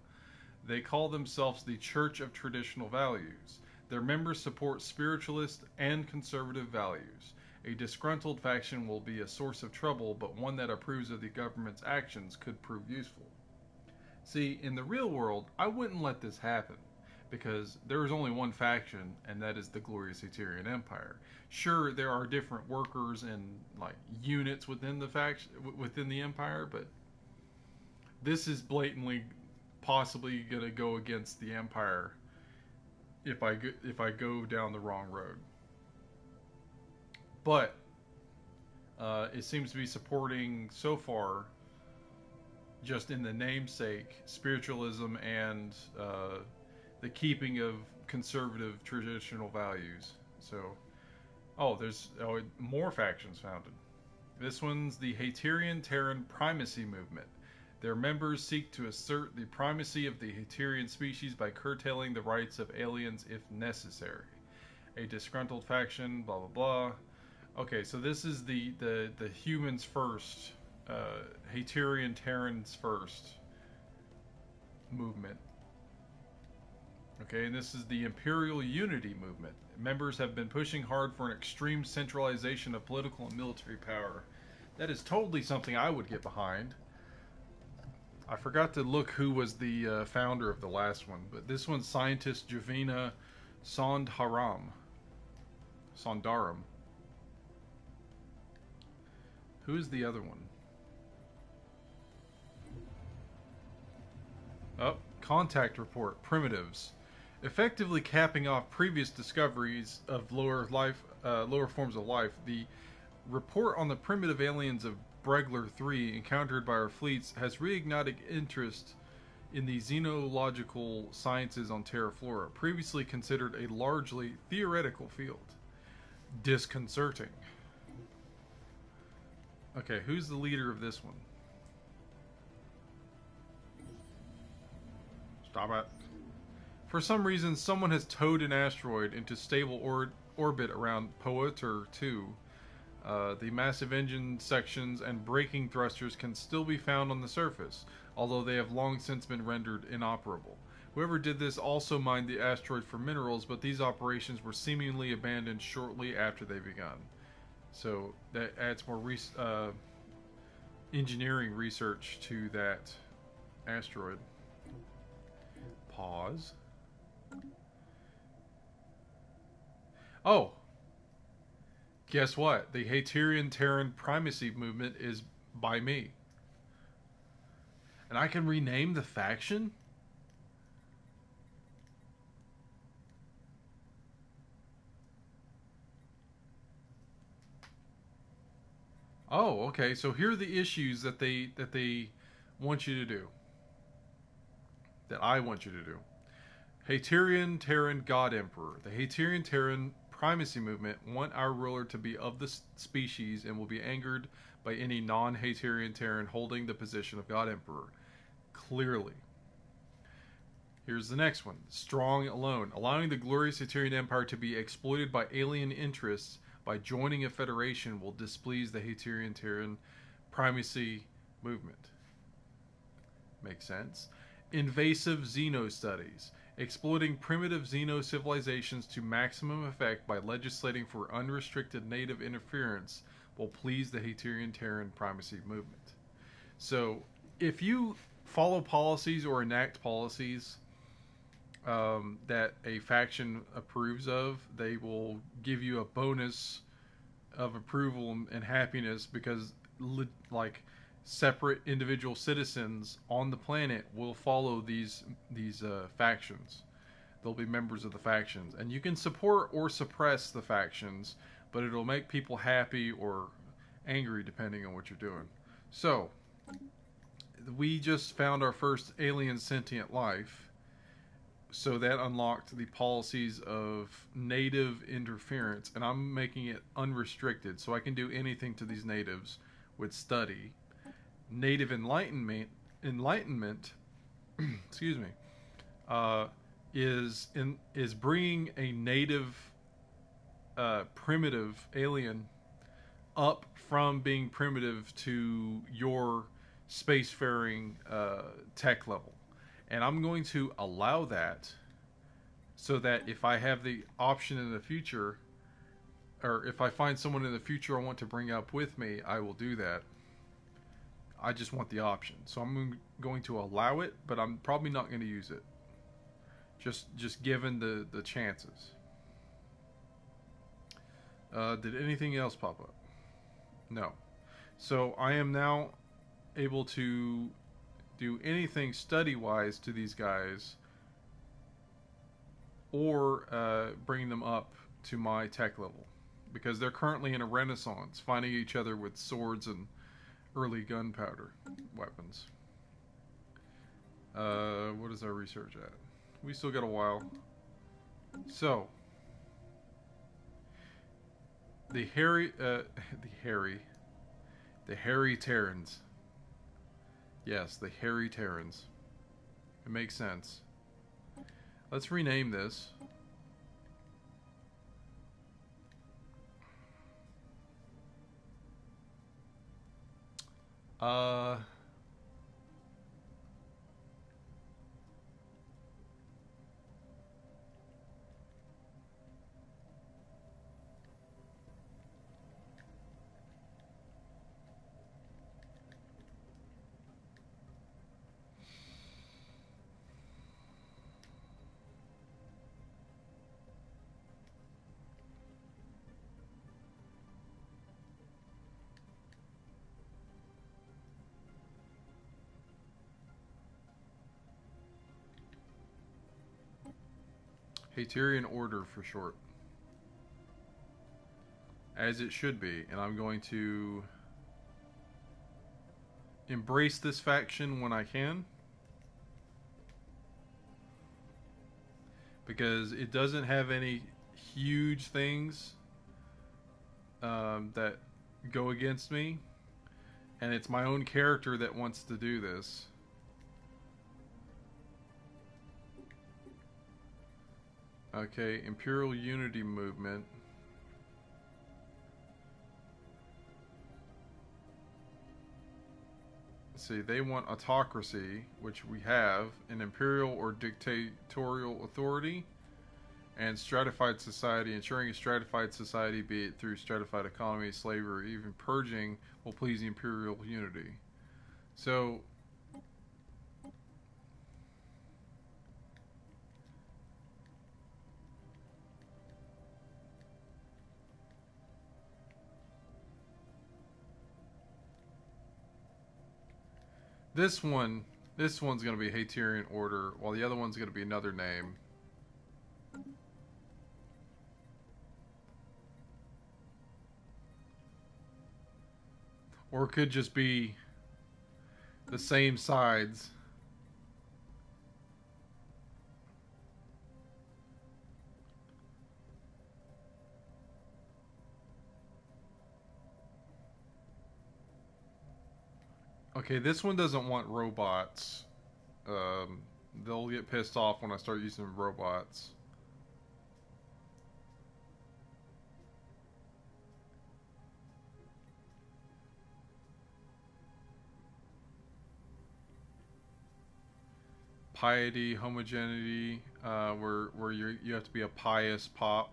they call themselves the Church of Traditional Values. Their members support spiritualist and conservative values. A disgruntled faction will be a source of trouble, but one that approves of the government's actions could prove useful. See, in the real world, I wouldn't let this happen, because there is only one faction, and that is the glorious Haterian Empire. Sure, there are different workers and units within the faction, within the Empire, but this is blatantly, possibly going to go against the Empire if I go down the wrong road. But it seems to be supporting so far, just in the namesake, spiritualism and the keeping of conservative traditional values. So, there's more factions founded. This one's the Haterian Terran Primacy Movement. Their members seek to assert the primacy of the Haterian species by curtailing the rights of aliens if necessary. A disgruntled faction, blah blah blah. Okay, so this is the humans first, Haterian Terrans first movement. Okay, and this is the Imperial Unity movement. Members have been pushing hard for an extreme centralization of political and military power. That is totally something I would get behind. I forgot to look who was the founder of the last one, but this one's scientist Javina Sondaram. Who's the other one? Oh, contact report. Primitives. Effectively capping off previous discoveries of lower forms of life, the report on the primitive aliens of Bregler 3 encountered by our fleets has reignited interest in the xenological sciences on Terra Flora, previously considered a largely theoretical field. Disconcerting. Okay, who's the leader of this one? Stop it. For some reason, someone has towed an asteroid into stable orbit around Poeter 2. The massive engine sections and braking thrusters can still be found on the surface, although they have long since been rendered inoperable. Whoever did this also mined the asteroid for minerals, but these operations were seemingly abandoned shortly after they begun. So that adds more engineering research to that asteroid. Pause. Oh! Guess what? The Haterian Terran Primacy Movement is by me. And I can rename the faction? Oh, okay. So here are the issues that they want you to do. That I want you to do. Haterian Terran God Emperor. The Haterian Terran Primacy Movement want our ruler to be of the species and will be angered by any non-Haterian Terran holding the position of God Emperor. Clearly. Here's the next one. Strong Alone. Allowing the glorious Haterian Empire to be exploited by alien interests by joining a federation will displease the Haterian Terran Primacy Movement. Makes sense. Invasive Xeno Studies. Exploiting primitive Xeno civilizations to maximum effect by legislating for unrestricted native interference will please the Haterian Terran Primacy Movement. So, if you follow policies or enact policies that a faction approves of, they will give you a bonus of approval and happiness because, like, separate individual citizens on the planet will follow these factions. They'll be members of the factions, and you can support or suppress the factions, but it'll make people happy or angry depending on what you're doing. So we just found our first alien sentient life, so that unlocked the policies of native interference, and I'm making it unrestricted, so I can do anything to these natives with study. Native enlightenment excuse me, is bringing a native primitive alien up from being primitive to your spacefaring tech level, and I'm going to allow that so that if I have the option in the future, or if I find someone in the future I want to bring up with me, I will do that. I just want the option. So I'm going to allow it, but I'm probably not going to use it. Just given the chances. Did anything else pop up? No. So I am now able to do anything study-wise to these guys, or bringing them up to my tech level, because they're currently in a renaissance, finding each other with swords and early gunpowder weapons. What is our research at? We still got a while. So, the Haterians. Yes, the Haterians. It makes sense. Let's rename this. Haterian Order for short. As it should be. And I'm going to embrace this faction when I can, because it doesn't have any huge things that go against me, and it's my own character that wants to do this. Okay, Imperial Unity Movement. Let's see, they want autocracy, which we have, an imperial or dictatorial authority, and stratified society. Ensuring a stratified society, be it through stratified economy, slavery, or even purging, will please the imperial unity. So, this one's going to be Haterian Order, while the other one's going to be another name. Or it could just be the same sides. Okay, this one doesn't want robots. They'll get pissed off when I start using robots. Piety, homogeneity, where you have to be a pious pop.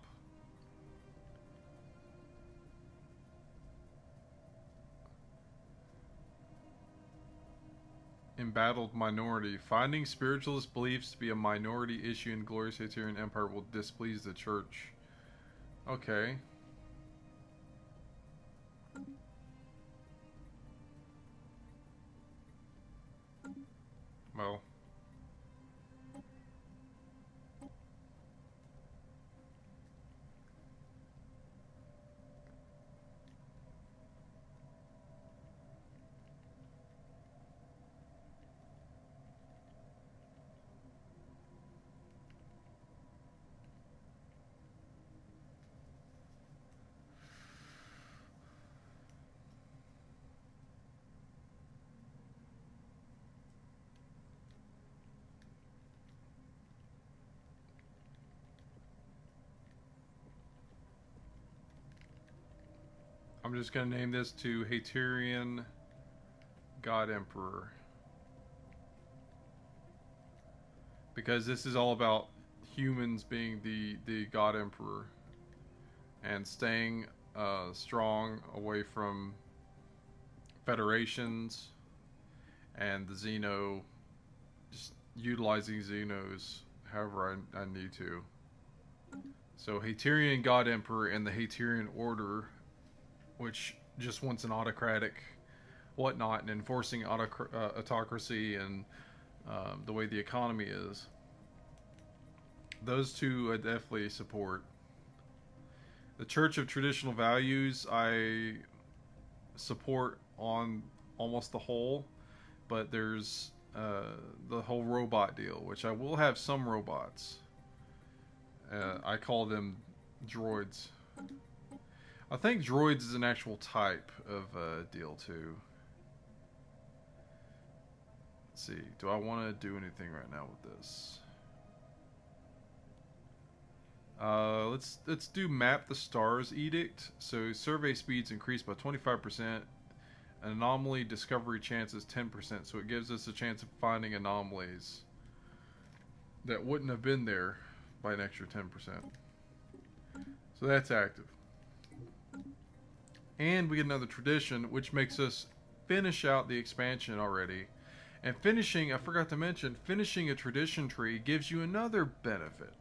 Embattled minority. Finding spiritualist beliefs to be a minority issue in glorious Haterian Empire will displease the church. Okay. Well. I'm just going to name this to Haterian God Emperor, because this is all about humans being the God Emperor and staying strong away from federations and the Xeno, just utilizing Xenos however I need to. So Haterian God Emperor and the Haterian Order, which just wants an autocratic whatnot and enforcing autocracy and the way the economy is. those two I definitely support. The Church of Traditional Values I support on almost the whole, but there's the whole robot deal, which I will have some robots. I call them droids. I think droids is an actual type of deal too. Let's see. Do I want to do anything right now with this? Let's do map the stars edict. So survey speeds increased by 25%. Anomaly discovery chances 10%. So it gives us a chance of finding anomalies that wouldn't have been there by an extra 10%. So that's active. And we get another tradition, which makes us finish out the expansion already. And finishing, I forgot to mention, finishing a tradition tree gives you another benefit.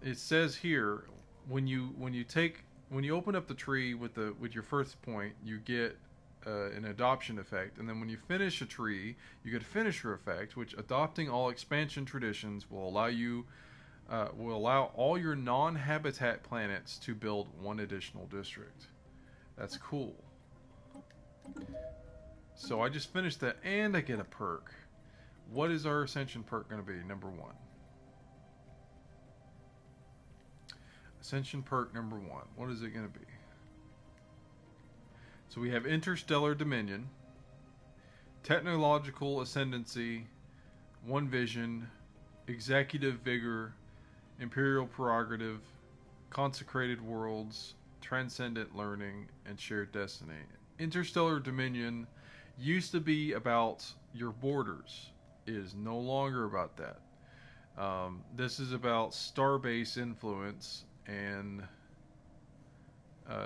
It says here, when you open up the tree with your first point, you get an adoption effect, and then when you finish a tree, you get a finisher effect, which adopting all expansion traditions will allow all your non-habitat planets to build one additional district. That's cool. So I just finished that, and I get a perk. What is our Ascension perk going to be? Number 1. Ascension perk number 1. What is it going to be? So we have Interstellar Dominion, Technological Ascendancy, One Vision, Executive Vigor, Imperial Prerogative, Consecrated Worlds, Transcendent Learning, and Shared Destiny. Interstellar Dominion used to be about your borders. It is no longer about that. This is about starbase influence, and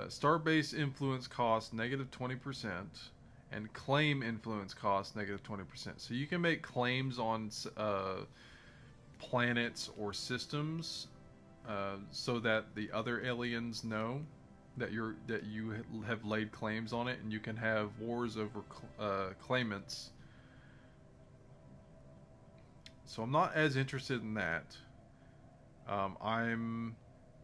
starbase influence costs negative 20%, and claim influence costs negative 20%. So you can make claims on planets or systems so that the other aliens know that you have laid claims on it, and you can have wars over claimants. So I'm not as interested in that. I'm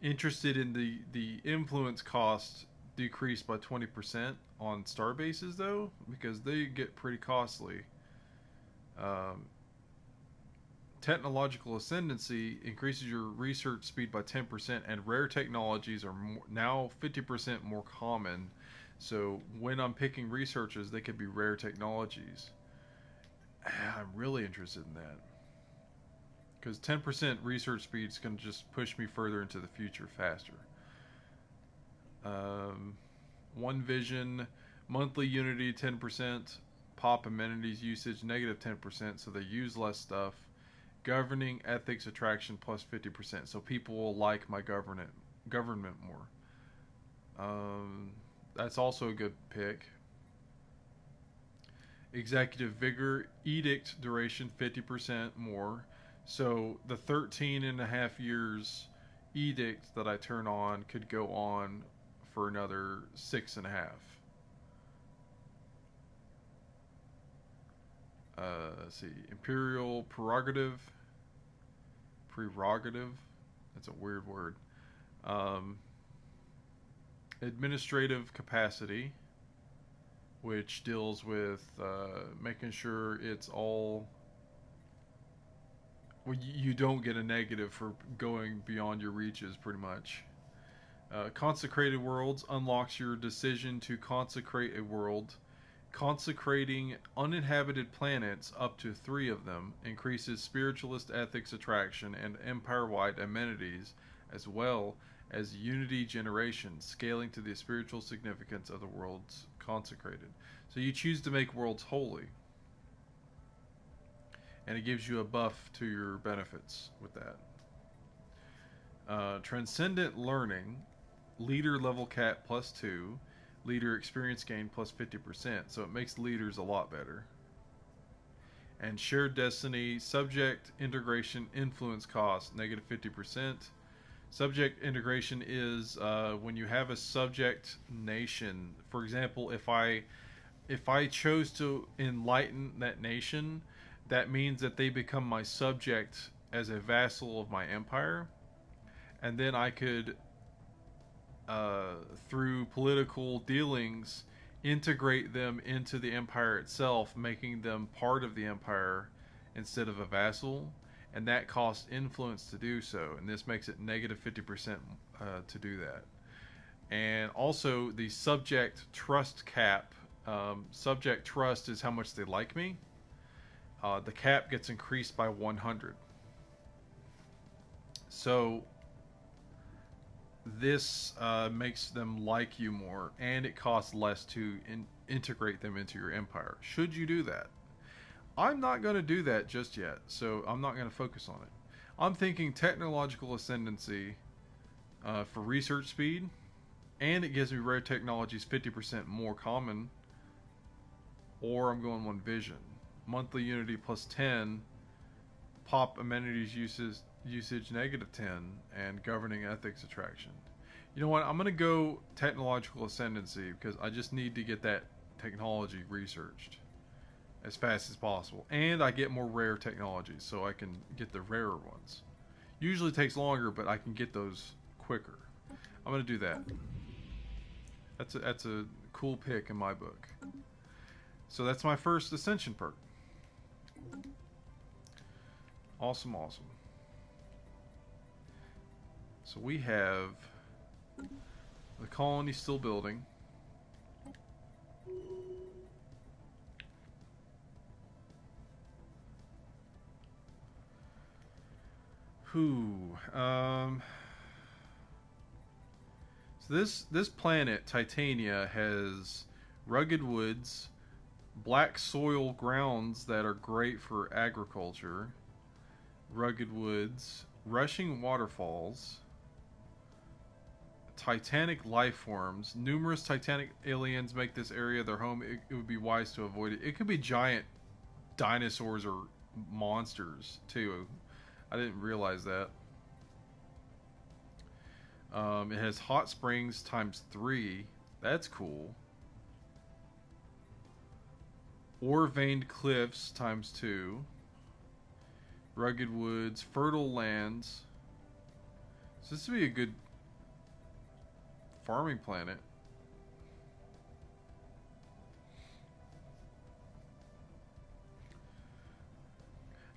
interested in the influence cost decreased by 20% on star bases, though, because they get pretty costly. Technological ascendancy increases your research speed by 10%, and rare technologies are now 50% more common. So when I'm picking researches, they could be rare technologies. I'm really interested in that, because 10% research speed is going to just push me further into the future faster. One Vision, monthly Unity 10%, pop amenities usage negative 10%, so they use less stuff. Governing ethics attraction plus 50%, so people will like my government more. That's also a good pick. Executive Vigor, edict duration 50% more. So the 13.5 years edict that I turn on could go on for another 6.5. Let's see. Imperial prerogative. That's a weird word. Administrative capacity, which deals with making sure it's all... Well, you don't get a negative for going beyond your reaches, pretty much. Consecrated Worlds unlocks your decision to consecrate a world. Consecrating uninhabited planets, up to 3 of them, increases spiritualist ethics attraction and empire-wide amenities, as well as unity generation, scaling to the spiritual significance of the worlds consecrated. So you choose to make worlds holy, and it gives you a buff to your benefits with that. Transcendent Learning, leader level cap plus 2, leader experience gain plus 50%, so it makes leaders a lot better. And Shared Destiny, subject integration influence cost negative 50%. Subject integration is when you have a subject nation. For example, if I chose to enlighten that nation, that means that they become my subject as a vassal of my empire, and then I could, through political dealings, integrate them into the empire itself, making them part of the empire instead of a vassal, and that costs influence to do so, and this makes it negative 50% to do that. And also the subject trust cap. Subject trust is how much they like me. The cap gets increased by 100. So this makes them like you more, and it costs less to integrate them into your empire. Should you do that? I'm not going to do that just yet, so I'm not going to focus on it. I'm thinking technological ascendancy for research speed, and it gives me rare technologies 50% more common, or I'm going one vision. Monthly unity plus 10, pop amenities usage negative 10, and governing ethics attraction. You know what? I'm going to go technological ascendancy because I just need to get that technology researched as fast as possible. And I get more rare technologies, so I can get the rarer ones. Usually takes longer, but I can get those quicker. I'm going to do that. That's a cool pick in my book. So that's my first Ascension perk. Awesome, awesome. So we have the colony still building. So this planet, Titania, has rugged woods, black soil grounds that are great for agriculture, rugged woods, rushing waterfalls, titanic life forms. Numerous titanic aliens make this area their home. It would be wise to avoid it. It could be giant dinosaurs or monsters too. I didn't realize that. It has hot springs ×3. That's cool. Ore veined cliffs ×2. Rugged woods, fertile lands. So this would be a good farming planet.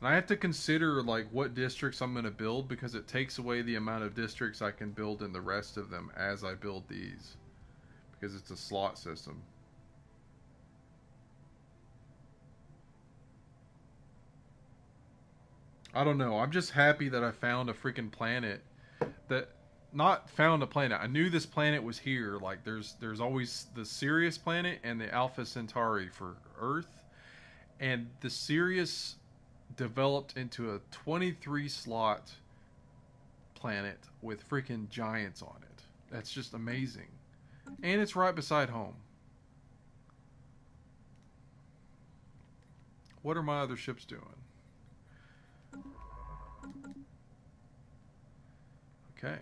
And I have to consider like what districts I'm going to build, because it takes away the amount of districts I can build in the rest of them as I build these, because it's a slot system. I don't know. I'm just happy that I found a freaking planet that... Not found a planet. I knew this planet was here. Like, there's always the Sirius planet and the Alpha Centauri for Earth. And the Sirius developed into a 23 slot planet with freaking giants on it. That's just amazing. And it's right beside home. What are my other ships doing? Okay.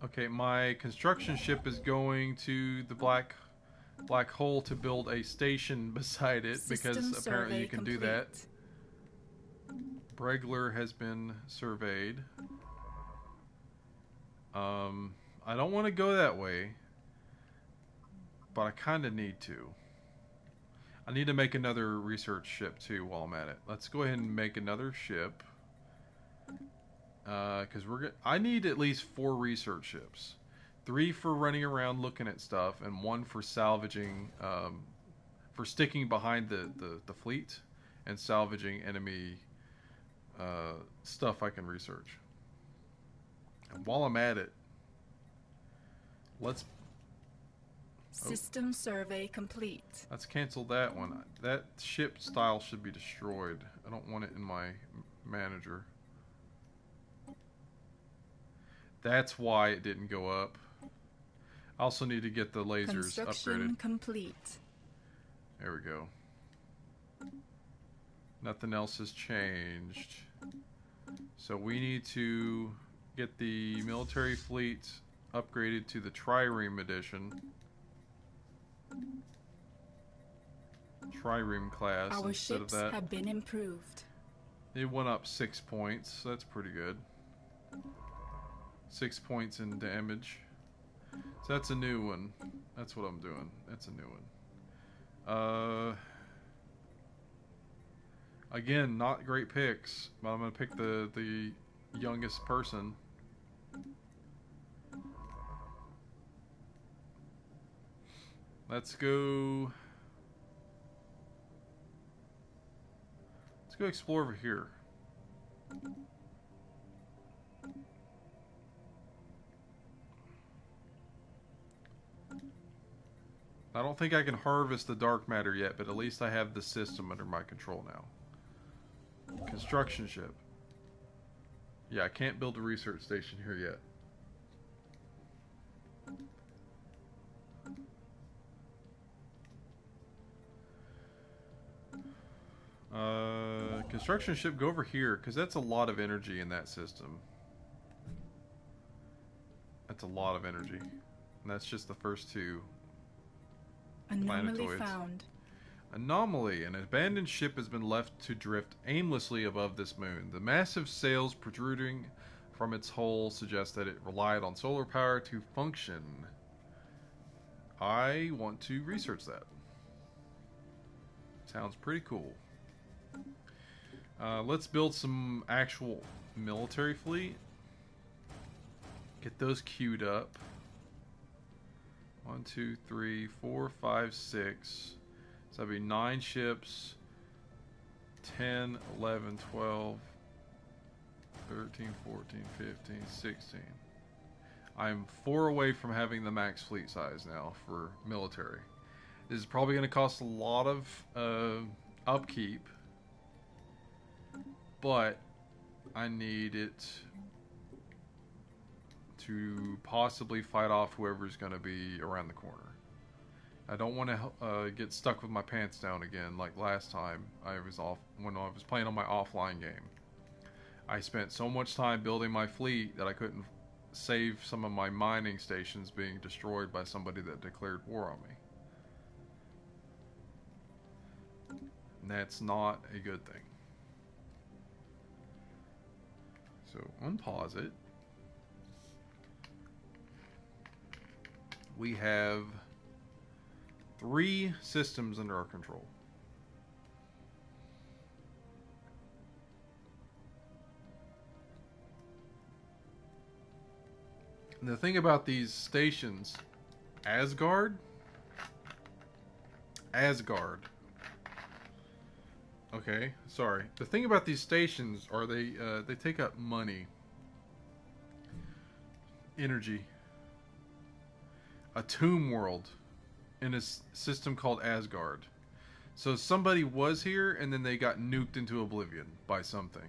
Okay, my construction ship is going to the black hole to build a station beside it, because apparently you can do that. Bregler has been surveyed. I don't want to go that way, but I kind of need to. I need to make another research ship too while I'm at it. Let's go ahead and make another ship. Because I need at least 4 research ships. 3 for running around looking at stuff, and 1 for salvaging, for sticking behind the fleet and salvaging enemy stuff I can research. And while I'm at it, let's... System survey complete. Let's cancel that one. That ship style should be destroyed. I don't want it in my manager. That's why it didn't go up. I also need to get the lasers Construction upgraded. Complete. There we go. Nothing else has changed. So we need to get the military fleet upgraded to the Trireme edition. Trireme class Our instead of ships that. have been improved. It went up 6 points. So that's pretty good. 6 points in damage. So that's a new one. That's what I'm doing. That's a new one. Again, not great picks, but I'm gonna pick the youngest person. Let's go. Let's go explore over here. I don't think I can harvest the dark matter yet, but at least I have the system under my control now. Construction ship. Yeah, I can't build a research station here yet. Construction ship, go over here, because that's a lot of energy in that system. That's a lot of energy. And that's just the first two. Anomaly Plantoids. found. Anomaly. An abandoned ship has been left to drift aimlessly above this moon. The massive sails protruding from its hull suggest that it relied on solar power to function. I want to research that. Sounds pretty cool. Let's build some actual military fleet. Get those queued up. 1, 2, 3, 4, 5, 6. So that'd be 9 ships. 10, 11, 12, 13, 14, 15, 16. I'm 4 away from having the max fleet size now for military. This is probably going to cost a lot of upkeep. But I need it to possibly fight off whoever's going to be around the corner. I don't want to get stuck with my pants down again like last time when I was playing on my offline game. I spent so much time building my fleet that I couldn't save some of my mining stations being destroyed by somebody that declared war on me. And that's not a good thing. So unpause it. We have 3 systems under our control. And the thing about these stations, Asgard. Okay, sorry. The thing about these stations are they take up money, energy. A tomb world in a system called Asgard. So somebody was here and then they got nuked into oblivion by something.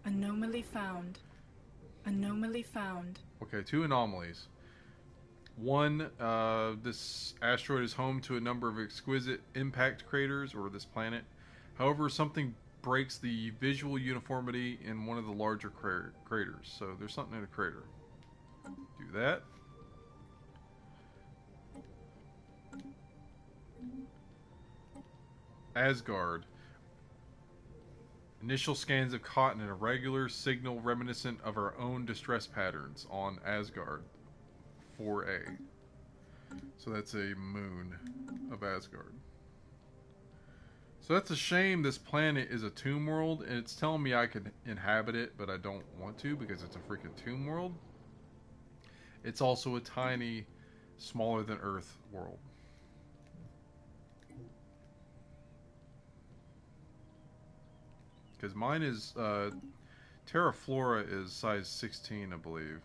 Anomaly found. Anomaly found. Okay, 2 anomalies. One, this asteroid is home to a number of exquisite impact craters, or this planet. However, something breaks the visual uniformity in one of the larger craters. So there's something in a crater. Do that. Asgard. Initial scans have caught an irregular signal reminiscent of our own distress patterns on Asgard 4A. So that's a moon of Asgard. So that's a shame. This planet is a tomb world, and it's telling me I could inhabit it, but I don't want to because it's a freaking tomb world. It's also a tiny, smaller than Earth world. Because mine is, Terra Flora is size 16, I believe.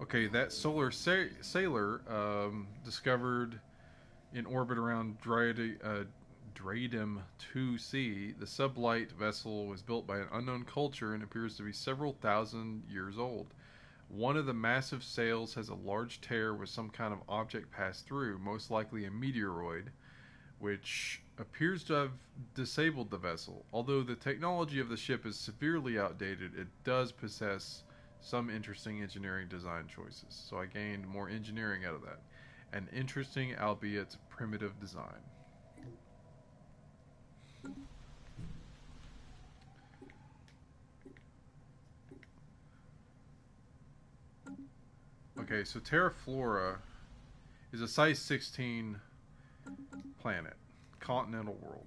Okay, that solar sailor discovered in orbit around Dradum 2C. The sublight vessel was built by an unknown culture and appears to be several thousand years old. One of the massive sails has a large tear where some kind of object passed through, most likely a meteoroid, which appears to have disabled the vessel. Although the technology of the ship is severely outdated, it does possess some interesting engineering design choices. So I gained more engineering out of that. An interesting, albeit primitive design. Okay, so Terra Flora is a size 16 planet, continental world.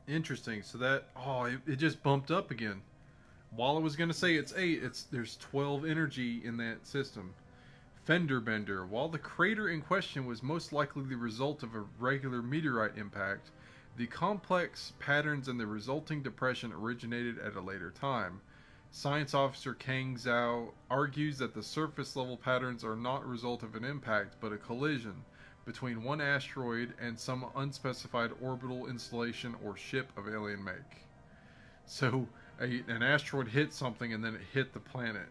Interesting. So that it just bumped up again. While I was gonna say it's 8, there's 12 energy in that system. Fender Bender. While the crater in question was most likely the result of a regular meteorite impact, the complex patterns and the resulting depression originated at a later time. Science Officer Kang Zhao argues that the surface level patterns are not a result of an impact, but a collision between one asteroid and some unspecified orbital installation or ship of alien make. So, an asteroid hit something and then it hit the planet.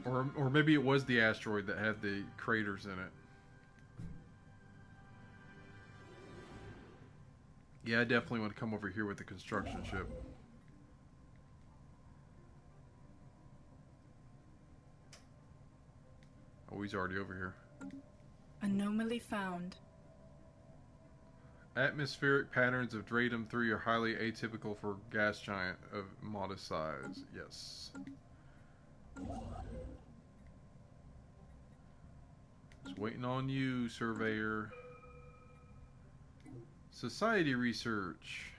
Or maybe it was the asteroid that had the craters in it. Yeah, I definitely want to come over here with the construction ship. Oh, he's already over here. Anomaly found. Atmospheric patterns of Dratum-3 are highly atypical for gas giant of modest size. Yes. Just waiting on you, surveyor. Society research.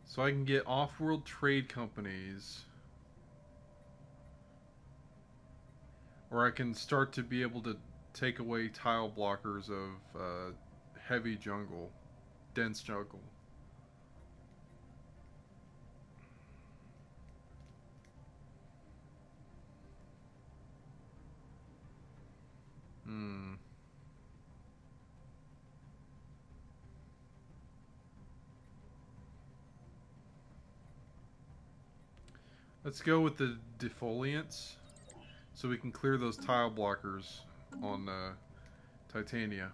So I can get off-world trade companies. Or I can start to be able to take away tile blockers of heavy jungle, dense jungle. Let's go with the defoliants, so we can clear those tile blockers on Titania.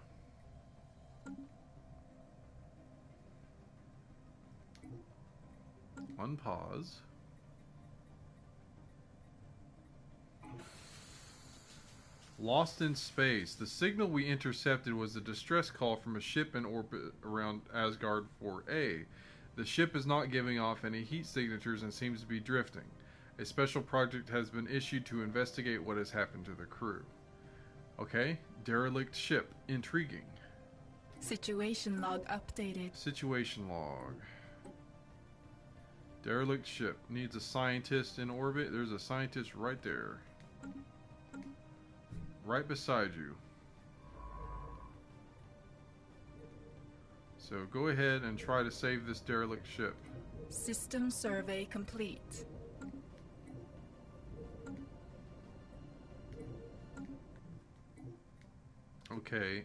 Unpause. Lost in space. The signal we intercepted was a distress call from a ship in orbit around Asgard 4A. The ship is not giving off any heat signatures and seems to be drifting. A special project has been issued to investigate what has happened to the crew. Okay, derelict ship. Intriguing. Situation log updated. Situation log. Derelict ship. Needs a scientist in orbit. There's a scientist right there. Right beside you. So go ahead and try to save this derelict ship. System survey complete. Okay,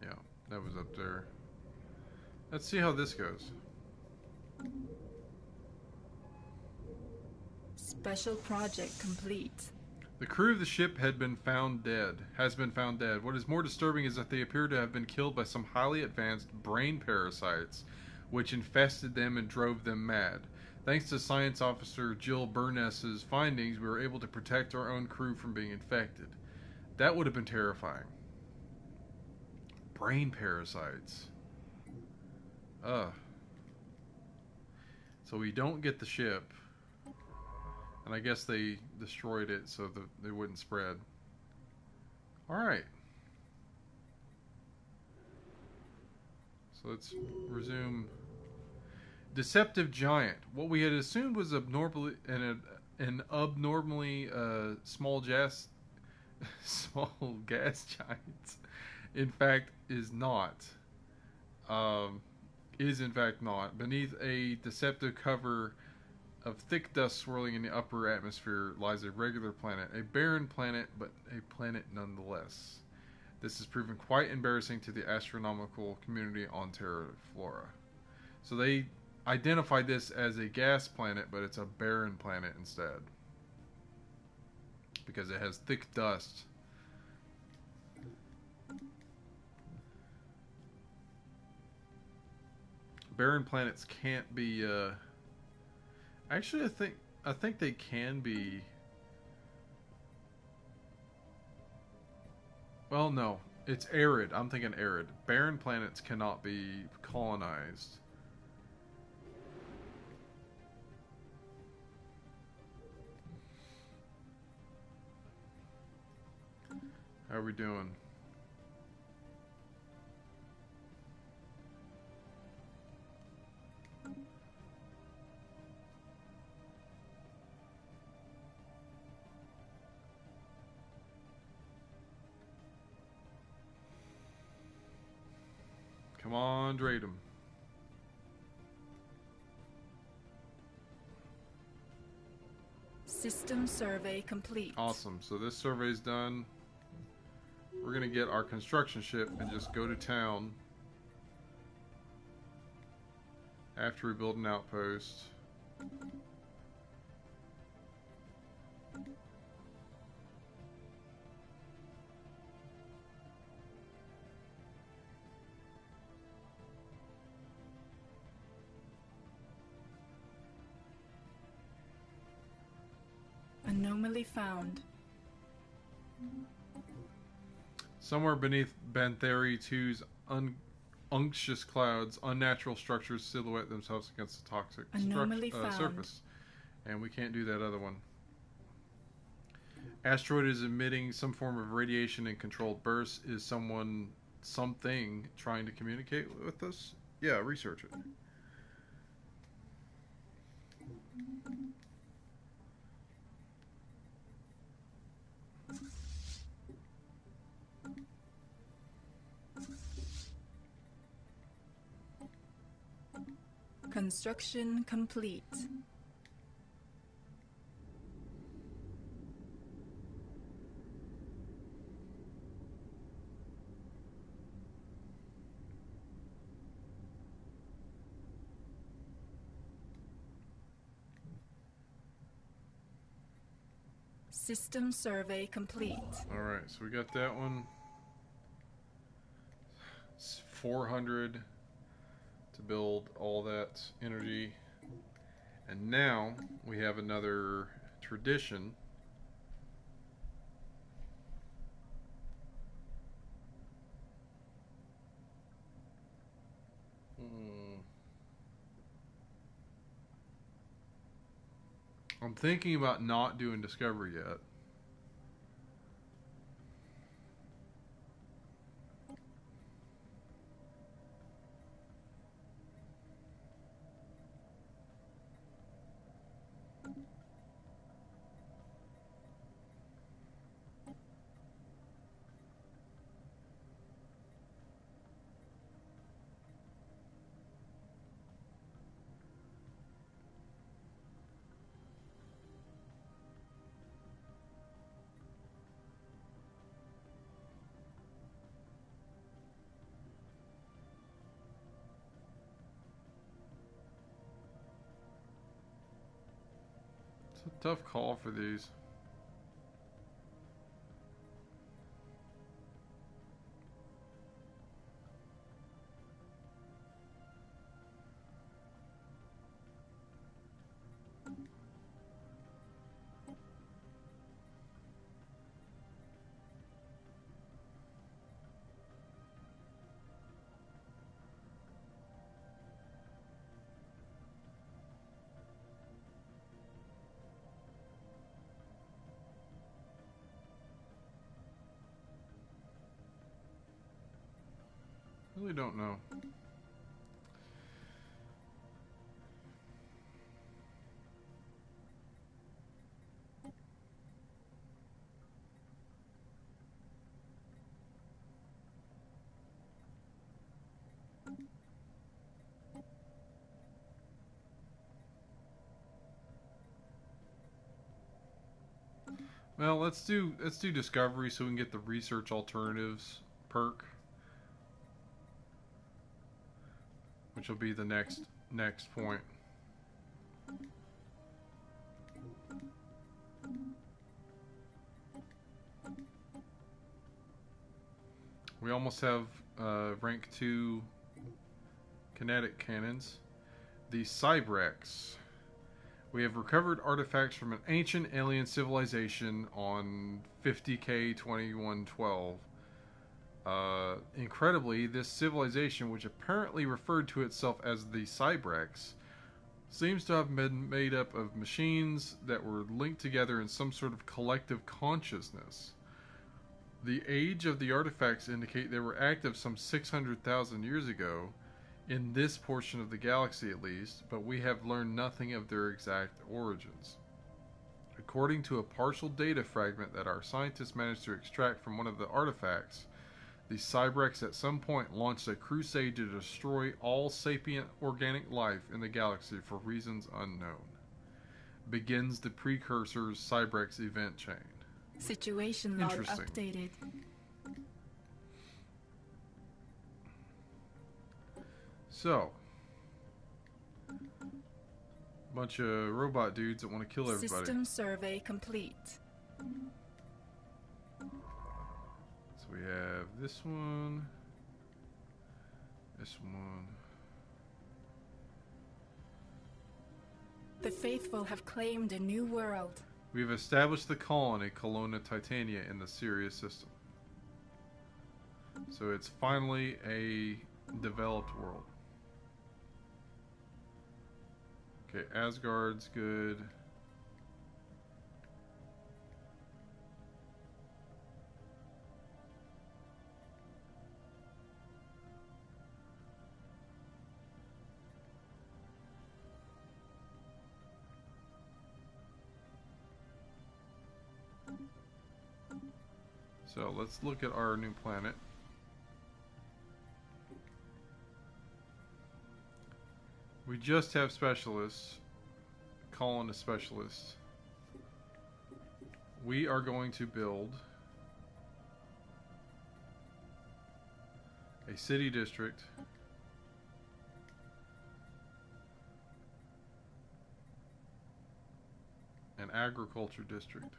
yeah, that was up there. Let's see how this goes. Special project complete. The crew of the ship has been found dead. What is more disturbing is that they appear to have been killed by some highly advanced brain parasites, which infested them and drove them mad. Thanks to Science Officer Jill Burness's findings, we were able to protect our own crew from being infected. That would have been terrifying. Brain parasites. Ugh. So we don't get the ship. And I guess they destroyed it so that they wouldn't spread. Alright. So let's resume. Deceptive giant. What we had assumed was abnormally an abnormally small gas giant. In fact, is not. Is in fact not. Beneath a deceptive cover of thick dust swirling in the upper atmosphere lies a regular planet, a barren planet, but a planet nonetheless. This has proven quite embarrassing to the astronomical community on Terra Flora. So they identified this as a gas planet, but it's a barren planet instead. Because it has thick dust barren planets can't be. Actually, I think they can be. Well, no, it's arid. I'm thinking arid. Barren planets cannot be colonized. How are we doing? Come on, Dratum. System survey complete. Awesome. So this survey's done. We're going to get our construction ship and just go to town after we build an outpost. Anomaly found. Somewhere beneath Bantheri 2's unctuous clouds, unnatural structures silhouette themselves against the toxic surface. And we can't do that other one. Asteroid is emitting some form of radiation in controlled bursts. Is something trying to communicate with us? Yeah, research it. Construction complete. System survey complete. All right, so we got that one. It's 400 to build all that energy. And now we have another tradition. I'm thinking about not doing discovery yet. It's a tough call for these. Really don't know. Well, let's do discovery so we can get the research alternatives perk, which will be the next point. We almost have rank 2 kinetic cannons. The Cybrex. We have recovered artifacts from an ancient alien civilization on 50K 2112. Incredibly, this civilization, which apparently referred to itself as the Cybrex, seems to have been made up of machines that were linked together in some sort of collective consciousness. The age of the artifacts indicate they were active some 600,000 years ago, in this portion of the galaxy at least, but we have learned nothing of their exact origins. According to a partial data fragment that our scientists managed to extract from one of the artifacts, the Cybrex at some point launched a crusade to destroy all sapient organic life in the galaxy for reasons unknown. Begins the Precursors Cybrex event chain. Situation log updated. So, bunch of robot dudes that want to kill everybody. System survey complete. So we have this one, this one. The faithful have claimed a new world. We've established the colony Colonna Titania in the Sirius system. So it's finally a developed world. Okay, Asgard's good. So let's look at our new planet. We just have specialists. Calling a specialist. We are going to build a city district, an agriculture district,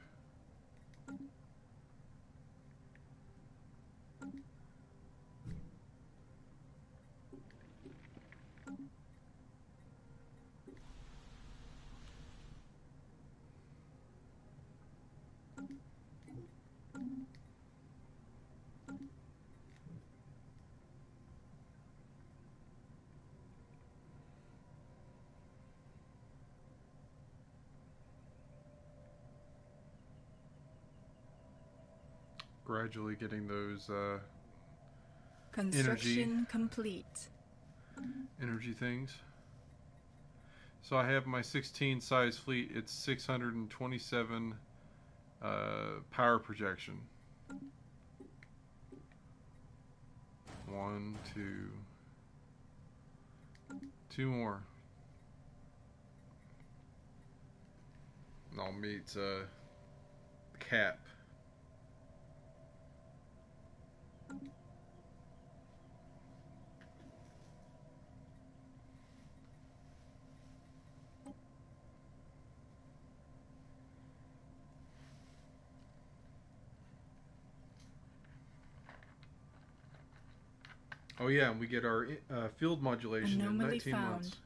gradually getting those construction complete. Energy things. So I have my 16 size fleet. It's 627 power projection. 1, 2 more. And I'll meet cap. Oh yeah, and we get our field modulation in 19 months.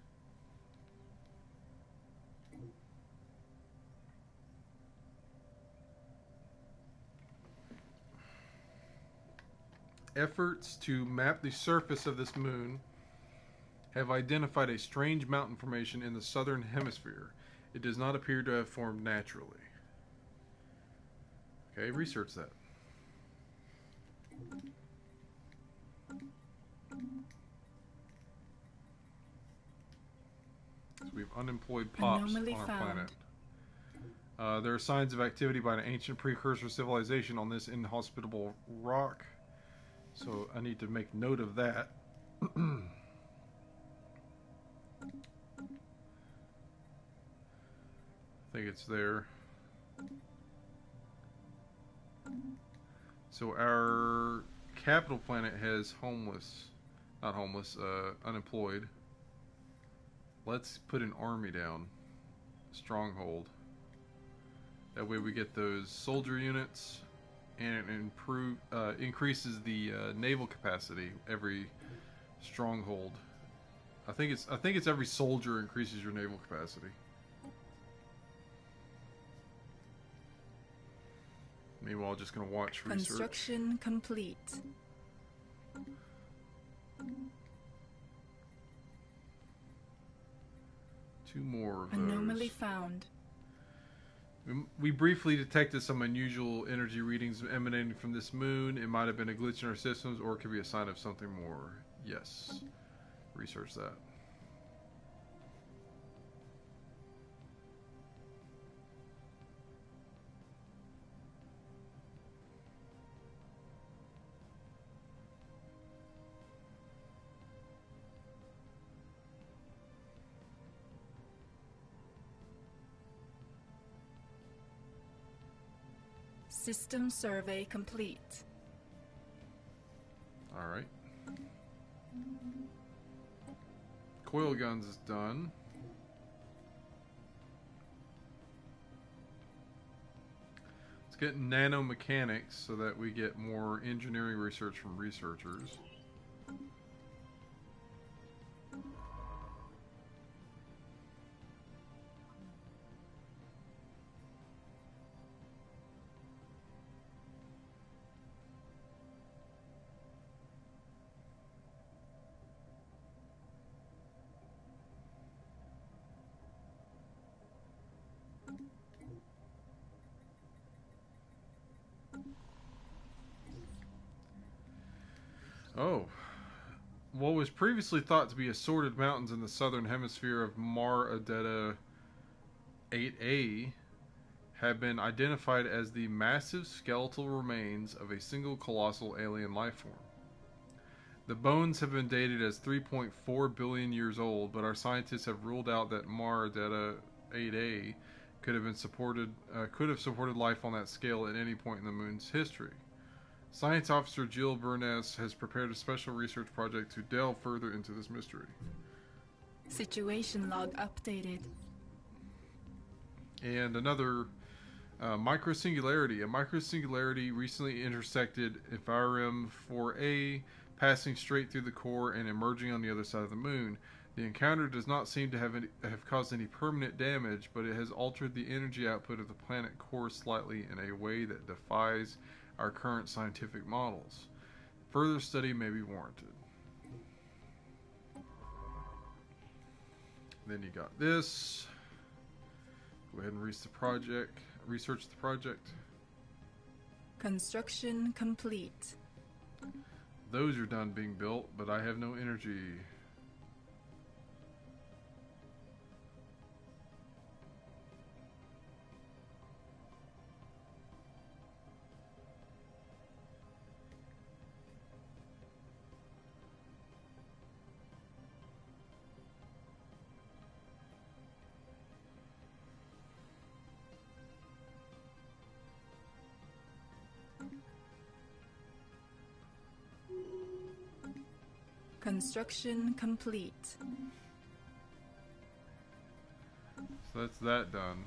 Efforts to map the surface of this moon have identified a strange mountain formation in the southern hemisphere. It does not appear to have formed naturally. Okay, research that. So we have unemployed pops on our planet. There are signs of activity by an ancient precursor civilization on this inhospitable rock. So I need to make note of that. I think it's there. So our capital planet has unemployed. Let's put an army down. Stronghold. That way we get those soldier units, and it increases the naval capacity every stronghold I think it's every soldier increases your naval capacity. Meanwhile, just gonna watch research. Construction complete. Two more of those. Anomaly found. We briefly detected some unusual energy readings emanating from this moon. It might have been a glitch in our systems, or it could be a sign of something more. Yes. Research that. System survey complete. Alright. Coil guns is done. Let's get nanomechanics so that we get more engineering research from researchers. Oh. What was previously thought to be assorted mountains in the southern hemisphere of Mar Adetta 8A have been identified as the massive skeletal remains of a single colossal alien life form. The bones have been dated as 3.4 billion years old, but our scientists have ruled out that Mar Adetta 8A could have supported life on that scale at any point in the moon's history. Science Officer Jill Burness has prepared a special research project to delve further into this mystery. Situation log updated. And another microsingularity. A microsingularity recently intersected Empyrean 4A, passing straight through the core and emerging on the other side of the moon. The encounter does not seem to have caused any permanent damage, but it has altered the energy output of the planet core slightly in a way that defies our current scientific models. Further study may be warranted. Then you got this. Go ahead and research the project. Construction complete. Those are done being built, but I have no energy. Construction complete. So that's that done.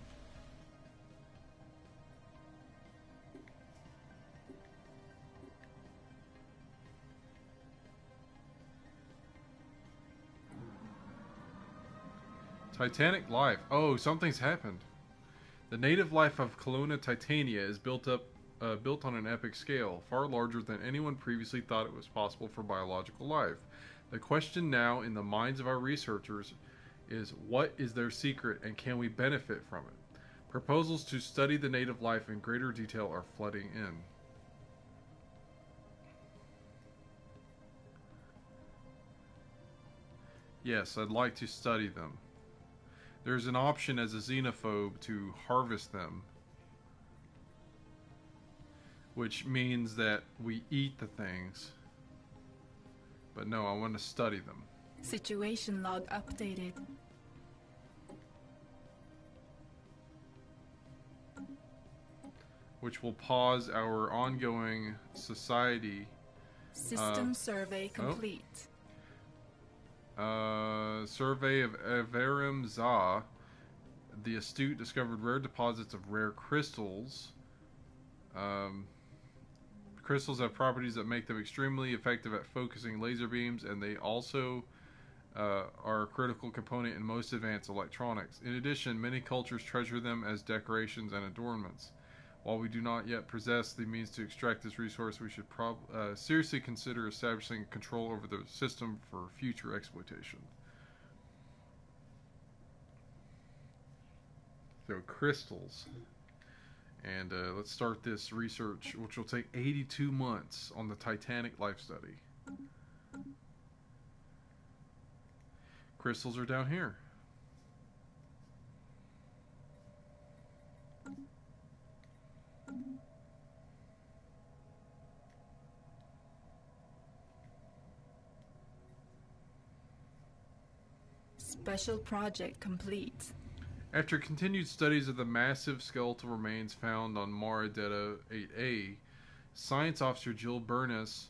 Titanic life. Oh, something's happened. The native life of Colonna Titania is built on an epic scale, far larger than anyone previously thought it was possible for biological life. The question now in the minds of our researchers is, what is their secret and can we benefit from it? Proposals to study the native life in greater detail are flooding in. Yes, I'd like to study them. There's an option as a xenophobe to harvest them, which means that we eat the things. But no, I want to study them. Situation log updated. Which will pause our ongoing society. System survey complete. Survey of Averum Za. The astute discovered rare deposits of rare crystals. Crystals have properties that make them extremely effective at focusing laser beams, and they also are a critical component in most advanced electronics. In addition, many cultures treasure them as decorations and adornments. While we do not yet possess the means to extract this resource, we should seriously consider establishing control over the system for future exploitation. So, crystals. And let's start this research, which will take 82 months on the Titanic life study. Crystals are down here. Special project complete. After continued studies of the massive skeletal remains found on Maradetta 8A, Science Officer Jill Burness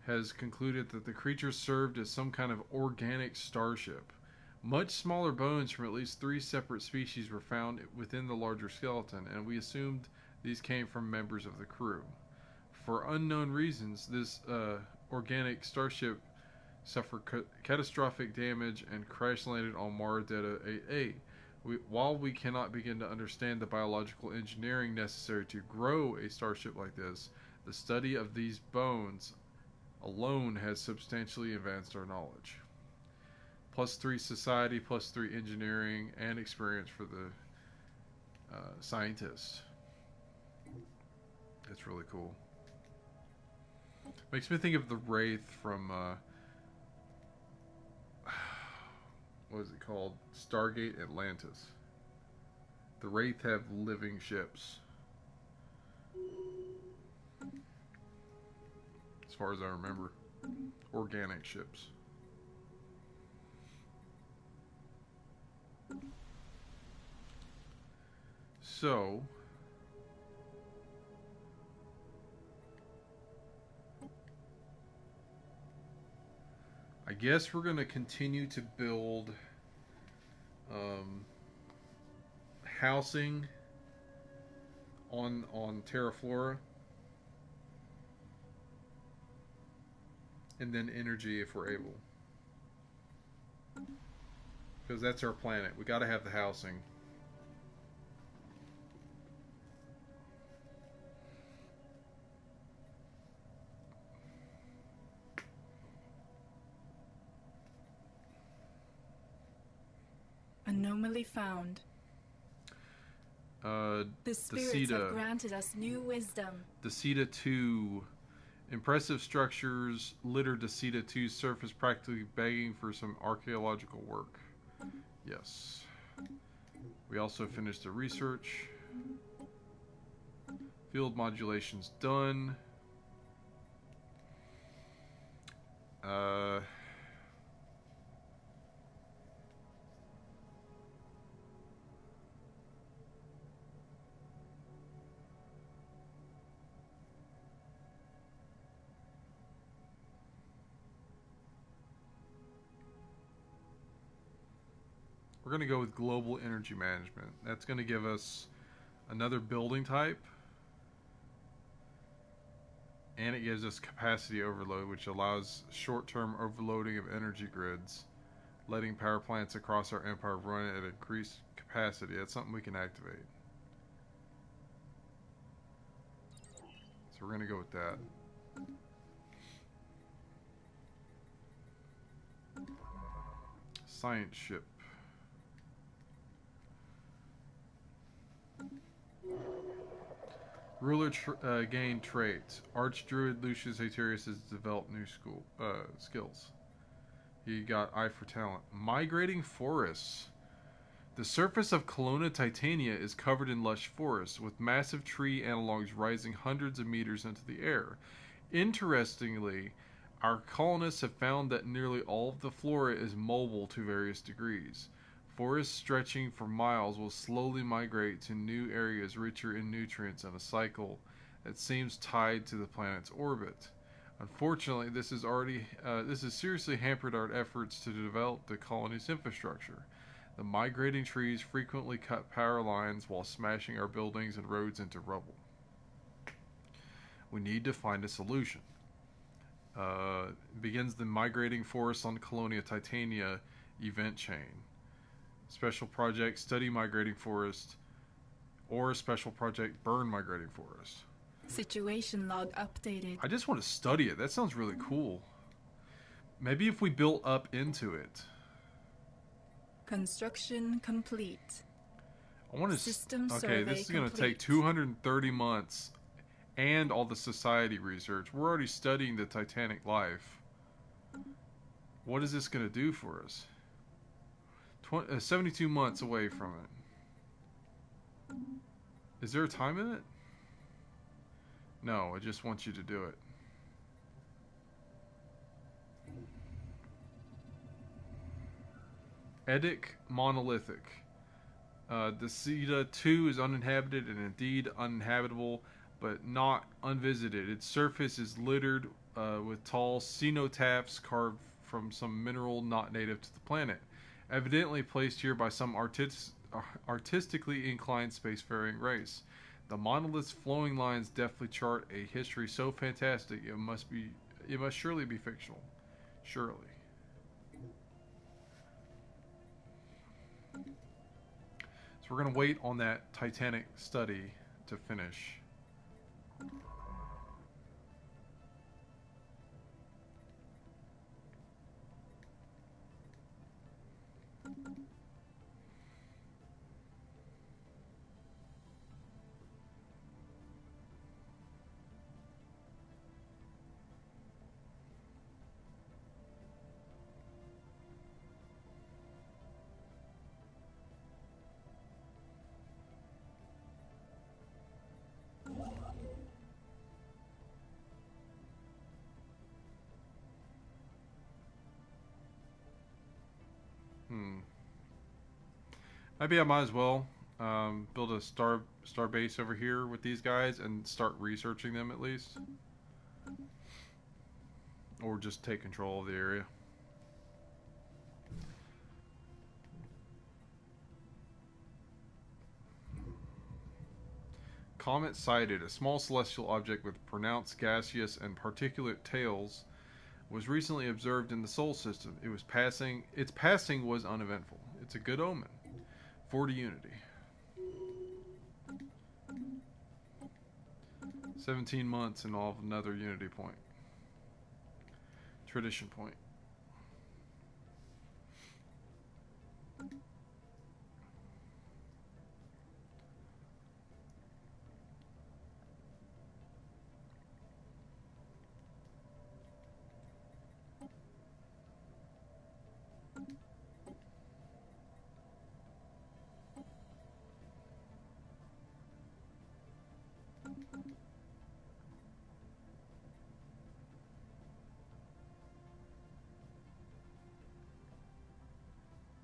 has concluded that the creature served as some kind of organic starship. Much smaller bones from at least 3 separate species were found within the larger skeleton, and we assumed these came from members of the crew. For unknown reasons, this organic starship suffered catastrophic damage and crash landed on Maradetta 8A. While we cannot begin to understand the biological engineering necessary to grow a starship like this, the study of these bones alone has substantially advanced our knowledge. +3 society, +3 engineering, and experience for the scientists. That's really cool. Makes me think of the Wraith from what is it called? Stargate Atlantis. The Wraith have living ships. As far as I remember. Organic ships. So, I guess we're going to continue to build housing on Terra Flora, and then energy if we're able, because that's our planet. We got to have the housing. Anomaly found. The spirits have granted us new wisdom. Deceta 2. Impressive structures litter Deceta 2's surface, practically begging for some archaeological work. Yes. We also finished the research. Field modulation's done. We're going to go with global energy management. That's going to give us another building type. And it gives us capacity overload, which allows short-term overloading of energy grids, letting power plants across our empire run at increased capacity. That's something we can activate. So we're going to go with that. Science ship. Ruler gained traits. Archdruid Lucius Haterius has developed new skills. He got eye for talent. Migrating forests. The surface of Colonna Titania is covered in lush forests, with massive tree analogs rising hundreds of meters into the air. Interestingly, our colonists have found that nearly all of the flora is mobile to various degrees. Forests stretching for miles will slowly migrate to new areas richer in nutrients in a cycle that seems tied to the planet's orbit. Unfortunately, this has seriously hampered our efforts to develop the colony's infrastructure. The migrating trees frequently cut power lines while smashing our buildings and roads into rubble. We need to find a solution. Begins the migrating forest on Colonia Titania event chain. Special project study migrating forest, or special project burn migrating forest. Situation log updated. I just want to study it. That sounds really cool. Maybe if we built up into it. Construction complete. I want to. System Okay, survey this is going to complete. take 230 months, and all the society research. We're already studying the Titanic life. What is this going to do for us? 72 months away from it. Is there a time in it? No, I just want you to do it. Edic Monolithic. The Ceta 2 is uninhabited and indeed uninhabitable, but not unvisited. Its surface is littered with tall cenotaphs carved from some mineral not native to the planet, evidently placed here by some artistically inclined spacefaring race. The monolith's flowing lines deftly chart a history so fantastic it must surely be fictional. Surely. So we're going to wait on that Titanic study to finish. Maybe I might as well build a star base over here with these guys and start researching them at least, or just take control of the area. Comet sighted. A small celestial object with pronounced gaseous and particulate tails was recently observed in the Sol system. Its passing was uneventful. It's a good omen. 40 Unity. 17 months and I'll have another Unity point. Tradition point.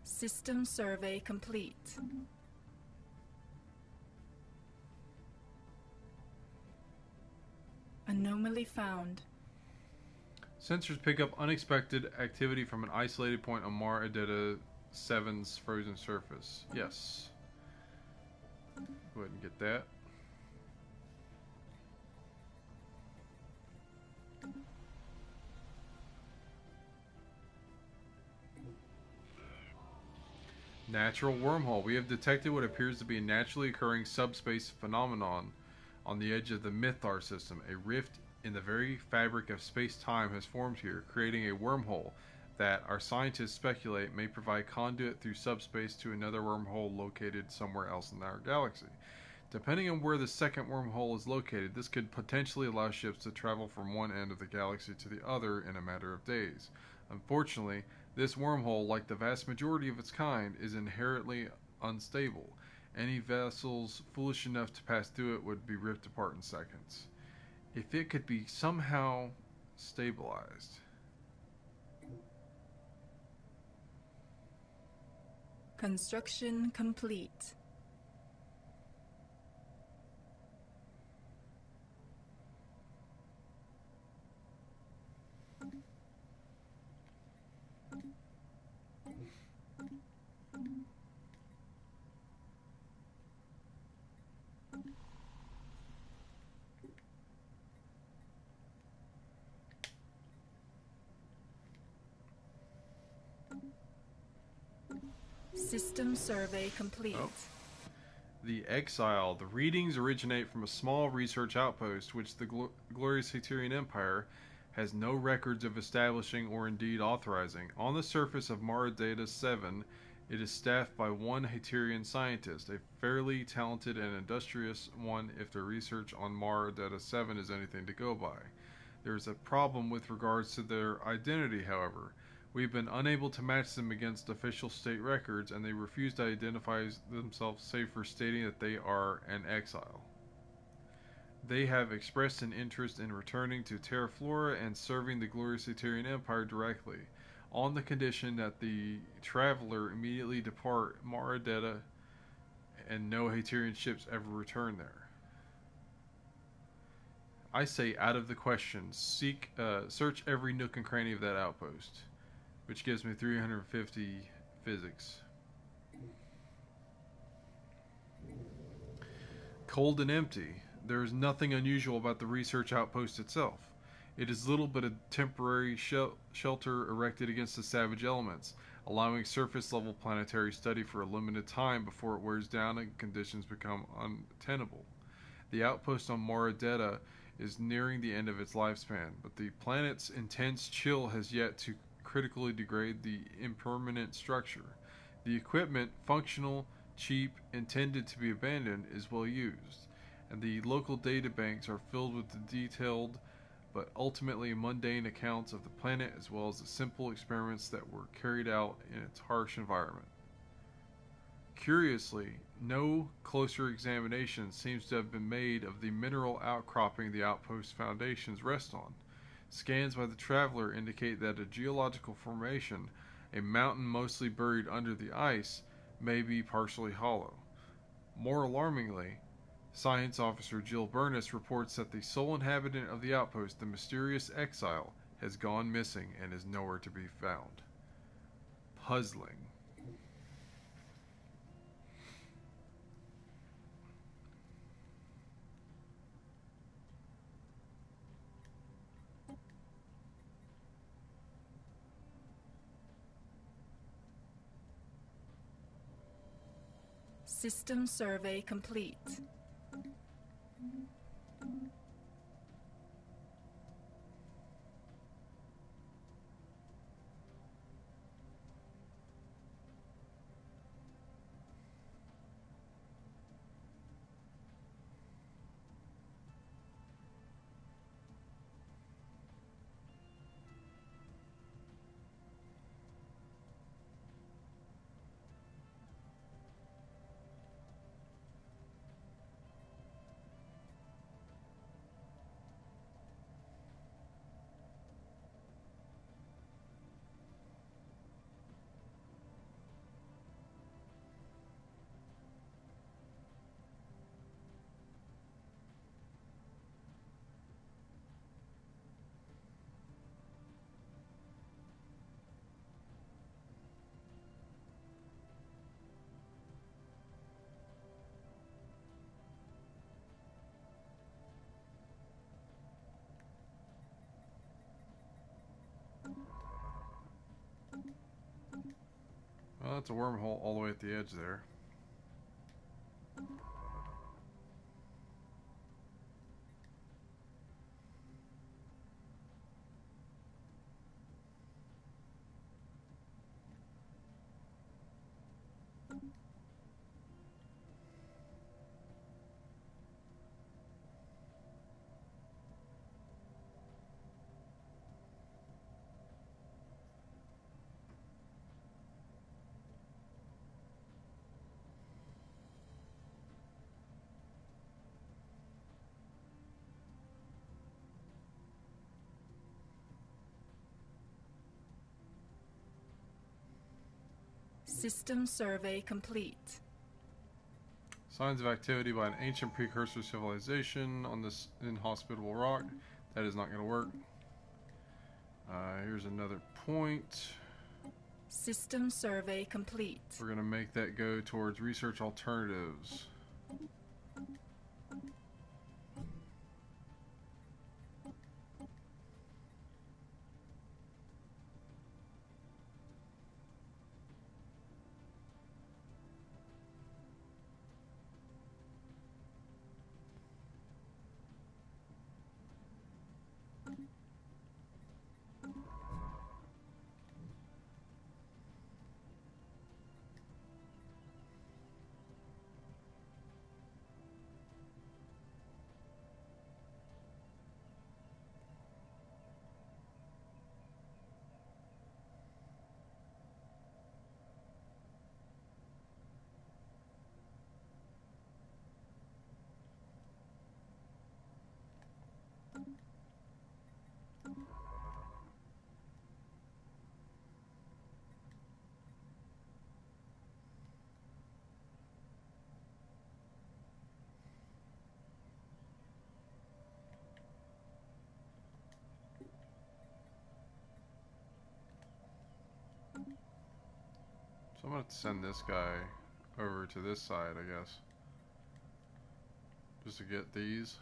System survey complete. Anomaly found. Sensors pick up unexpected activity from an isolated point on Mar Adetta 7's frozen surface. Yes. Go ahead and get that. Natural wormhole. We have detected what appears to be a naturally occurring subspace phenomenon on the edge of the Mythar system. A rift in the very fabric of space-time has formed here, creating a wormhole that, our scientists speculate, may provide conduit through subspace to another wormhole located somewhere else in our galaxy. Depending on where the second wormhole is located, this could potentially allow ships to travel from one end of the galaxy to the other in a matter of days. Unfortunately, this wormhole, like the vast majority of its kind, is inherently unstable. Any vessels foolish enough to pass through it would be ripped apart in seconds. If it could be somehow stabilized. Construction complete. System survey complete. Oh. The Exile. The readings originate from a small research outpost which the glorious Haterian Empire has no records of establishing or indeed authorizing. On the surface of Mara Data 7, it is staffed by one Haterian scientist, a fairly talented and industrious one if the research on Mara Data 7 is anything to go by. There is a problem with regards to their identity, however. We've been unable to match them against official state records, and they refuse to identify themselves save for stating that they are an exile. They have expressed an interest in returning to Terra Flora and serving the glorious Haterian Empire directly, on the condition that the traveler immediately depart Mara Data and no Haterian ships ever return there. I say out of the question, search every nook and cranny of that outpost, which gives me 350 physics. Cold and empty. There is nothing unusual about the research outpost itself. It is little but a temporary shelter erected against the savage elements, allowing surface-level planetary study for a limited time before it wears down and conditions become untenable. The outpost on Mara Data is nearing the end of its lifespan, but the planet's intense chill has yet to critically degrade the impermanent structure. The equipment, functional, cheap, intended to be abandoned, is well used, and the local data banks are filled with the detailed but ultimately mundane accounts of the planet as well as the simple experiments that were carried out in its harsh environment. Curiously, no closer examination seems to have been made of the mineral outcropping the outpost's foundations rest on. Scans by the traveler indicate that a geological formation, a mountain mostly buried under the ice, may be partially hollow. More alarmingly, Science Officer Jill Burness reports that the sole inhabitant of the outpost, the mysterious exile, has gone missing and is nowhere to be found. Puzzling. System survey complete. Well, that's a wormhole all the way at the edge there. System survey complete. Signs of activity by an ancient precursor civilization on this inhospitable rock. That is not going to work. Here's another point. System survey complete. We're going to make that go towards research alternatives. So I'm going to send this guy over to this side, I guess. Just to get these.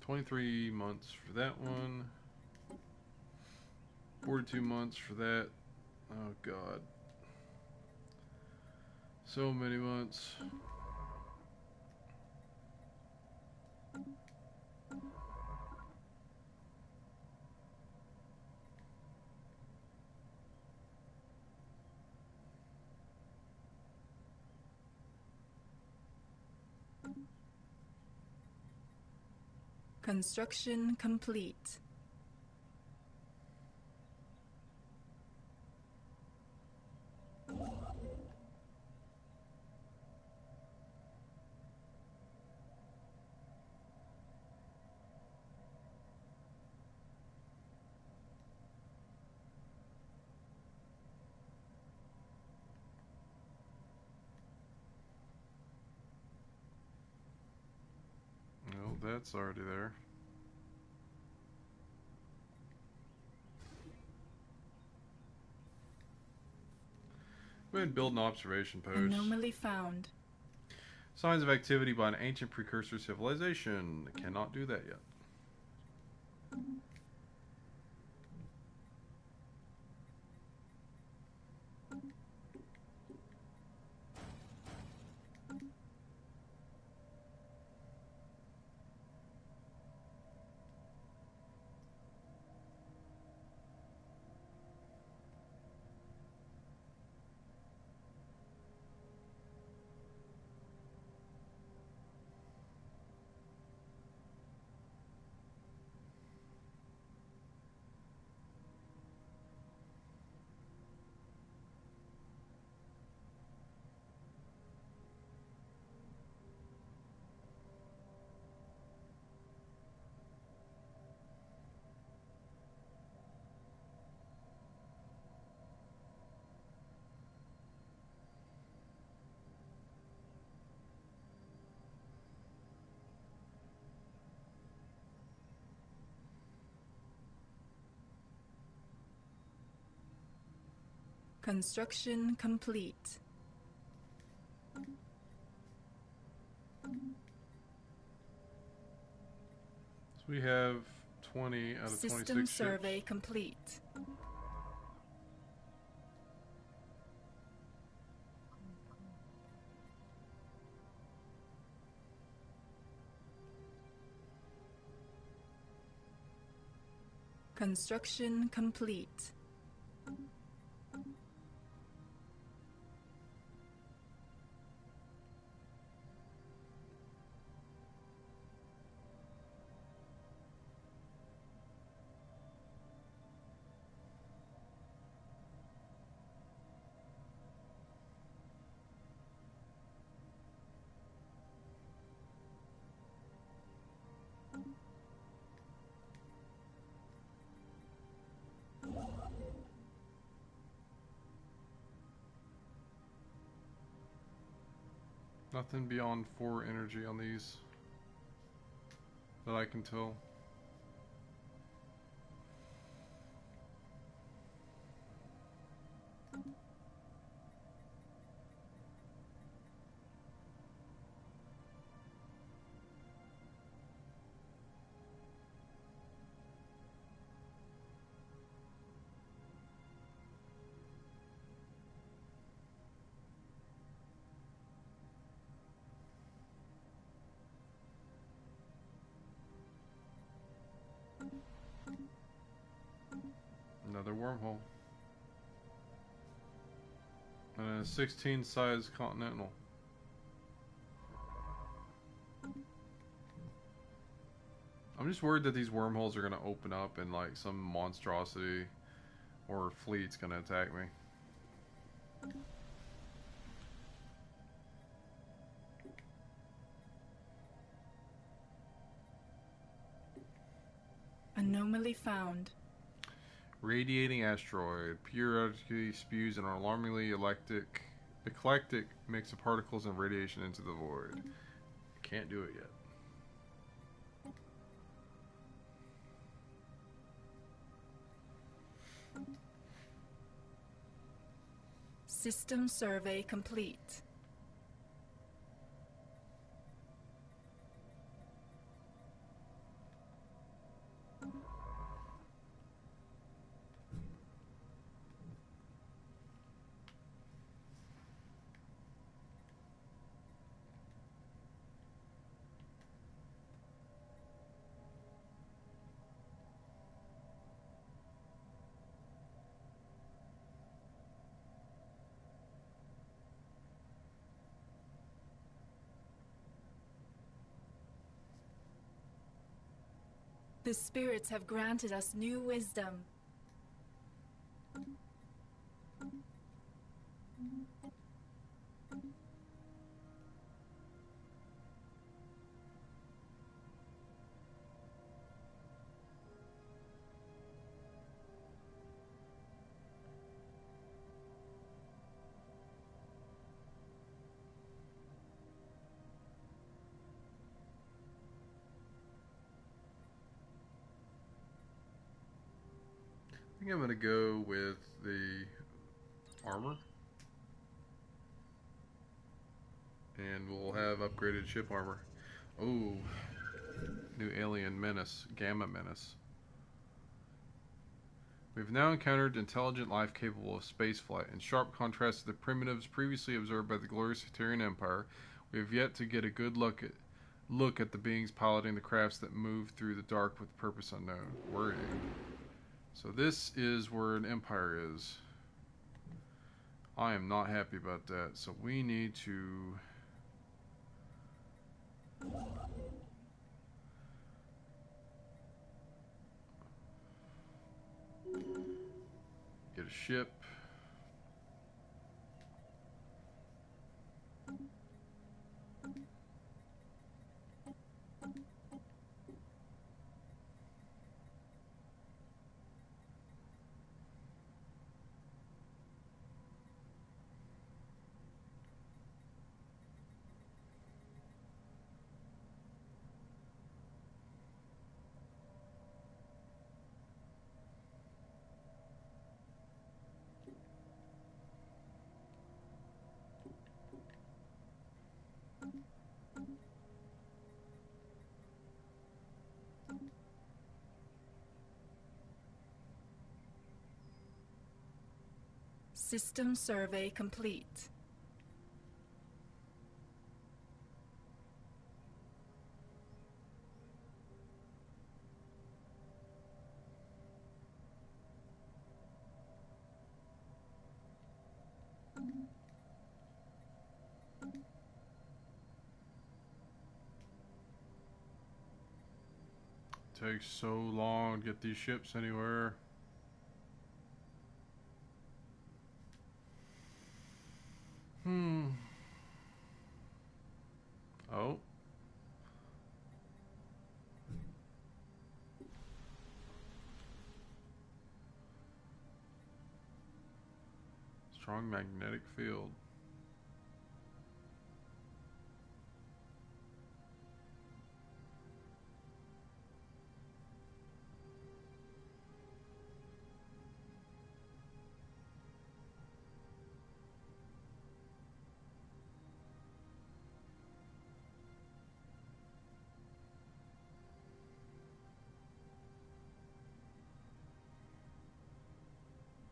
$23 months for that one. 42 months for that. Oh god. So many months. Construction complete. Well, that's already there. Go ahead and build an observation post. Anomaly found. Signs of activity by an ancient precursor civilization. Cannot do that yet. Construction complete. So we have 20 out of 26 System ships. survey complete. Construction complete. Nothing beyond 4 energy on these that I can tell. Another wormhole. And a 16 size continental. I'm just worried that these wormholes are going to open up and like some monstrosity or fleet's going to attack me. Anomaly found. Radiating asteroid periodically spews an alarmingly eclectic mix of particles and radiation into the void. Can't do it yet. System survey complete. The spirits have granted us new wisdom. I think I'm going to go with the armor. And we'll have upgraded ship armor. Oh, new alien menace, Gamma Menace. We've now encountered intelligent life capable of spaceflight. In sharp contrast to the primitives previously observed by the glorious Haterian Empire, we have yet to get a good look at the beings piloting the crafts that move through the dark with purpose unknown. Worrying. So this is where an empire is. I am not happy about that. So we need to... get a ship. System survey complete. Takes so long to get these ships anywhere. Oh. Strong magnetic field.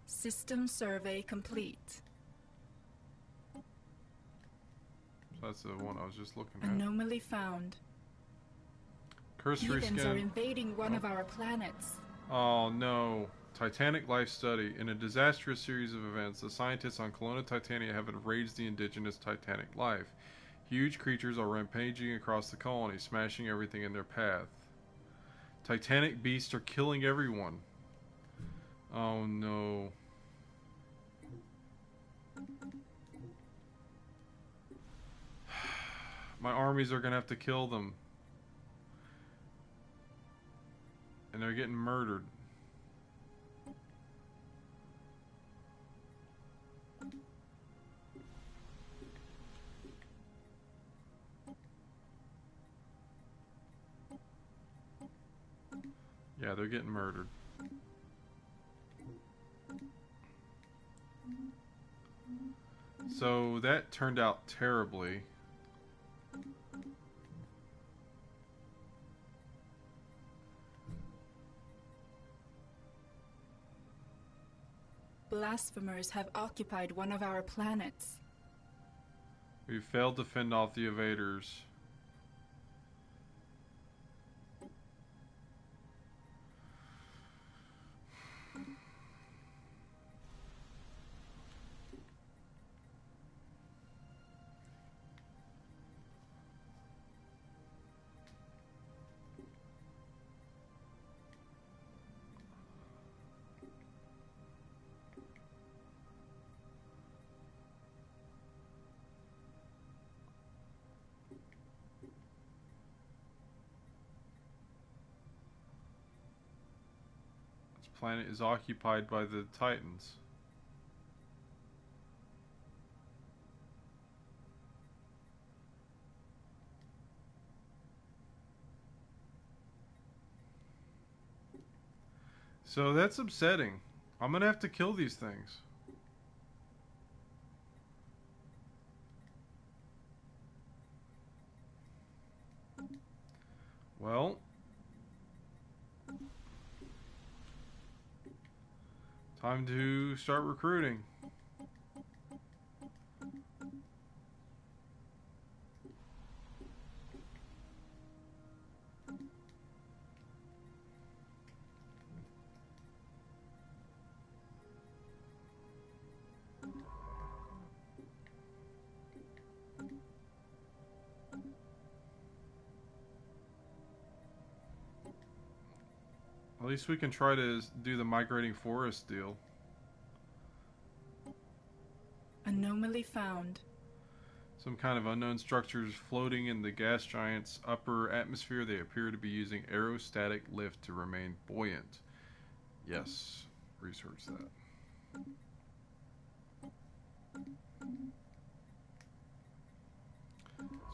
System survey complete. That's the one I was just looking at. Anomaly found. Cursory Heathens scan. are invading one of our planets. Oh no. Titanic life study. In a disastrous series of events, the scientists on Colonna Titania have enraged the indigenous Titanic life. Huge creatures are rampaging across the colony, smashing everything in their path. Titanic beasts are killing everyone. Oh no. My armies are gonna have to kill them. And they're getting murdered. Yeah, they're getting murdered. So that turned out terribly. Blasphemers have occupied one of our planets. We failed to fend off the invaders. Planet is occupied by the Titans. So that's upsetting. I'm gonna have to kill these things. Well, time to start recruiting. At least we can try to do the migrating forest deal. Anomaly found. Some kind of unknown structures floating in the gas giant's upper atmosphere. They appear to be using aerostatic lift to remain buoyant. Yes, research that.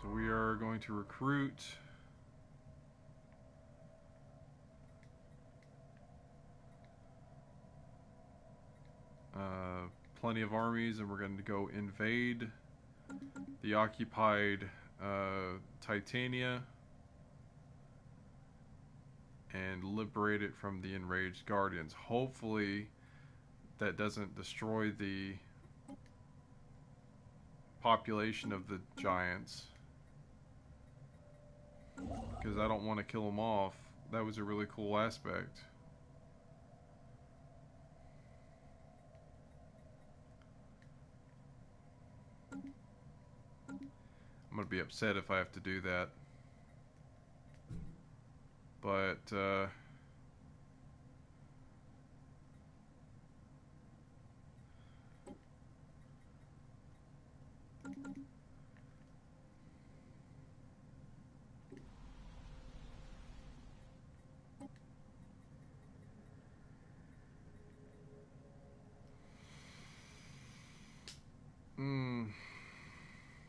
So we are going to recruit. Plenty of armies, and we're going to go invade the occupied Titania and liberate it from the enraged Guardians. Hopefully that doesn't destroy the population of the giants, because I don't want to kill them off. That was a really cool aspect. I'm gonna be upset if I have to do that, but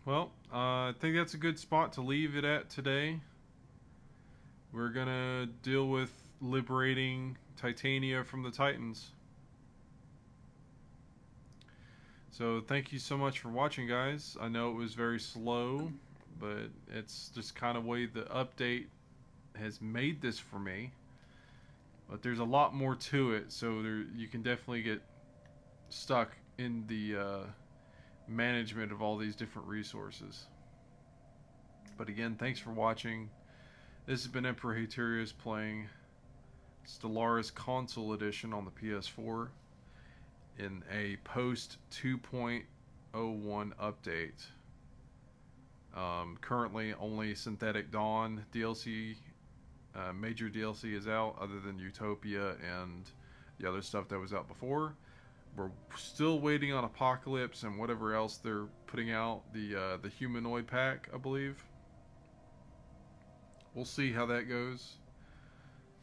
well, I think that's a good spot to leave it at today. We're gonna deal with liberating Titania from the Titans. So thank you so much for watching, guys. I know it was very slow, but it's just kind of way the update has made this for me. But there's a lot more to it, so you can definitely get stuck in the management of all these different resources. But again, thanks for watching. This has been Emperor Haterius playing Stellaris Console Edition on the PS4 in a post 2.01 update. Currently only Synthetic Dawn DLC, major DLC is out, other than Utopia and the other stuff that was out before. We're still waiting on Apocalypse and whatever else they're putting out, the humanoid pack, I believe. We'll see how that goes.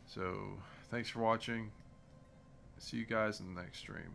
So, thanks for watching. See you guys in the next stream.